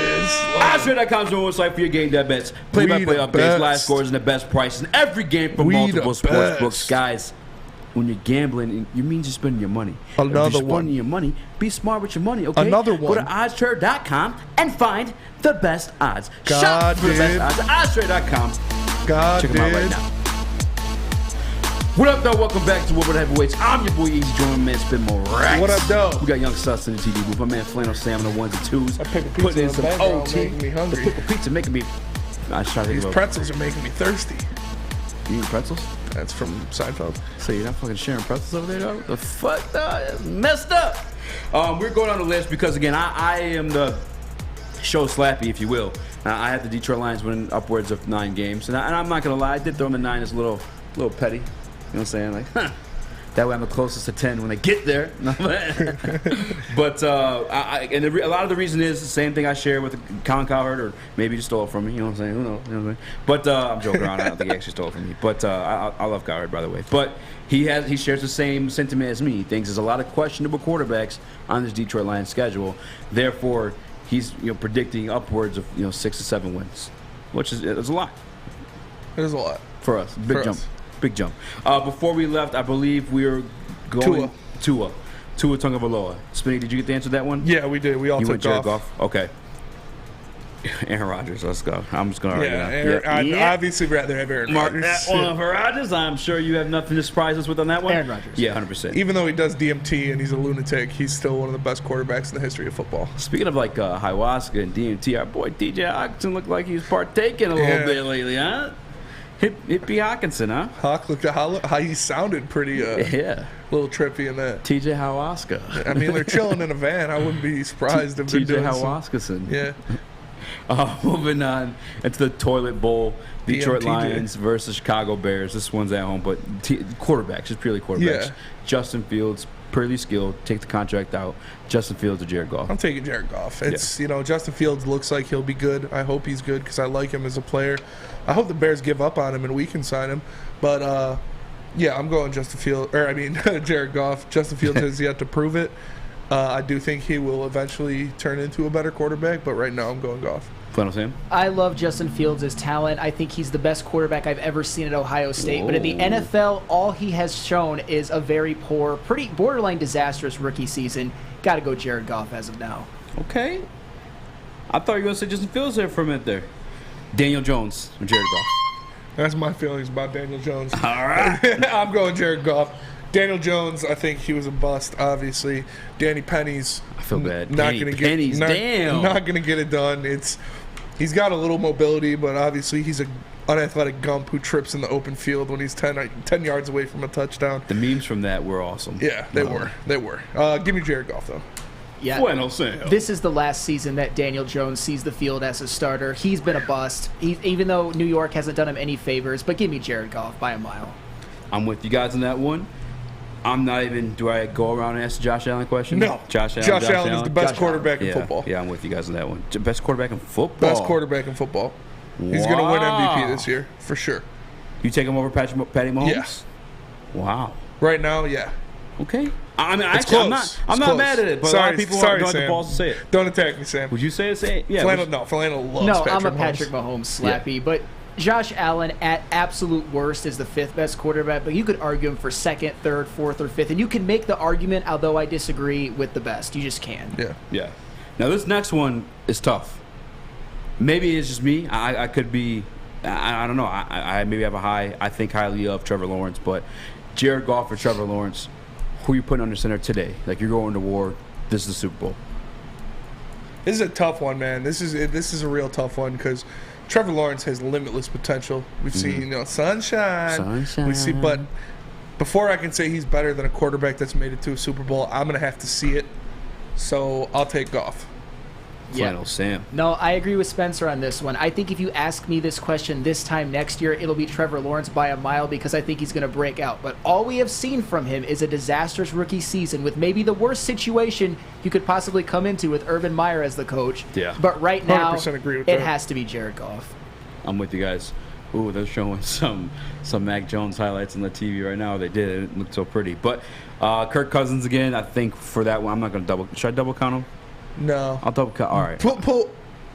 is. OddsTrader.com's number one site for your game day bets. Play-by-play updates, live scores, and the best prices in every game from multiple sports books. Guys, when you're gambling, you mean just spending your money. If you're spending your money, be smart with your money, okay? Another one. Go to OddsTrader.com and find the best odds. God Shop for the best did. odds at OddsTrader.com. God Check them out right did. now. What up, though? Welcome back to Woodward Heavyweights. I'm your boy Eazy, joining man Spin More Racks. What up, though? We got Young Sus in the TV booth. My man Flannel Sam on the ones and twos. Putting in some OT. making me hungry. The pickle pizza making me. I try to think These about pretzels are making me thirsty. You eating pretzels? That's from Seinfeld. So you're not fucking sharing pretzels over there, though? What the fuck, dog? That's messed up. We're going on the list because, again, I am the show slappy, if you will. I had the Detroit Lions winning upwards of 9 games. And I'm not going to lie, I did throw them a 9 as a little petty. You know what I'm saying? Like, that way I'm the closest to 10 when they get there. But a lot of the reason is the same thing I share with Colin Cowherd, or maybe he stole it from me. You know what I'm saying? Who knows? You know what I'm saying? But I'm joking around. I don't think he actually stole it from me. But I love Cowherd, by the way. But he shares the same sentiment as me. He thinks there's a lot of questionable quarterbacks on this Detroit Lions schedule. Therefore, he's predicting upwards of 6 to 7 wins, which is a lot. It is a lot for us. Big jump. Big jump. Before we left, I believe we were going Tua. Tua Tagovailoa. Spinny, did you get the answer to that one? Yeah, we did. We all You took went Jared Goff. Goff. Okay. Aaron Rodgers. Let's go. I'm just going to Yeah, argue I'd obviously rather have Aaron Mark Rodgers. that one for Rodgers. I'm sure you have nothing to surprise us with on that one. Aaron Rodgers. Yeah, 100%. Even though he does DMT and he's a lunatic, he's still one of the best quarterbacks in the history of football. Speaking of like ayahuasca and DMT, our boy DJ Hockenson looked like he was partaking a little bit lately, huh? Hippie Hockenson, huh? Hawk looked at how he sounded pretty yeah. little trippy in that. TJ Ayahuasca. I mean, they're chilling in a van. I wouldn't be surprised if they're TJ doing Ayahuascason. Yeah. Moving on into the toilet bowl. Detroit DMTJ. Lions versus Chicago Bears. This one's at home, but quarterbacks, just purely quarterbacks. Yeah. Justin Fields, pretty skilled. Take the contract out. Justin Fields or Jared Goff. I'm taking Jared Goff. It's Justin Fields looks like he'll be good. I hope he's good because I like him as a player. I hope the Bears give up on him and we can sign him. But I'm going Jared Goff. Justin Fields has yet to prove it. I do think he will eventually turn into a better quarterback, but right now I'm going Goff. Final Sam? I love Justin Fields' talent. I think he's the best quarterback I've ever seen at Ohio State. But in the NFL, all he has shown is a very poor, pretty borderline disastrous rookie season. Got to go Jared Goff as of now. Okay. I thought you were going to say Justin Fields there for a minute there. Daniel Jones or Jared Goff. That's my feelings about Daniel Jones. All right. I'm going Jared Goff. Daniel Jones, I think he was a bust, obviously. Danny Penny's I feel bad. not Danny going to Penny's, damn. Not going to get it done. He's got a little mobility, but obviously he's an unathletic gump who trips in the open field when he's 10 yards away from a touchdown. The memes from that were awesome. Yeah, they were. Give me Jared Goff, though. Yeah, this is the last season that Daniel Jones sees the field as a starter. He's been a bust, even though New York hasn't done him any favors. But give me Jared Goff by a mile. I'm with you guys on that one. I'm not even. Do I go around and ask the Josh Allen question? No. Josh Allen is the best quarterback in football. Yeah, I'm with you guys on that one. Best quarterback in football. Best quarterback in football. He's going to win MVP this year, for sure. You take him over Patty Mahomes? Yes. Wow. Right now, yeah. Okay. I mean, it's actually, close. I'm not mad at it, but a lot of people don't have the balls to say it. Don't attack me, Sam. Would you say it? Yeah. Flannel loves Patrick I'm a Mahomes. Patrick Mahomes slappy, but Josh Allen at absolute worst is the fifth best quarterback, but you could argue him for second, third, fourth, or fifth, and you can make the argument, although I disagree with the best. You just can. Yeah. Now, this next one is tough. Maybe it's just me. I could be, I don't know. I maybe have I think highly of Trevor Lawrence, but Jared Goff or Trevor Lawrence, who are you putting under center today? Like, you're going to war. This is the Super Bowl. This is a tough one, man. This is a real tough one because Trevor Lawrence has limitless potential. We've seen, sunshine. We see, but before I can say he's better than a quarterback that's made it to a Super Bowl, I'm going to have to see it. So I'll take Goff. Final Sam. No, I agree with Spencer on this one. I think if you ask me this question this time next year, it'll be Trevor Lawrence by a mile because I think he's going to break out. But all we have seen from him is a disastrous rookie season with maybe the worst situation you could possibly come into with Urban Meyer as the coach. Yeah. But right now, 100% agree with it that. has to be Jared Goff. I'm with you guys. Ooh, they're showing some Mac Jones highlights on the TV right now. They did. It looked so pretty. But Kirk Cousins again, I think for that one, I'm not going to double. Should I double count him? No. I'll double count. All right.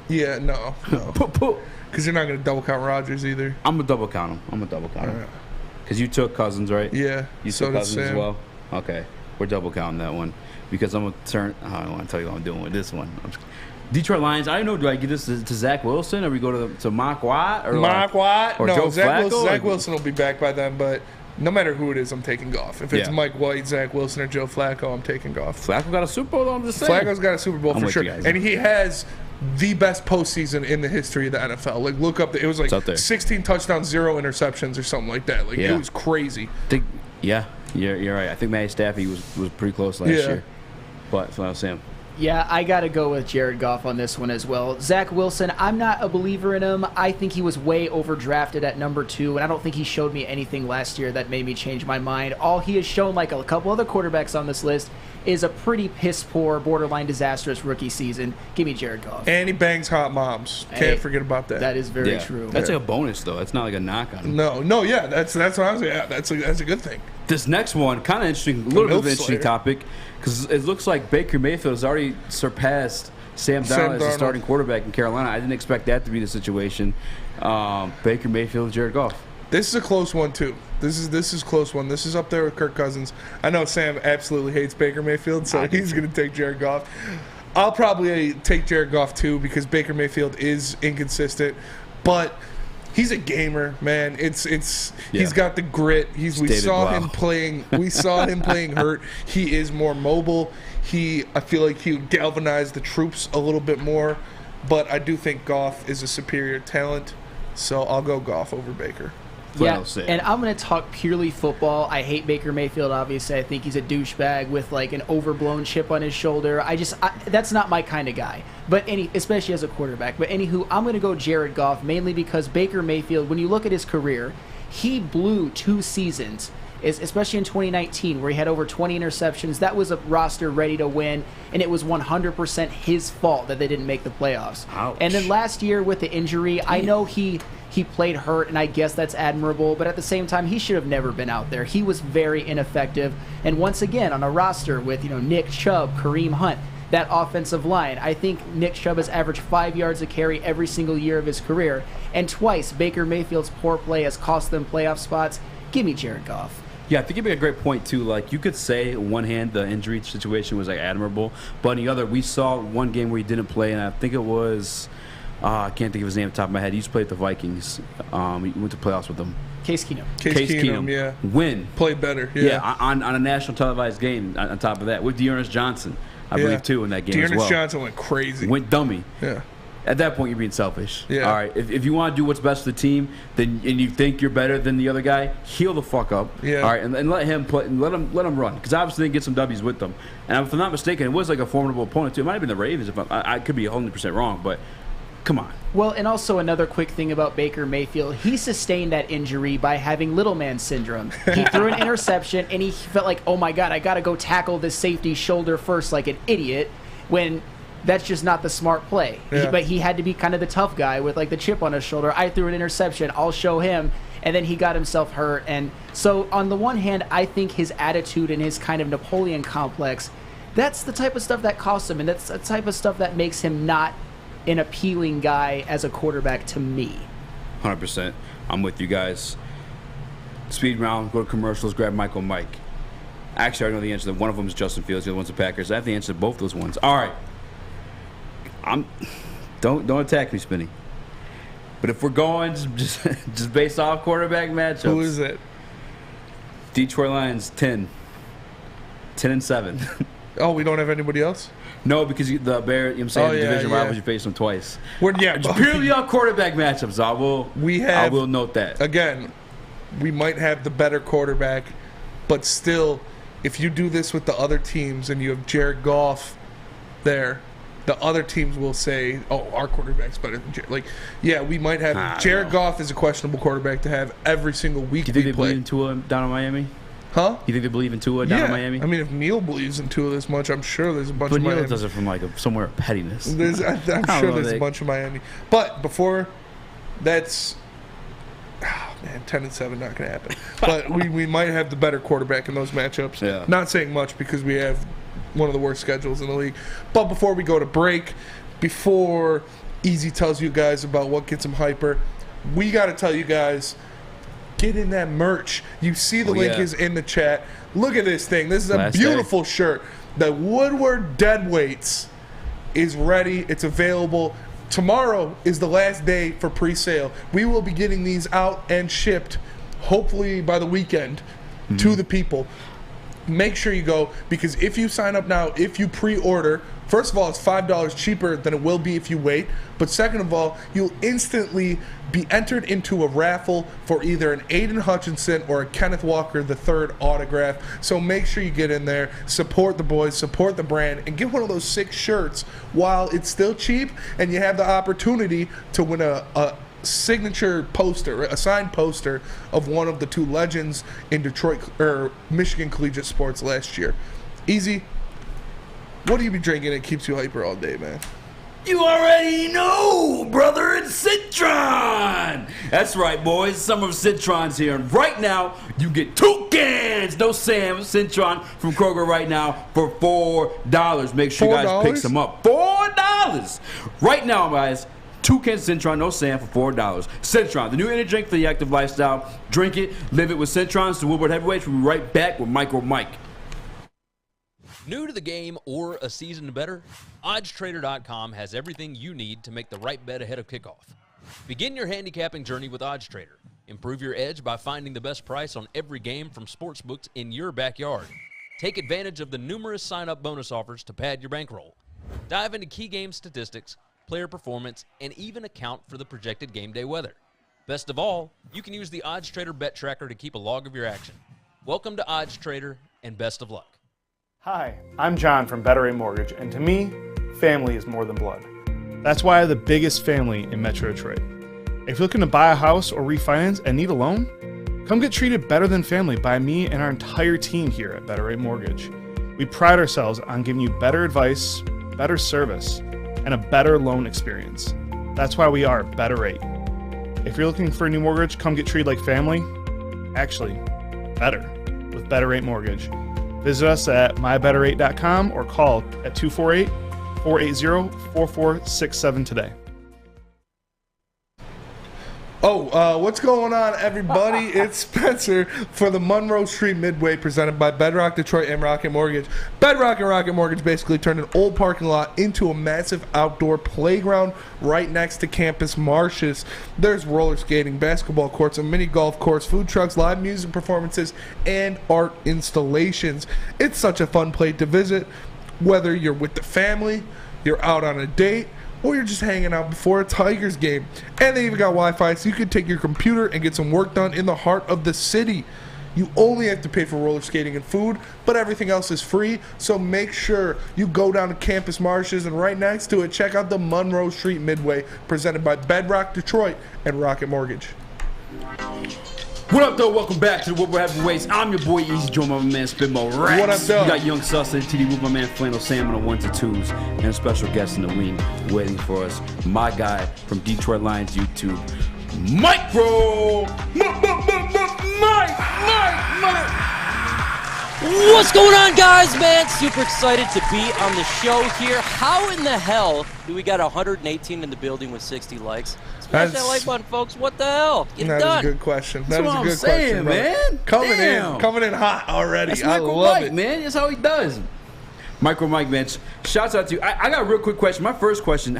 Yeah, no. Because you're not going to double count Rodgers either. I'm going to double count him. Because you took Cousins, right? Yeah. You took Cousins as well? Okay. We're double counting that one. Because I'm going to turn. I don't want to tell you what I'm doing with this one. Detroit Lions. I don't know. Do I give this to Zach Wilson, or we go to Mike Watt, or Watt? or no, Joe Zach Flacco? Wilson will be back by then, but no matter who it is, I'm taking Goff. If it's Mike White, Zach Wilson, or Joe Flacco, I'm taking Goff. Flacco got a Super Bowl, I'm just saying. Flacco's got a Super Bowl for sure. And he has the best postseason in the history of the NFL. Like, look up, it was like 16 touchdowns, 0 interceptions, or something like that. Like, it was crazy. You're right. I think Matty Staffy was pretty close last year. But Sam. Yeah, I got to go with Jared Goff on this one as well. Zach Wilson, I'm not a believer in him. I think he was way overdrafted at number 2, and I don't think he showed me anything last year that made me change my mind. All he has shown, like a couple other quarterbacks on this list, is a pretty piss-poor, borderline disastrous rookie season. Give me Jared Goff. And he bangs hot moms. Can't forget about that. That is very true. That's like a bonus, though. It's not like a knock on him. No, that's what I was saying. Yeah, that's a good thing. This next one, kind of interesting, a little bit of an interesting topic, because it looks like Baker Mayfield has already surpassed Sam Darnold as the starting quarterback in Carolina. I didn't expect that to be the situation. Baker Mayfield, Jared Goff. This is a close one, too. This is a close one. This is up there with Kirk Cousins. I know Sam absolutely hates Baker Mayfield, so he's going to take Jared Goff. I'll probably take Jared Goff too because Baker Mayfield is inconsistent, but he's a gamer, man. He's got the grit. We saw him playing hurt. He is more mobile. I feel like he would galvanize the troops a little bit more, but I do think Goff is a superior talent, so I'll go Goff over Baker. Yeah, and I'm going to talk purely football. I hate Baker Mayfield, obviously. I think he's a douchebag with like an overblown chip on his shoulder. That's not my kind of guy, especially as a quarterback. But anywho, I'm going to go Jared Goff, mainly because Baker Mayfield, when you look at his career, he blew 2 seasons, especially in 2019, where he had over 20 interceptions. That was a roster ready to win, and it was 100% his fault that they didn't make the playoffs. Ouch. And then last year with the injury, I know he played hurt, and I guess that's admirable, but at the same time, he should have never been out there. He was very ineffective, and once again, on a roster with Nick Chubb, Kareem Hunt, that offensive line, I think Nick Chubb has averaged 5 yards a carry every single year of his career, and twice Baker Mayfield's poor play has cost them playoff spots. Give me Jared Goff. Yeah, I think you make a great point too. Like, you could say on one hand the injury situation was like admirable, but on the other, we saw one game where he didn't play, and I think it was I can't think of his name off the top of my head. He used to play with the Vikings. He went to playoffs with them. Case Keenum. Case Keenum, yeah. Played better. Yeah, on a national televised game. On top of that, with Dearness Johnson, I believe too, in that game as well. Dearness Johnson went crazy. Went dummy. Yeah. At that point, you're being selfish. Yeah. All right. If you want to do what's best for the team, and you think you're better than the other guy, heal the fuck up. Yeah. All right, and let him play. And let him run, because obviously they get some W's with them. And if I'm not mistaken, it was like a formidable opponent too. It might have been the Ravens. I could be 100% wrong, but come on. Well, and also another quick thing about Baker Mayfield, he sustained that injury by having little man syndrome. He threw an interception, and he felt like, oh my God, I got to go tackle this safety shoulder first like an idiot, when that's just not the smart play. Yeah. But he had to be kind of the tough guy with like the chip on his shoulder. I threw an interception, I'll show him. And then he got himself hurt. And so on the one hand, I think his attitude and his kind of Napoleon complex, that's the type of stuff that costs him. And that's the type of stuff that makes him not an appealing guy as a quarterback to me. 100%. I'm with you guys. Speed round, go to commercials, grab MicroMike. Actually, I know the answer. One of them is Justin Fields, the other one's the Packers. I have the answer to both those ones. All right. Don't attack me, Spinny. But if we're going just based off quarterback matchups, who is it? Detroit Lions 10-7. Oh, we don't have anybody else? No, because the Bears, you know what I'm saying, division rivals, you face them twice. Just purely on quarterback matchups, I will note that. Again, we might have the better quarterback, but still, if you do this with the other teams and you have Jared Goff there, the other teams will say, oh, our quarterback's better than Jared. Like, yeah, we might have. Jared Goff is a questionable quarterback to have every single week. Do you think they believe in Tua down in Miami? Huh? You think they believe in Tua down in Miami? I mean, if Neil believes in Tua this much, I'm sure there's a bunch of Miami. But Neil does it from like somewhere of pettiness. I'm sure there's a bunch of Miami. But before that's... Oh, man, 10-7, not going to happen. But we might have the better quarterback in those matchups. Yeah. Not saying much because we have one of the worst schedules in the league. But before we go to break, before Eazy tells you guys about what gets him hyper, we got to tell you guys, get in that merch. You see the link is in the chat. Look at this thing. This is a beautiful shirt. The Woodward Deadweights is ready. It's available. Tomorrow is the last day for pre-sale. We will be getting these out and shipped, hopefully by the weekend, to the people. Make sure you go, because if you sign up now, if you pre-order, first of all, it's $5 cheaper than it will be if you wait. But second of all, you'll instantly be entered into a raffle for either an Aiden Hutchinson or a Kenneth Walker III autograph. So make sure you get in there, support the boys, support the brand, and get one of those 6 shirts while it's still cheap, and you have the opportunity to win a signature poster, a signed poster of one of the 2 legends in Detroit or Michigan collegiate sports last year. Eazy, what do you be drinking that keeps you hyper all day, man? You already know, brother. It's Citron. That's right, boys. Summer of Citron's here. And right now, you get 2 cans. No Sam. Citron from Kroger right now for $4. Make sure you guys pick some up. $4. Right now, guys. 2 cans of Citron, no sand, for $4. Citron, the new energy drink for the active lifestyle. Drink it, live it with Citron. It's the Woodward Heavyweights. We'll be right back with MicroMike. New to the game or a season better? OddsTrader.com has everything you need to make the right bet ahead of kickoff. Begin your handicapping journey with OddsTrader. Improve your edge by finding the best price on every game from sportsbooks in your backyard. Take advantage of the numerous sign-up bonus offers to pad your bankroll. Dive into key game statistics, player performance, and even account for the projected game day weather. Best of all, you can use the OddsTrader bet tracker to keep a log of your action. Welcome to OddsTrader, and best of luck. Hi, I'm John from Better Rate Mortgage, and to me, family is more than blood. That's why I have the biggest family in Metro Detroit. If you're looking to buy a house or refinance and need a loan, come get treated better than family by me and our entire team here at Better Rate Mortgage. We pride ourselves on giving you better advice, better service, and a better loan experience. That's why we are Better Rate. If you're looking for a new mortgage, come get treated like family. Actually, better with Better Rate Mortgage. Visit us at mybetterrate.com or call at 248-480-4467 today. What's going on, everybody? It's Spencer for the Monroe Street Midway, presented by Bedrock Detroit and Rocket Mortgage. Bedrock and Rocket Mortgage basically turned an old parking lot into a massive outdoor playground right next to campus marshes. There's roller skating, basketball courts, and mini golf courts, food trucks, live music performances, and art installations. It's such a fun place to visit, whether you're with the family, you're out on a date, or you're just hanging out before a Tigers game. And they even got Wi-Fi, so you can take your computer and get some work done in the heart of the city. You only have to pay for roller skating and food, but everything else is free. So make sure you go down to Campus Marshes, and right next to it, check out the Monroe Street Midway, presented by Bedrock Detroit and Rocket Mortgage. What up, though? Welcome back to the Woodward Heavyweights. I'm your boy Eazy, joined by my man Spitmo Rex. What up, though? We got Young Sus and TD with my man Flannel Sam on the 1s and 2s, and a special guest in the wing waiting for us. My guy from Detroit Lions YouTube, Mike. What's going on, guys, man? Super excited to be on the show here. How in the hell do we got 118 in the building with 60 likes? Smash that like button, folks. What the hell? Get it done. That is a good question. That's what I'm saying, man. Coming in hot already. That's I love it, man. That's how he does. MicroMike, man. Shouts out to you. I got a real quick question. My first question,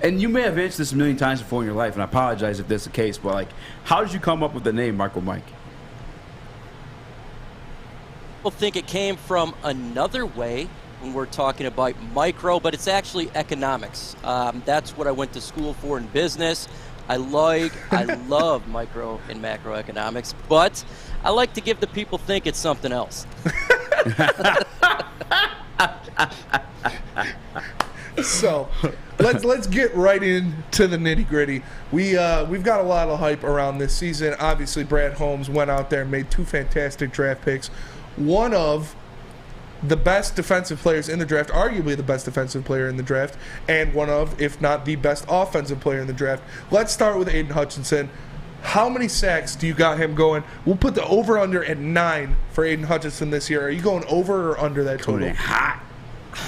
and you may have answered this a million times before in your life, and I apologize if that's the case, but like, how did you come up with the name MicroMike? People think it came from another way when we're talking about micro, but it's actually economics. That's what I went to school for in business. I love micro and macroeconomics, but I like to give the people think it's something else. So let's get right into the nitty gritty. We've got a lot of hype around this season. Obviously, Brad Holmes went out there and made 2 fantastic draft picks. One of the best defensive players in the draft, arguably the best defensive player in the draft, and one of, if not the best offensive player in the draft. Let's start with Aiden Hutchinson. How many sacks do you got him going? We'll put the over-under at 9 for Aiden Hutchinson this year. Are you going over or under that total? Going hot.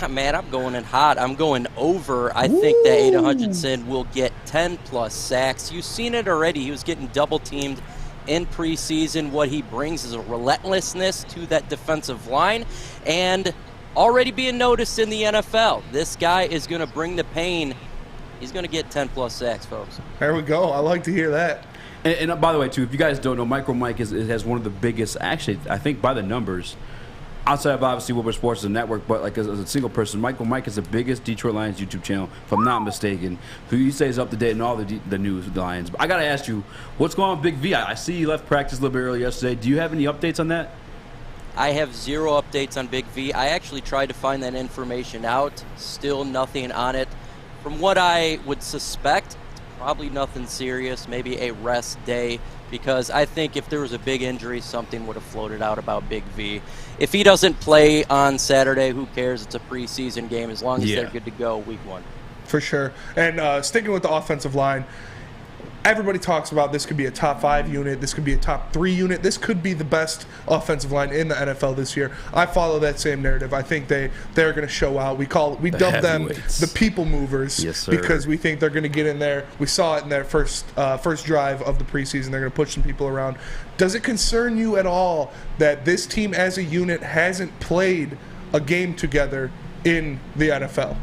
Man, I'm going in hot. I'm going over. I think that Aiden Hutchinson will get 10-plus sacks. You've seen it already. He was getting double-teamed in preseason. What he brings is a relentlessness to that defensive line, and already being noticed in the NFL. This guy is going to bring the pain. He's going to get 10-plus sacks, folks. There we go. I like to hear that. And by the way, too, if you guys don't know, MicroMike has one of the biggest, actually, I think by the numbers, outside of obviously Woodward Sports as a network, but like as a single person, MicroMike is the biggest Detroit Lions YouTube channel, if I'm not mistaken. Who you say is up to date in all the news with the Lions. But I gotta ask you, what's going on with Big V? I see you left practice a little bit early yesterday. Do you have any updates on that? I have 0 updates on Big V. I actually tried to find that information out. Still nothing on it. From what I would suspect, probably nothing serious, maybe a rest day, because I think if there was a big injury, something would have floated out about Big V. If he doesn't play on Saturday, who cares? It's a preseason game as long as they're good to go week 1. For sure. And sticking with the offensive line, everybody talks about this could be a top 5 unit, this could be a top 3 unit, this could be the best offensive line in the NFL this year. I follow that same narrative. I think they're going to show out. We dub them the people movers, because we think they're going to get in there. We saw it in their first drive of the preseason. They're going to push some people around. Does it concern you at all that this team as a unit hasn't played a game together in the NFL?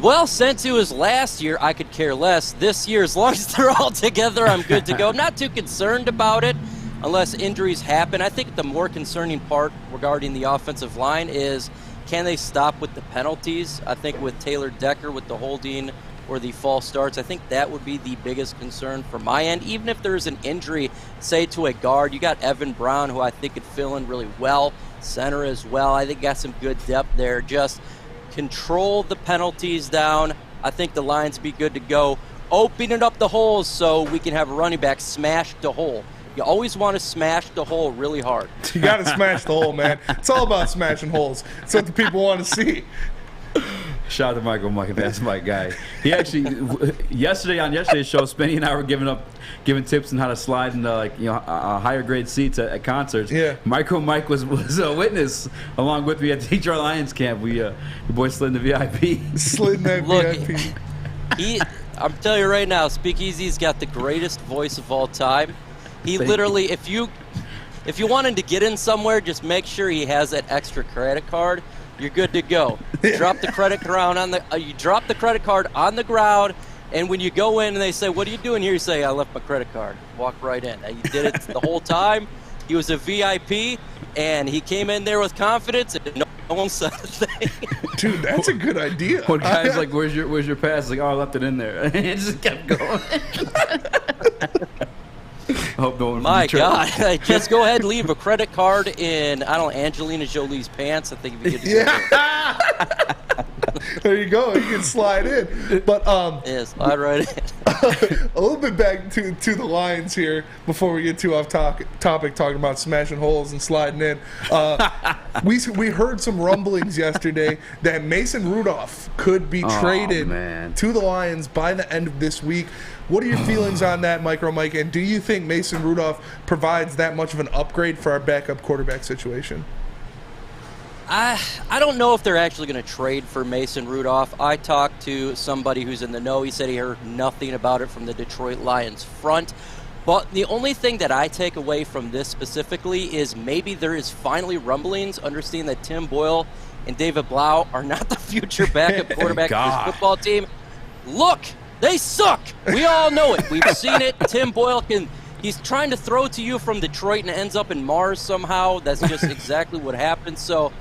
Well, since it was last year, I could care less. This year, as long as they're all together, I'm good to go. I'm not too concerned about it unless injuries happen. I think the more concerning part regarding the offensive line is, can they stop with the penalties? I think with Taylor Decker, with the holding or the false starts, I think that would be the biggest concern from my end. Even if there's an injury, say to a guard, you got Evan Brown, who I think could fill in really well, center as well. I think got some good depth there. Just control the penalties down. I think the Lions be good to go. Opening up the holes so we can have a running back smash the hole. You always want to smash the hole really hard. You got to smash the hole, man. It's all about smashing holes. It's what the people want to see. Shout out to MicroMike. That's my guy. He actually on yesterday's show, Spenny and I were giving tips on how to slide into higher grade seats at concerts. Yeah. MicroMike was a witness along with me at the Detroit Lions camp. Your boy slid in the VIP. Slid in that VIP. I'm telling you right now, Speakeasy's got the greatest voice of all time. He literally, if you want him to get in somewhere, just make sure he has that extra credit card. You're good to go. Drop the credit card you drop the credit card on the ground, and when you go in and they say, "What are you doing here?" You say, "I left my credit card." Walk right in. And he did it the whole time. He was a VIP, and he came in there with confidence, and no one said a thing. Dude, that's a good idea. When guys like, "Where's your pass?" It's like, "Oh, I left it in there." And it just kept going. I hope no one. My God, just go ahead and leave a credit card in, I don't know, Angelina Jolie's pants. I think it'd be good to go. There you go. You can slide in. But yeah, slide right in. A little bit back to the Lions here before we get too off topic talking about smashing holes and sliding in. We heard some rumblings yesterday that Mason Rudolph could be traded to the Lions by the end of this week. What are your feelings on that, MicroMike? And do you think Mason Rudolph provides that much of an upgrade for our backup quarterback situation? I don't know if they're actually going to trade for Mason Rudolph. I talked to somebody who's in the know. He said he heard nothing about it from the Detroit Lions front. But the only thing that I take away from this specifically is maybe there is finally rumblings, understanding that Tim Boyle and David Blau are not the future backup quarterback of this football team. Look, they suck. We all know it. We've seen it. Tim Boyle he's trying to throw to you from Detroit and ends up in Mars somehow. That's just exactly what happens. So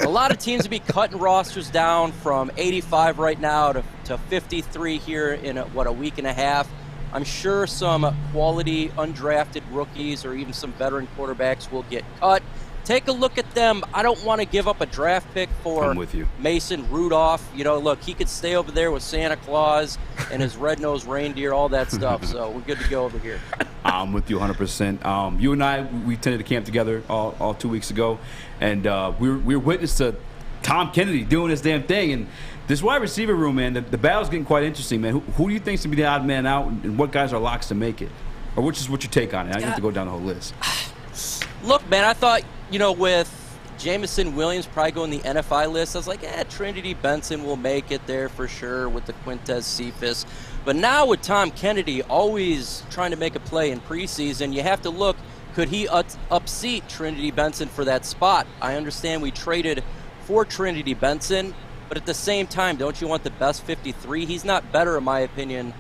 a lot of teams will be cutting rosters down from 85 right now to 53 here in a week and a half. I'm sure some quality undrafted rookies or even some veteran quarterbacks will get cut. Take a look at them. I don't want to give up a draft pick for Mason Rudolph. Look, he could stay over there with Santa Claus and his red-nosed reindeer, all that stuff. So we're good to go over here. I'm with you 100%. You and I, we attended the camp together all 2 weeks ago, and we were witness to Tom Kennedy doing this damn thing. And this wide receiver room, man, the battle's getting quite interesting, man. Who do you think's going to be the odd man out, and what guys are locks to make it? Or what's your take on it? I have to go down the whole list. Look, man, I thought, with Jamison Williams probably going the NFI list, I was like, Trinity Benson will make it there for sure with the Quintez Cephas. But now with Tom Kennedy always trying to make a play in preseason, you have to look, could he upseat Trinity Benson for that spot? I understand we traded for Trinity Benson, but at the same time, don't you want the best 53? He's not better, in my opinion,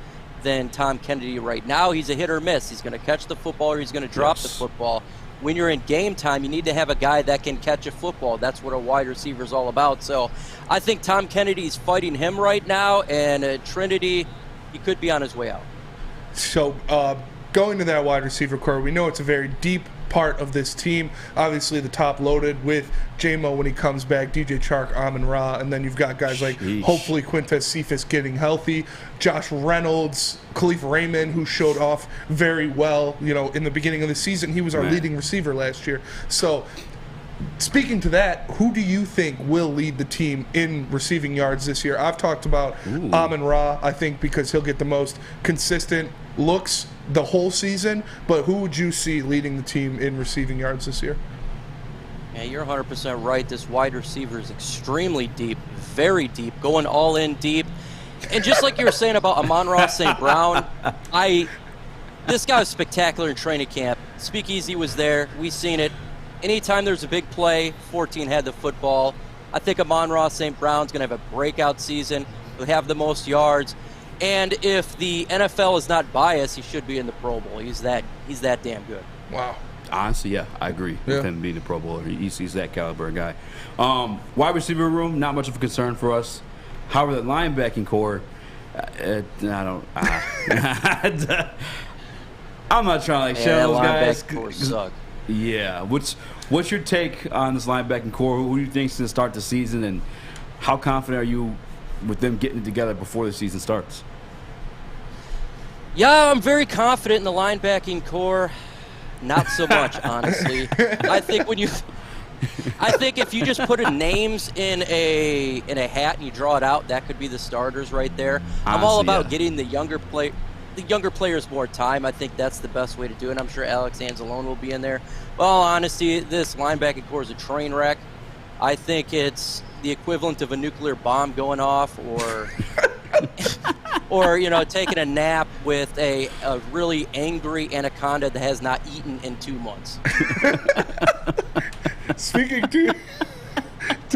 than Tom Kennedy right now. He's a hit or miss. He's going to catch the football or he's going to drop the football. When you're in game time, you need to have a guy that can catch a football. That's what a wide receiver is all about. So I think Tom Kennedy's fighting him right now, and Trinity, he could be on his way out. So going to that wide receiver core, we know it's a very deep part of this team. Obviously, the top loaded with J-Mo when he comes back, DJ Chark, Amon-Ra, and then you've got guys like hopefully Quintez Cephas getting healthy, Josh Reynolds, Khalif Raymond, who showed off very well. In the beginning of the season, he was our leading receiver last year. So Speaking to that, who do you think will lead the team in receiving yards this year? I've talked about Amon-Ra, I think, because he'll get the most consistent looks the whole season. But who would you see leading the team in receiving yards this year? Yeah, you're 100% right. This wide receiver is extremely deep, very deep, going all in deep. And just like you were saying about Amon-Ra St. Brown, this guy was spectacular in training camp. Speakeasy was there. We seen it. Anytime there's a big play, 14 had the football. I think Amon-Ra St. Brown's going to have a breakout season. He'll have the most yards. And if the NFL is not biased, he should be in the Pro Bowl. He's that damn good. Wow. Honestly, yeah, I agree with him being the Pro Bowler. He's that caliber guy. Wide receiver room, not much of a concern for us. However, the linebacking core, I'm not trying to share those guys. Suck. Yeah. What's your take on this linebacking core? Who do you think's going to start the season, and how confident are you with them getting it together before the season starts? Yeah, I'm very confident in the linebacking core. Not so much, honestly. I think if you just put names in a hat and you draw it out, that could be the starters right there. I'm all about getting the younger players more time. I think that's the best way to do it. I'm sure Alex Anzalone will be in there. Well, honestly, this linebacking core is a train wreck. I think it's the equivalent of a nuclear bomb going off, or taking a nap with a really angry anaconda that has not eaten in 2 months. Speaking to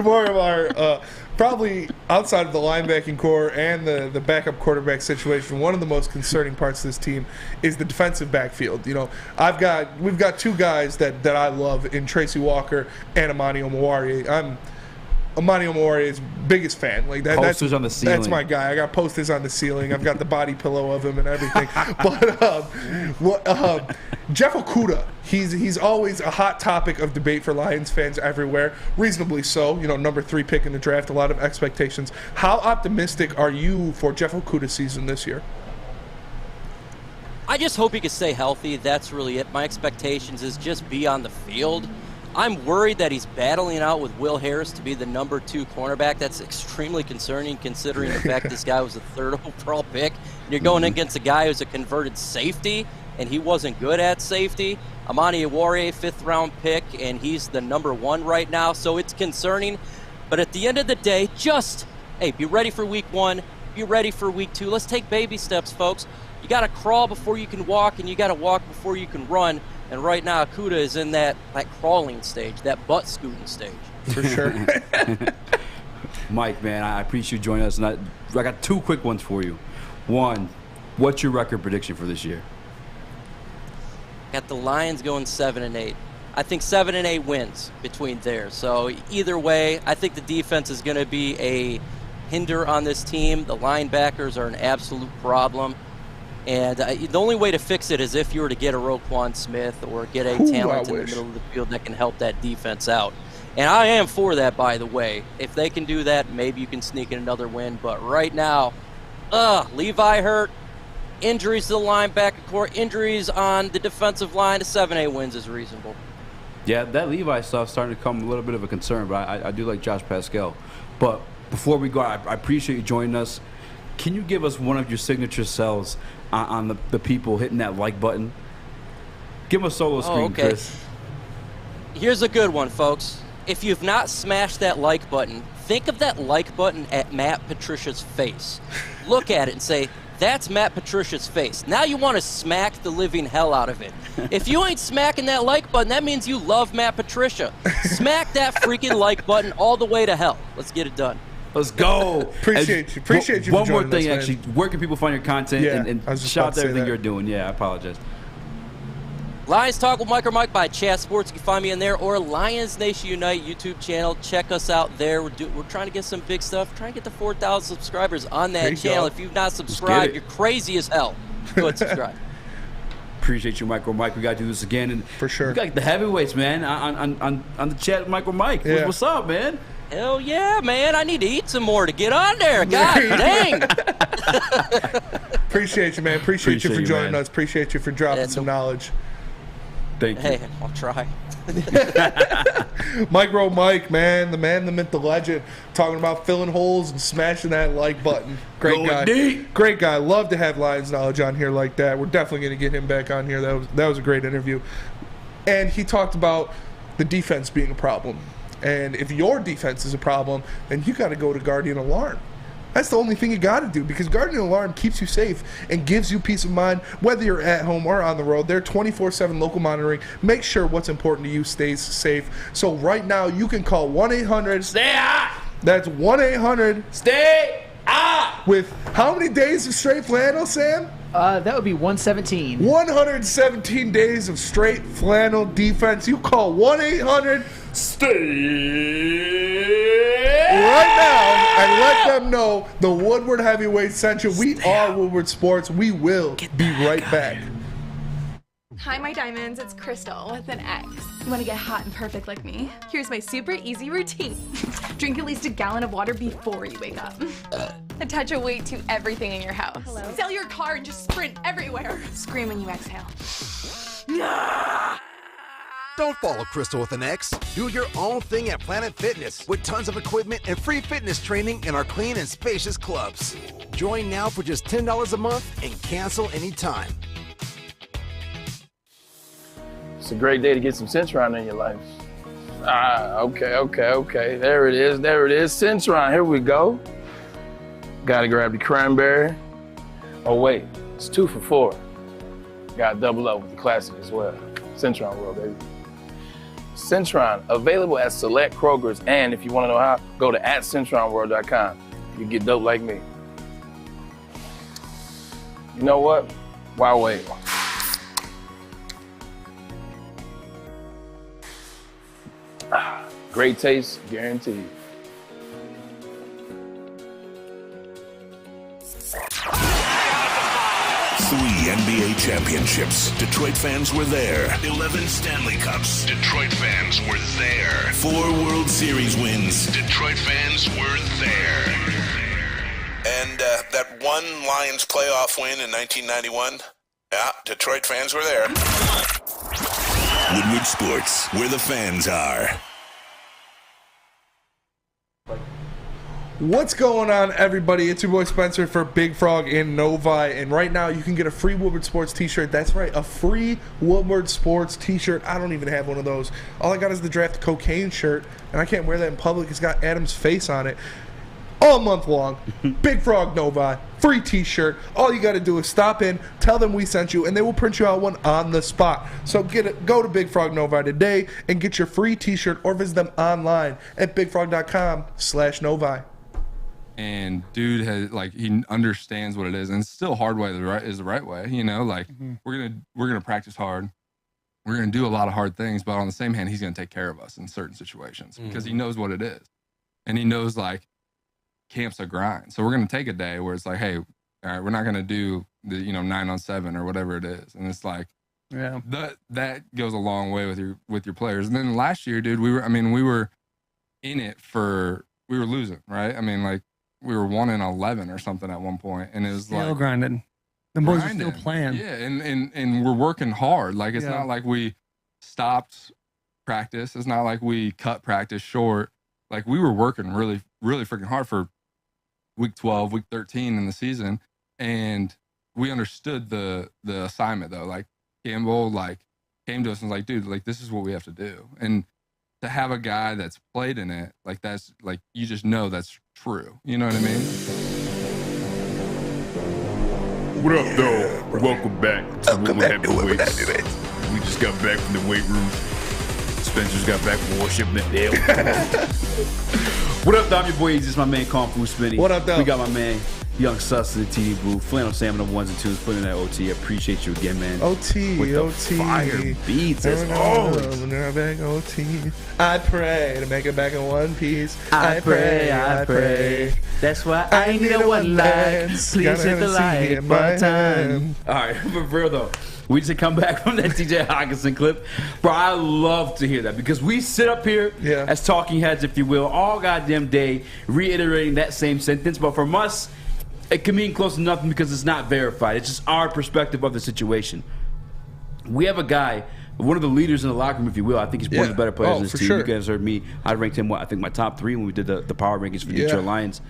more of our probably outside of the linebacking core and the backup quarterback situation, one of the most concerning parts of this team is the defensive backfield. We've got two guys that I love in Tracy Walker and Amani Omowarie. I'm Amani Omowarie's biggest fan. Posters on the ceiling. That's my guy. I got posters on the ceiling. I've got the body pillow of him and everything. But Jeff Okudah, he's always a hot topic of debate for Lions fans everywhere. Reasonably so. Number 3 pick in the draft, a lot of expectations. How optimistic are you for Jeff Okudah's season this year? I just hope he can stay healthy. That's really it. My expectations is just be on the field. I'm worried that he's battling out with Will Harris to be the number 2 cornerback. That's extremely concerning considering the fact this guy was a 3rd overall pick. You're going against a guy who's a converted safety, and he wasn't good at safety. Amani Omowarie, 5th round pick, and he's the number 1 right now, so it's concerning. But at the end of the day, be ready for week 1, be ready for week 2. Let's take baby steps, folks. You got to crawl before you can walk, and you got to walk before you can run. And right now, Okudah is in that crawling stage, that butt scooting stage. For sure. Mike, man, I appreciate you joining us. And I got 2 quick ones for you. One, what's your record prediction for this year? Got the Lions going 7-8. I think 7-8 wins between there. So either way, I think the defense is going to be a hinder on this team. The linebackers are an absolute problem. And the only way to fix it is if you were to get a Roquan Smith or get a talent in the middle of the field that can help that defense out. And I am for that, by the way. If they can do that, maybe you can sneak in another win. But right now, Levi hurt, injuries to the linebacker core, injuries on the defensive line, 7-8 wins is reasonable. Yeah, that Levi stuff's starting to become a little bit of a concern, but I do like Josh Pascal. But before we go, I appreciate you joining us. Can you give us one of your signature sells on the people hitting that like button? Give them a solo screen, Chris. Here's a good one, folks. If you've not smashed that like button, think of that like button at Matt Patricia's face. Look at it and say, that's Matt Patricia's face. Now you want to smack the living hell out of it. If you ain't smacking that like button, that means you love Matt Patricia. Smack that freaking like button all the way to hell. Let's get it done. Let's go. Appreciate you. One more thing, actually. Where can people find your content? And shout out to everything you're doing. Yeah, I apologize. Lions Talk with MicroMike by Chat Sports. You can find me in there, or Lions Nation Unite YouTube channel. Check us out there. We're trying to get some big stuff. Trying to get to 4,000 subscribers on that channel. If you've not subscribed, you're crazy as hell. Go ahead and subscribe. Appreciate you, MicroMike. We got to do this again. And for sure. We got the heavyweights, man, on the chat with MicroMike. Yeah. What's up, man? Hell yeah, man. I need to eat some more to get on there. God dang. Appreciate you, man. Appreciate you for joining us. Appreciate you for dropping some knowledge. Thank you. Hey, I'll try. MicroMike, man, the myth, the legend, talking about filling holes and smashing that like button. Great guy. Great guy. Love to have Lions knowledge on here like that. We're definitely going to get him back on here. That was a great interview. And he talked about the defense being a problem. And if your defense is a problem, then you got to go to Guardian Alarm. That's the only thing you got to do, because Guardian Alarm keeps you safe and gives you peace of mind whether you're at home or on the road. They're 24/7 local monitoring. Make sure what's important to you stays safe. So right now you can call 1-800 Stay out. That's 1-800 Stay out. With how many days of straight flannel, Sam? That would be 117. 117 days of straight flannel defense. You call 1-800 Stay right now and let them know the Woodward Heavyweight sent you. We are Woodward Sports. We will be right back. Hi, my diamonds. It's Crystal with an X. You want to get hot and perfect like me? Here's my super easy routine. Drink at least a gallon of water before you wake up. Attach a weight to everything in your house. Sell your car and just sprint everywhere. Scream when you exhale. Don't follow Crystal with an X. Do your own thing at Planet Fitness with tons of equipment and free fitness training in our clean and spacious clubs. Join now for just $10 a month and cancel anytime. It's a great day to get some Centron in your life. Okay. There it is. Centron, here we go. Gotta grab the cranberry. Oh wait, it's 2 for $4. Gotta double up with the classic as well. Centron World, baby. Centron, available at select Krogers, and if you want to know how, go to @CentronWorld.com. You get dope like me. You know what? Why wait? Great taste, guaranteed. Three NBA championships. Detroit fans were there. 11 Stanley Cups. Detroit fans were there. 4 World Series wins. Detroit fans were there. And that one Lions playoff win in 1991. Yeah, Detroit fans were there. Woodward Sports, where the fans are. What's going on, everybody? It's your boy Spencer for Big Frog in Novi, and right now you can get a free Woodward Sports t-shirt. That's right, a free Woodward Sports t-shirt. I don't even have one of those. All I got is the Draft Cocaine shirt, and I can't wear that in public. It's got Adam's face on it. All month long, Big Frog Novi, free t-shirt. All you got to do is stop in, tell them we sent you, and they will print you out one on the spot. So go to Big Frog Novi today and get your free t-shirt, or visit them online at bigfrog.com/Novi. And dude he understands what it is, and it's still hard way is the right way. You know, we're gonna practice hard. We're gonna do a lot of hard things, but on the same hand, he's gonna take care of us in certain situations because he knows what it is, and he knows camp's a grind. So we're gonna take a day where it's like, hey, all right, we're not gonna do the 9-on-7 or whatever it is, and it's like, yeah, that goes a long way with your players. And then last year, dude, we were in it we were losing, right? I mean, we were 1-11 or something at one point, and it was still grinding. The boys are still playing. Yeah, and we're working hard. It's not like we stopped practice. It's not like we cut practice short. We were working really, really freaking hard for week 12, week 13 in the season, and we understood the assignment though. Campbell came to us and was like, dude, this is what we have to do. And to have a guy that's played in it, that's you just know that's true. You know what I mean? What up, though? Welcome back to Woodward Heavyweights. We just got back from the weight room. Spencer's got back from worshiping the devil. What up, though? I'm your boy Eazy. It's my man, Kung Fu Smitty. What up, though? We got my man, Young Sus in the TV booth. Flannel Salmon of 1s and 2s. Putting in that OT. I appreciate you again, man. OT, with the OT. fire beats as always. OT. I pray to make it back in one piece. I pray. That's why I need a one line. Please hit the light one time. All right, for real though. We just come back from that TJ Hockenson clip. Bro, I love to hear that because we sit up here as talking heads, if you will, all goddamn day reiterating that same sentence. But from us, it can mean close to nothing because it's not verified. It's just our perspective of the situation. We have a guy one of the leaders in the locker room, if you will. I think he's one of the better players in this for team. sure. You guys heard me. I ranked him, I think, my top 3 when we did the power rankings for Detroit Lions.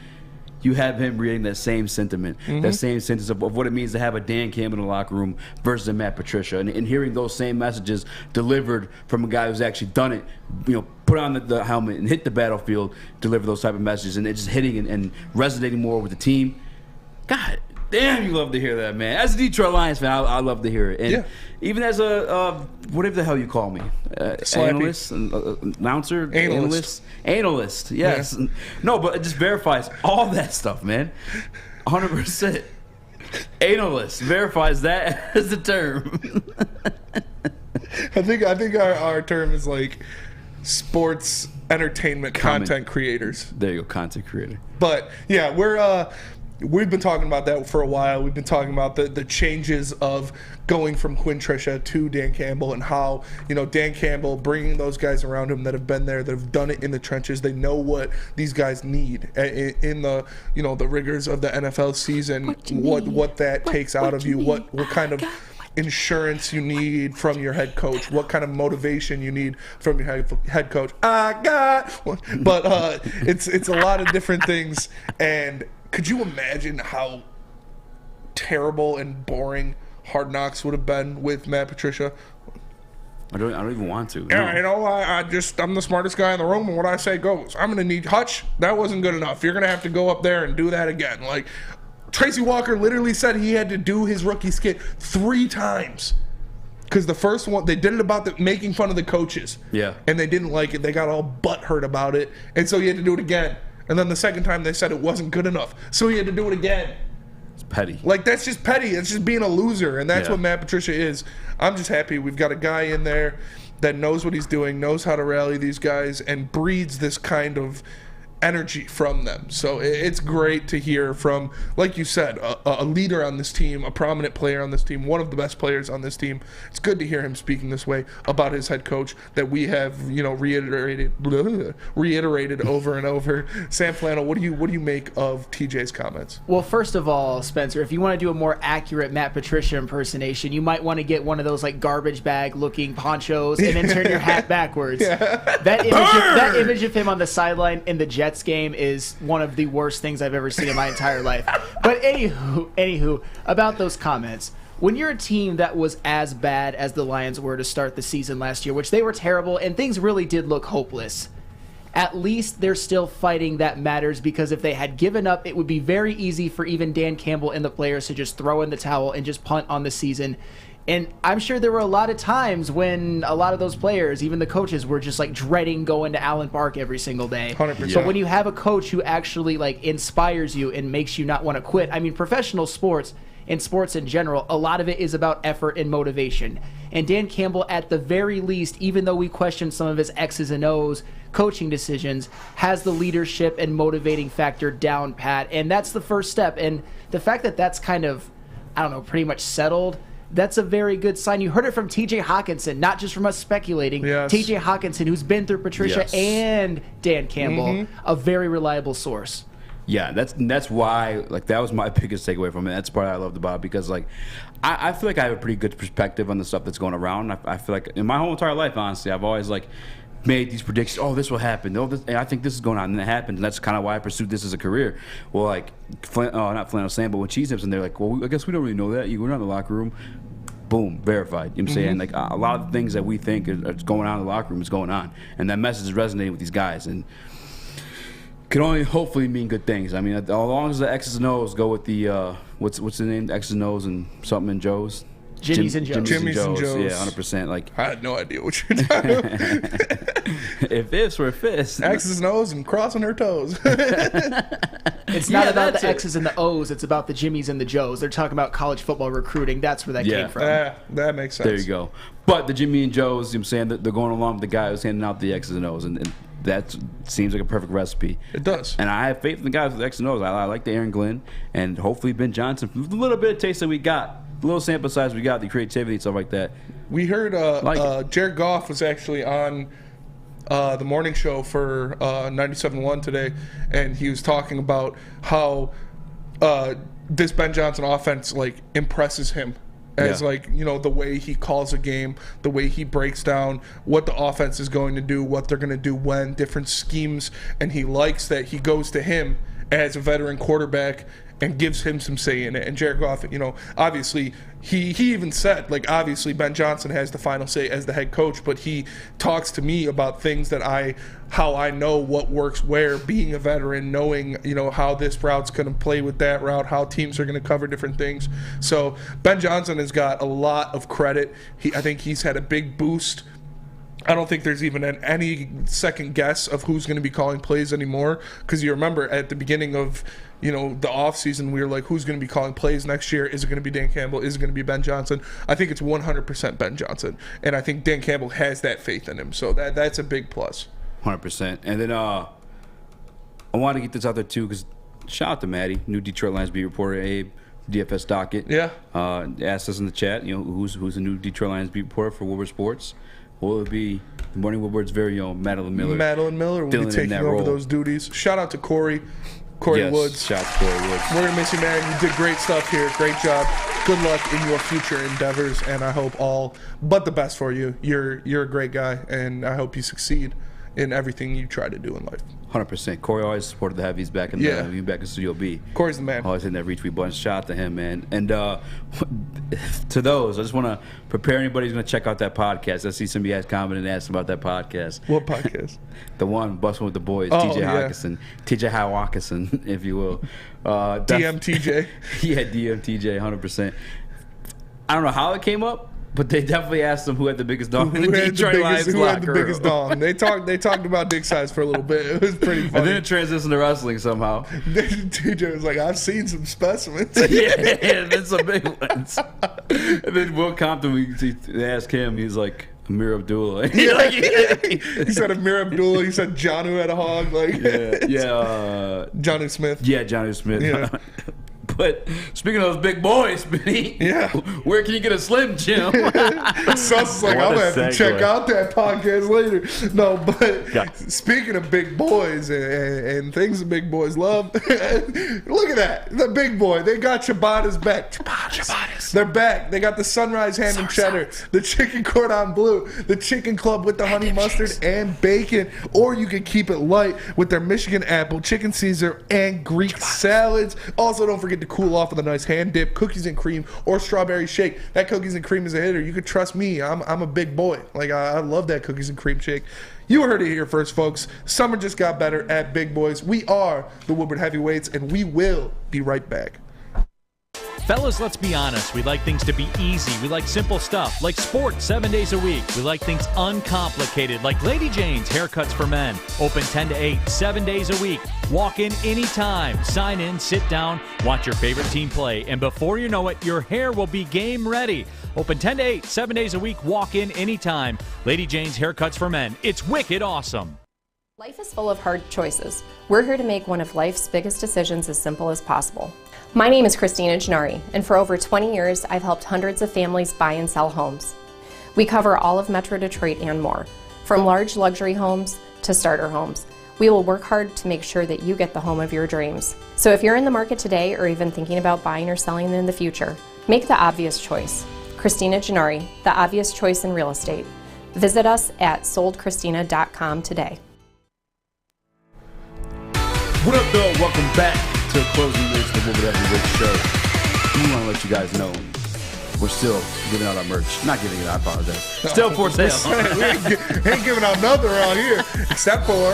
You have him reading that same sentiment, that same sentence of what it means to have a Dan Campbell in the locker room versus a Matt Patricia, and hearing those same messages delivered from a guy who's actually done it, put on the helmet and hit the battlefield, deliver those type of messages, and it's just hitting and resonating more with the team. God damn, you love to hear that, man. As a Detroit Lions fan, I love to hear it. And even as a, whatever the hell you call me, analyst, announcer, analyst, yes. Yeah. No, but it just verifies all that stuff, man. 100%. Analyst verifies that as the term. I think our term is like sports entertainment content creators. There you go, content creator. But yeah, we've been talking about that for a while. We've been talking about the changes of going from Quinn Trisha to Dan Campbell, and how, Dan Campbell bringing those guys around him that have been there, that have done it in the trenches. They know what these guys need in the, the rigors of the NFL season, what that takes out of you, what kind of insurance you need from your head coach, what kind of motivation you need from your head coach. But it's a lot of different things. And could you imagine how terrible and boring Hard Knocks would have been with Matt Patricia? I don't even want to. Yeah, no. I'm the smartest guy in the room, and what I say goes. I'm going to need Hutch. That wasn't good enough. You're going to have to go up there and do that again. Like, Tracy Walker literally said he had to do his rookie skit 3 times. Because the first one, they did it about making fun of the coaches. Yeah. And they didn't like it. They got all butthurt about it. And so he had to do it again. And then the second time they said it wasn't good enough. So he had to do it again. It's petty. Like, that's just petty. It's just being a loser. And that's what Matt Patricia is. I'm just happy we've got a guy in there that knows what he's doing, knows how to rally these guys, and breeds this kind of energy from them. So it's great to hear from, like you said, a leader on this team, a prominent player on this team, one of the best players on this team. It's good to hear him speaking this way about his head coach that we have, reiterated over and over. Sam Flannel, what do you make of TJ's comments? Well, first of all, Spencer, if you want to do a more accurate Matt Patricia impersonation, you might want to get one of those like garbage bag looking ponchos and then turn your hat backwards. That image of him on the sideline in the Jets game is one of the worst things I've ever seen in my entire life. But anywho, about those comments. When you're a team that was as bad as the Lions were to start the season last year, which they were terrible, and things really did look hopeless, at least they're still fighting that matters, because if they had given up, it would be very easy for even Dan Campbell and the players to just throw in the towel and just punt on the season. And I'm sure there were a lot of times when a lot of those players, even the coaches, were just like dreading going to Allen Park every single day. 100%. So when you have a coach who actually like inspires you and makes you not want to quit, I mean, professional sports and sports in general, a lot of it is about effort and motivation. And Dan Campbell, at the very least, even though we question some of his X's and O's coaching decisions, has the leadership and motivating factor down pat. And that's the first step. And the fact that that's kind of, I don't know, pretty much settled, that's a very good sign. You heard it from TJ Hockenson, not just from us speculating. Yes. TJ Hockenson, who's been through Patricia and Dan Campbell, a very reliable source. Yeah, that's why, like, that was my biggest takeaway from it. That's the part I loved about it, because, like, I feel like I have a pretty good perspective on the stuff that's going around. I feel like in my whole entire life, honestly, I've always, like, made these predictions. Oh, this will happen. Oh, and I think this is going on, and it happened. And that's kind of why I pursued this as a career. Well, like, not Flannel Sam, but when Cheese Nips, and they're like, well, I guess we don't really know that. We're not in the locker room. Boom, verified. You know what I'm saying? Like, a lot of the things that we think are going on in the locker room is going on. And that message is resonating with these guys. And can only hopefully mean good things. I mean, as long as the X's and O's go with the, what's the name? X's and O's and something and Joe's? Jimmy's and Joe's. Jimmy's and Joe's. Yeah, 100%. Like, I had no idea what you're talking about. If ifs were fists. X's and O's and crossing her toes. It's not about the X's and the O's. It's about the Jimmy's and the Joe's. They're talking about college football recruiting. That's where that came from. That makes sense. There you go. But the Jimmy and Joe's, you know what I'm saying, they're going along with the guy who's handing out the X's and O's. And that seems like a perfect recipe. It does. And I have faith in the guys with X's and O's. I like the Aaron Glenn and hopefully Ben Johnson. A little bit of taste that we got. The little sample size we got, the creativity and stuff like that. We heard Jared Goff was actually on the morning show for 97.1 today, and he was talking about how this Ben Johnson offense like impresses him as the way he calls a game, the way he breaks down what the offense is going to do, what they're going to do when, different schemes, and he likes that he goes to him as a veteran quarterback and gives him some say in it. And Jared Goff, obviously he even said, obviously Ben Johnson has the final say as the head coach, but he talks to me about things that how I know what works where, being a veteran, knowing, how this route's going to play with that route, how teams are going to cover different things. So Ben Johnson has got a lot of credit. I think he's had a big boost. I don't think there's even any second guess of who's going to be calling plays anymore, because you remember at the beginning of the offseason, we were like, who's going to be calling plays next year? Is it going to be Dan Campbell? Is it going to be Ben Johnson? I think it's 100% Ben Johnson, and I think Dan Campbell has that faith in him, so that's a big plus. 100%. And then I want to get this out there too, because shout out to Maddie, new Detroit Lions beat reporter, Abe, DFS Docket. Yeah. Asked us in the chat, who's the new Detroit Lions beat reporter for Woodward Sports? Will it be the Morning Woodward's very own Madeline Miller? Madeline Miller will be taking over those duties. Shout out to Corey yes, Woods. Shout out to Corey Woods. We're going to miss you, man. You did great stuff here. Great job. Good luck in your future endeavors, and I hope all but the best for you. You're a great guy, and I hope you succeed in everything you try to do in life. 100%. Corey always supported the heavies back in back in Studio B. Corey's the man. Always hitting that retweet button. Shout out to him, man. And to those, I just want to prepare anybody who's going to check out that podcast. I see somebody has commented and asked about that podcast. What podcast? The one, Busting with the Boys, Oh, TJ yeah. Hockenson, if you will. DMTJ. Yeah, DMTJ, 100%. I don't know how it came up, but they definitely asked him who had the biggest dong in the Detroit Lions Who had the locker biggest room. dong? They talked about dick size for a little bit. It was pretty funny. And then it transitioned to wrestling somehow. TJ was like, I've seen some specimens. Yeah, and then some big ones. And then Will Compton, they asked him, he's like, Amir Abdullah. He said Amir Abdullah. He said John who had a hog. Johnny Smith. Yeah, Johnny Smith. Yeah. But speaking of those big boys, Benny, where can you get a Slim Jim? Sus like, I'm going to have to check out that podcast later. No, but speaking of big boys and things that big boys love, look at that. The big boy. They got Ciabatta's back. Ciabatta's. They're back. They got the Sunrise Ham and Cheddar, the Chicken Cordon Bleu, the Chicken Club with the honey mustard and bacon, or you can keep it light with their Michigan apple, chicken Caesar, and Greek salads. Also, don't forget to cool off with a nice hand dip, cookies and cream, or strawberry shake. That cookies and cream is a hitter. You can trust me. I'm a big boy. I love that cookies and cream shake. You heard it here first, folks. Summer just got better at Big Boys. We are the Woodward Heavyweights, and we will be right back. Fellas, let's be honest. We like things to be easy. We like simple stuff, like sports 7 days a week. We like things uncomplicated, like Lady Jane's Haircuts for Men. Open 10 to 8, 7 days a week. Walk in anytime. Sign in, sit down, watch your favorite team play, and before you know it, your hair will be game ready. Open 10 to 8, 7 days a week. Walk in anytime. Lady Jane's Haircuts for Men. It's wicked awesome. Life is full of hard choices. We're here to make one of life's biggest decisions as simple as possible. My name is Christina Gennari, and for over 20 years, I've helped hundreds of families buy and sell homes. We cover all of Metro Detroit and more, from large luxury homes to starter homes. We will work hard to make sure that you get the home of your dreams. So if you're in the market today or even thinking about buying or selling in the future, make the obvious choice. Christina Gennari, the obvious choice in real estate. Visit us at soldchristina.com today. What up, though? Welcome back to the closing list of the Woodward Heavyweight Show. We want to let you guys know we're still giving out our merch. Not giving it, I apologize. Still for sale. We ain't giving out nothing around here except for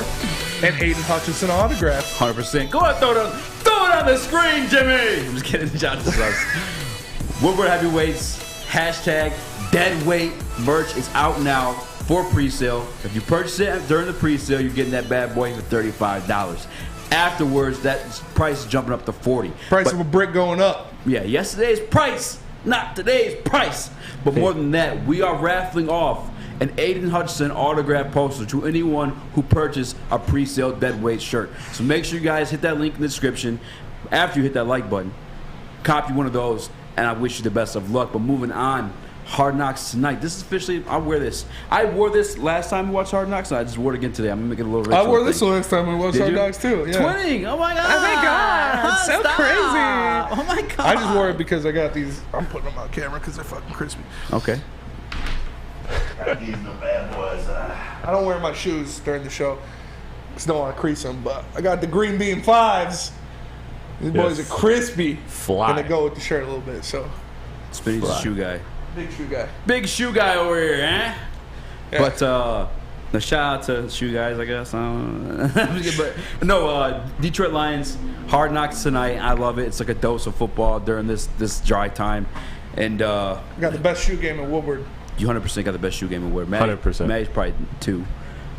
an Aiden Hutchinson autograph. 100%. Go ahead, throw it on the screen, Jimmy. I'm just kidding. John just us. Woodward Heavyweights hashtag deadweight merch is out now for pre-sale. If you purchase it during the pre-sale, you're getting that bad boy for $35. Afterwards, that price is jumping up to $40. Price of a brick going up. Yeah, yesterday's price, not today's price. But more than that, we are raffling off an Aiden Hutchinson autograph poster to anyone who purchased a pre-sale deadweight shirt. So make sure you guys hit that link in the description. After you hit that like button, copy one of those, and I wish you the best of luck. But moving on Hard Knocks tonight. This is officially, I wear this. I wore this last time we watched Hard Knocks, and I just wore it again today. I'm going to make it a little ritual I wore this thing. last time we watched Hard Knocks too. Yeah. Twinning! Oh my God! Oh my God! It's so Stop. crazy! Oh my God! I just wore it because I got these. I'm putting them on camera because they're fucking crispy. Okay. Got these little bad boys. I don't wear my shoes during the show because I don't want to crease them, but I got the Green Bean 5s. These boys are crispy. Fly. And they go with the shirt a little bit, so. Spinny's a shoe guy. Big shoe guy. Big shoe guy over here, eh? Yeah. But no, shout out to shoe guys, I guess. I don't know. But no, Detroit Lions, Hard Knocks tonight. I love it. It's like a dose of football during this dry time. And got the best shoe game in Woodward. You 100% got the best shoe game in Woodward. 100%. Maddie's probably 2.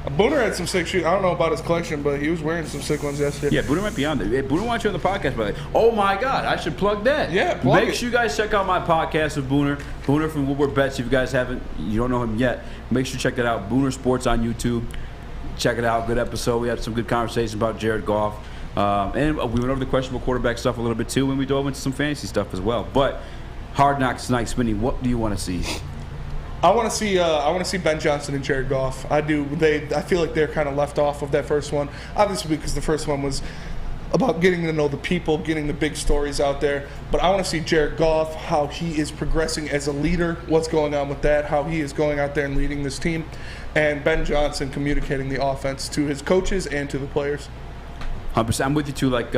Booner had some sick shoes. I don't know about his collection, but he was wearing some sick ones yesterday. Yeah, Booner might be on there. Hey, Booner wants you on the podcast, but oh my God, I should plug that. Yeah, plug Make it. sure you guys check out my podcast with Booner. Booner from Woodward Bets. If you guys you don't know him yet, make sure you check that out. WoodwardSports on YouTube. Check it out. Good episode. We had some good conversations about Jared Goff. And we went over the questionable quarterback stuff a little bit too, and we dove into some fantasy stuff as well. But Hard Knocks tonight, Spinny, what do you want to see? I want to see Ben Johnson and Jared Goff. I do. I feel like they're kind of left off of that first one, obviously because the first one was about getting to know the people, getting the big stories out there. But I want to see Jared Goff, how he is progressing as a leader, what's going on with that, how he is going out there and leading this team, and Ben Johnson communicating the offense to his coaches and to the players. 100%. I'm with you too. Like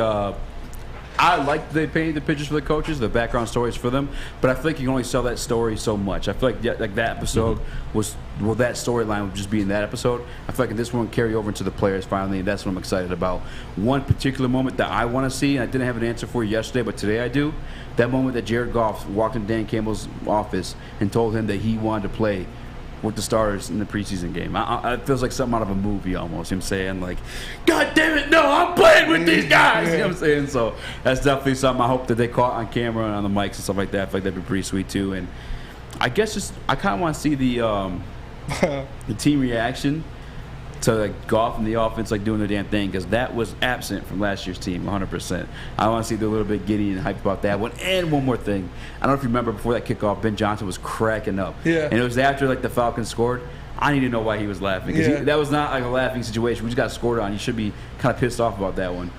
I like they painted the pictures for the coaches, the background stories for them, but I feel like you can only sell that story so much. I feel like that episode that storyline would just be in that episode. I feel like this one carry over into the players finally, and that's what I'm excited about. One particular moment that I want to see, and I didn't have an answer for yesterday, but today I do. That moment that Jared Goff walked in Dan Campbell's office and told him that he wanted to play with the starters in the preseason game. It feels like something out of a movie almost. Him saying like, God damn it, no, I'm playing with these guys. You know what I'm saying? So that's definitely something I hope that they caught on camera and on the mics and stuff like that. I feel like that'd be pretty sweet too. And I guess I kind of want to see the team reaction to like Goff and the offense like doing their damn thing, because that was absent from last year's team 100%. I want to see they're a little bit giddy and hyped about that one. And one more thing, I don't know if you remember before that kickoff, Ben Johnson was cracking up. Yeah. And it was after like the Falcons scored. I need to know why he was laughing, because that was not like a laughing situation. We just got scored on. You should be kind of pissed off about that one.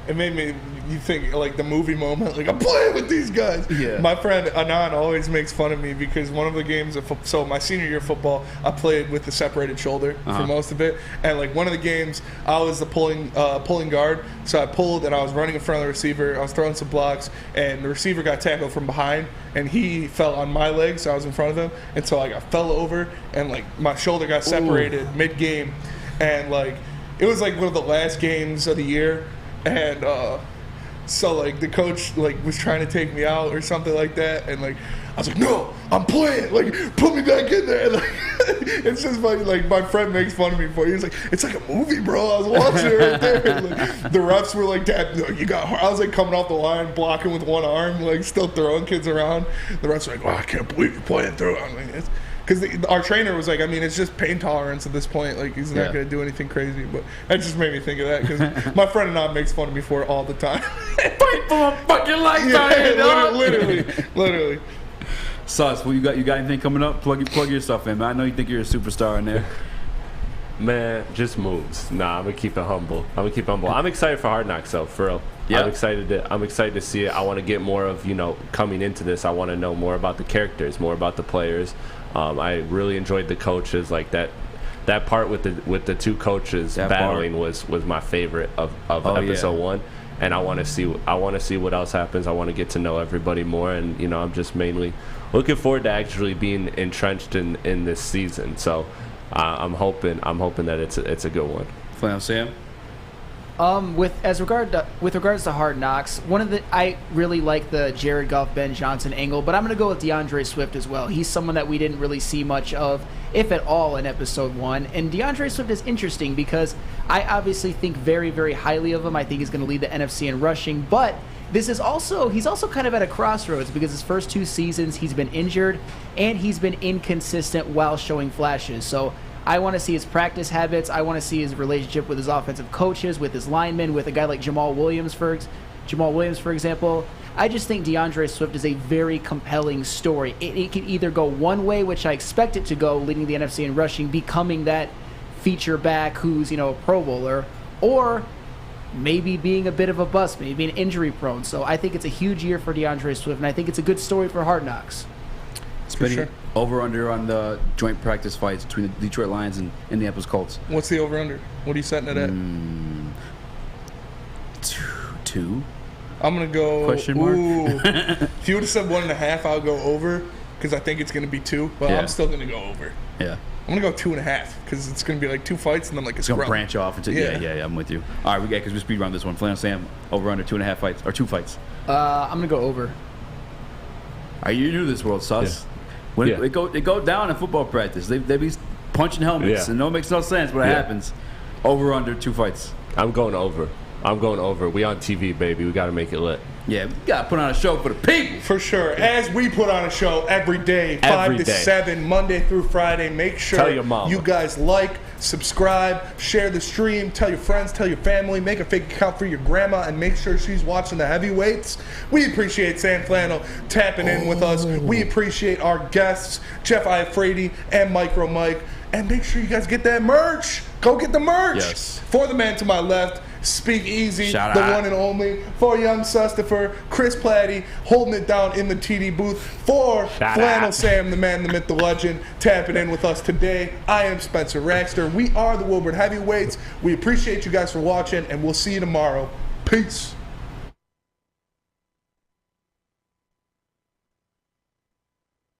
It made me you think like the movie moment, like I'm playing with these guys. Yeah. My friend Anan always makes fun of me because one of the games of so my senior year of football, I played with the separated shoulder for most of it, and like one of the games I was the pulling guard, so I pulled and I was running in front of the receiver. I was throwing some blocks, and the receiver got tackled from behind, and he fell on my leg, so I was in front of him, and so like I fell over, and like my shoulder got separated mid game, and like it was like one of the last games of the year. And so like the coach like was trying to take me out or something like that, and like I was like, no, I'm playing, like put me back in there. And, like it's just funny, like my friend makes fun of me for it. He was like, it's like a movie, bro. I was watching it right there. And, like, the refs were like, Dad, you got hard. I was like coming off the line, blocking with one arm, like still throwing kids around. The refs were like, oh, I can't believe you're playing through. I'm like, because our trainer was like, I mean, it's just pain tolerance at this point. Like, he's not going to do anything crazy. But that just made me think of that, because my friend and I makes fun of me for it all the time. Fight for my fucking life, literally. Sus, well, you got anything coming up? Plug yourself in, man. I know you think you're a superstar in there. Man, just moves. Nah, I'm gonna keep it humble. I'm excited for Hard Knocks, though, for real. Yeah. I'm excited to see it. I want to get more of, coming into this. I want to know more about the characters, more about the players. I really enjoyed the coaches, like that part with the two coaches battling was my favorite of episode 1. And I want to see what else happens. I want to get to know everybody more, and I'm just mainly looking forward to actually being entrenched in this season. So I'm hoping that it's a good one. Flannel Sam. With regards to Hard Knocks, I really like the Jared Goff, Ben Johnson angle, but I'm going to go with DeAndre Swift as well. He's someone that we didn't really see much of, if at all, in episode 1. And DeAndre Swift is interesting because I obviously think very, very highly of him. I think he's going to lead the NFC in rushing, but he's also kind of at a crossroads, because his first 2 seasons he's been injured and he's been inconsistent while showing flashes. So I want to see his practice habits. I want to see his relationship with his offensive coaches, with his linemen, with a guy like Jamal Williams, for example. I just think DeAndre Swift is a very compelling story. It can either go one way, which I expect it to go, leading the NFC in rushing, becoming that feature back who's, a Pro Bowler, or maybe being a bit of a bust, maybe being injury prone. So I think it's a huge year for DeAndre Swift, and I think it's a good story for Hard Knocks. Sure. Over-under on the joint practice fights between the Detroit Lions and Indianapolis Colts. What's the over-under? What are you setting it at? 2. I'm going to go... Question mark? If you would have said 1.5, I'll go over, because I think it's going to be 2, but I'm still going to go over. Yeah. I'm going to go 2.5, because it's going to be like 2 fights and then like a It's going to scrum. branch off into... Yeah, I'm with you. All right, because we speed around this one. Flannel Sam, over-under 2.5 fights, or 2 fights. I'm going to go over. Are you new to this world, Sus? Yeah. When it go down in football practice, they be punching helmets, and it makes no sense, but it happens. Over under 2 fights. I'm going over. We on TV, baby. We got to make it lit. Yeah, we got to put on a show for the people. For sure. As we put on a show every day, 5 to 7, Monday through Friday. Make sure Tell your mama. You guys like, subscribe, share the stream, tell your friends, tell your family, make a fake account for your grandma, and make sure she's watching the heavyweights. We appreciate Sam Flannel tapping in with us. We appreciate our guests, Jeff Iafrate and MicroMike. And make sure you guys get that merch. Go get the merch. Yes. For the man to my left, Speak Easy, Shout the out. one and only. For Young Sustifer, Chris Platty, holding it down in the TD booth. For Shout Flannel out. Sam, the man, the myth, the legend, tapping in with us today. I am Spencer Raxter. We are the Woodward Heavyweights. We appreciate you guys for watching, and we'll see you tomorrow. Peace.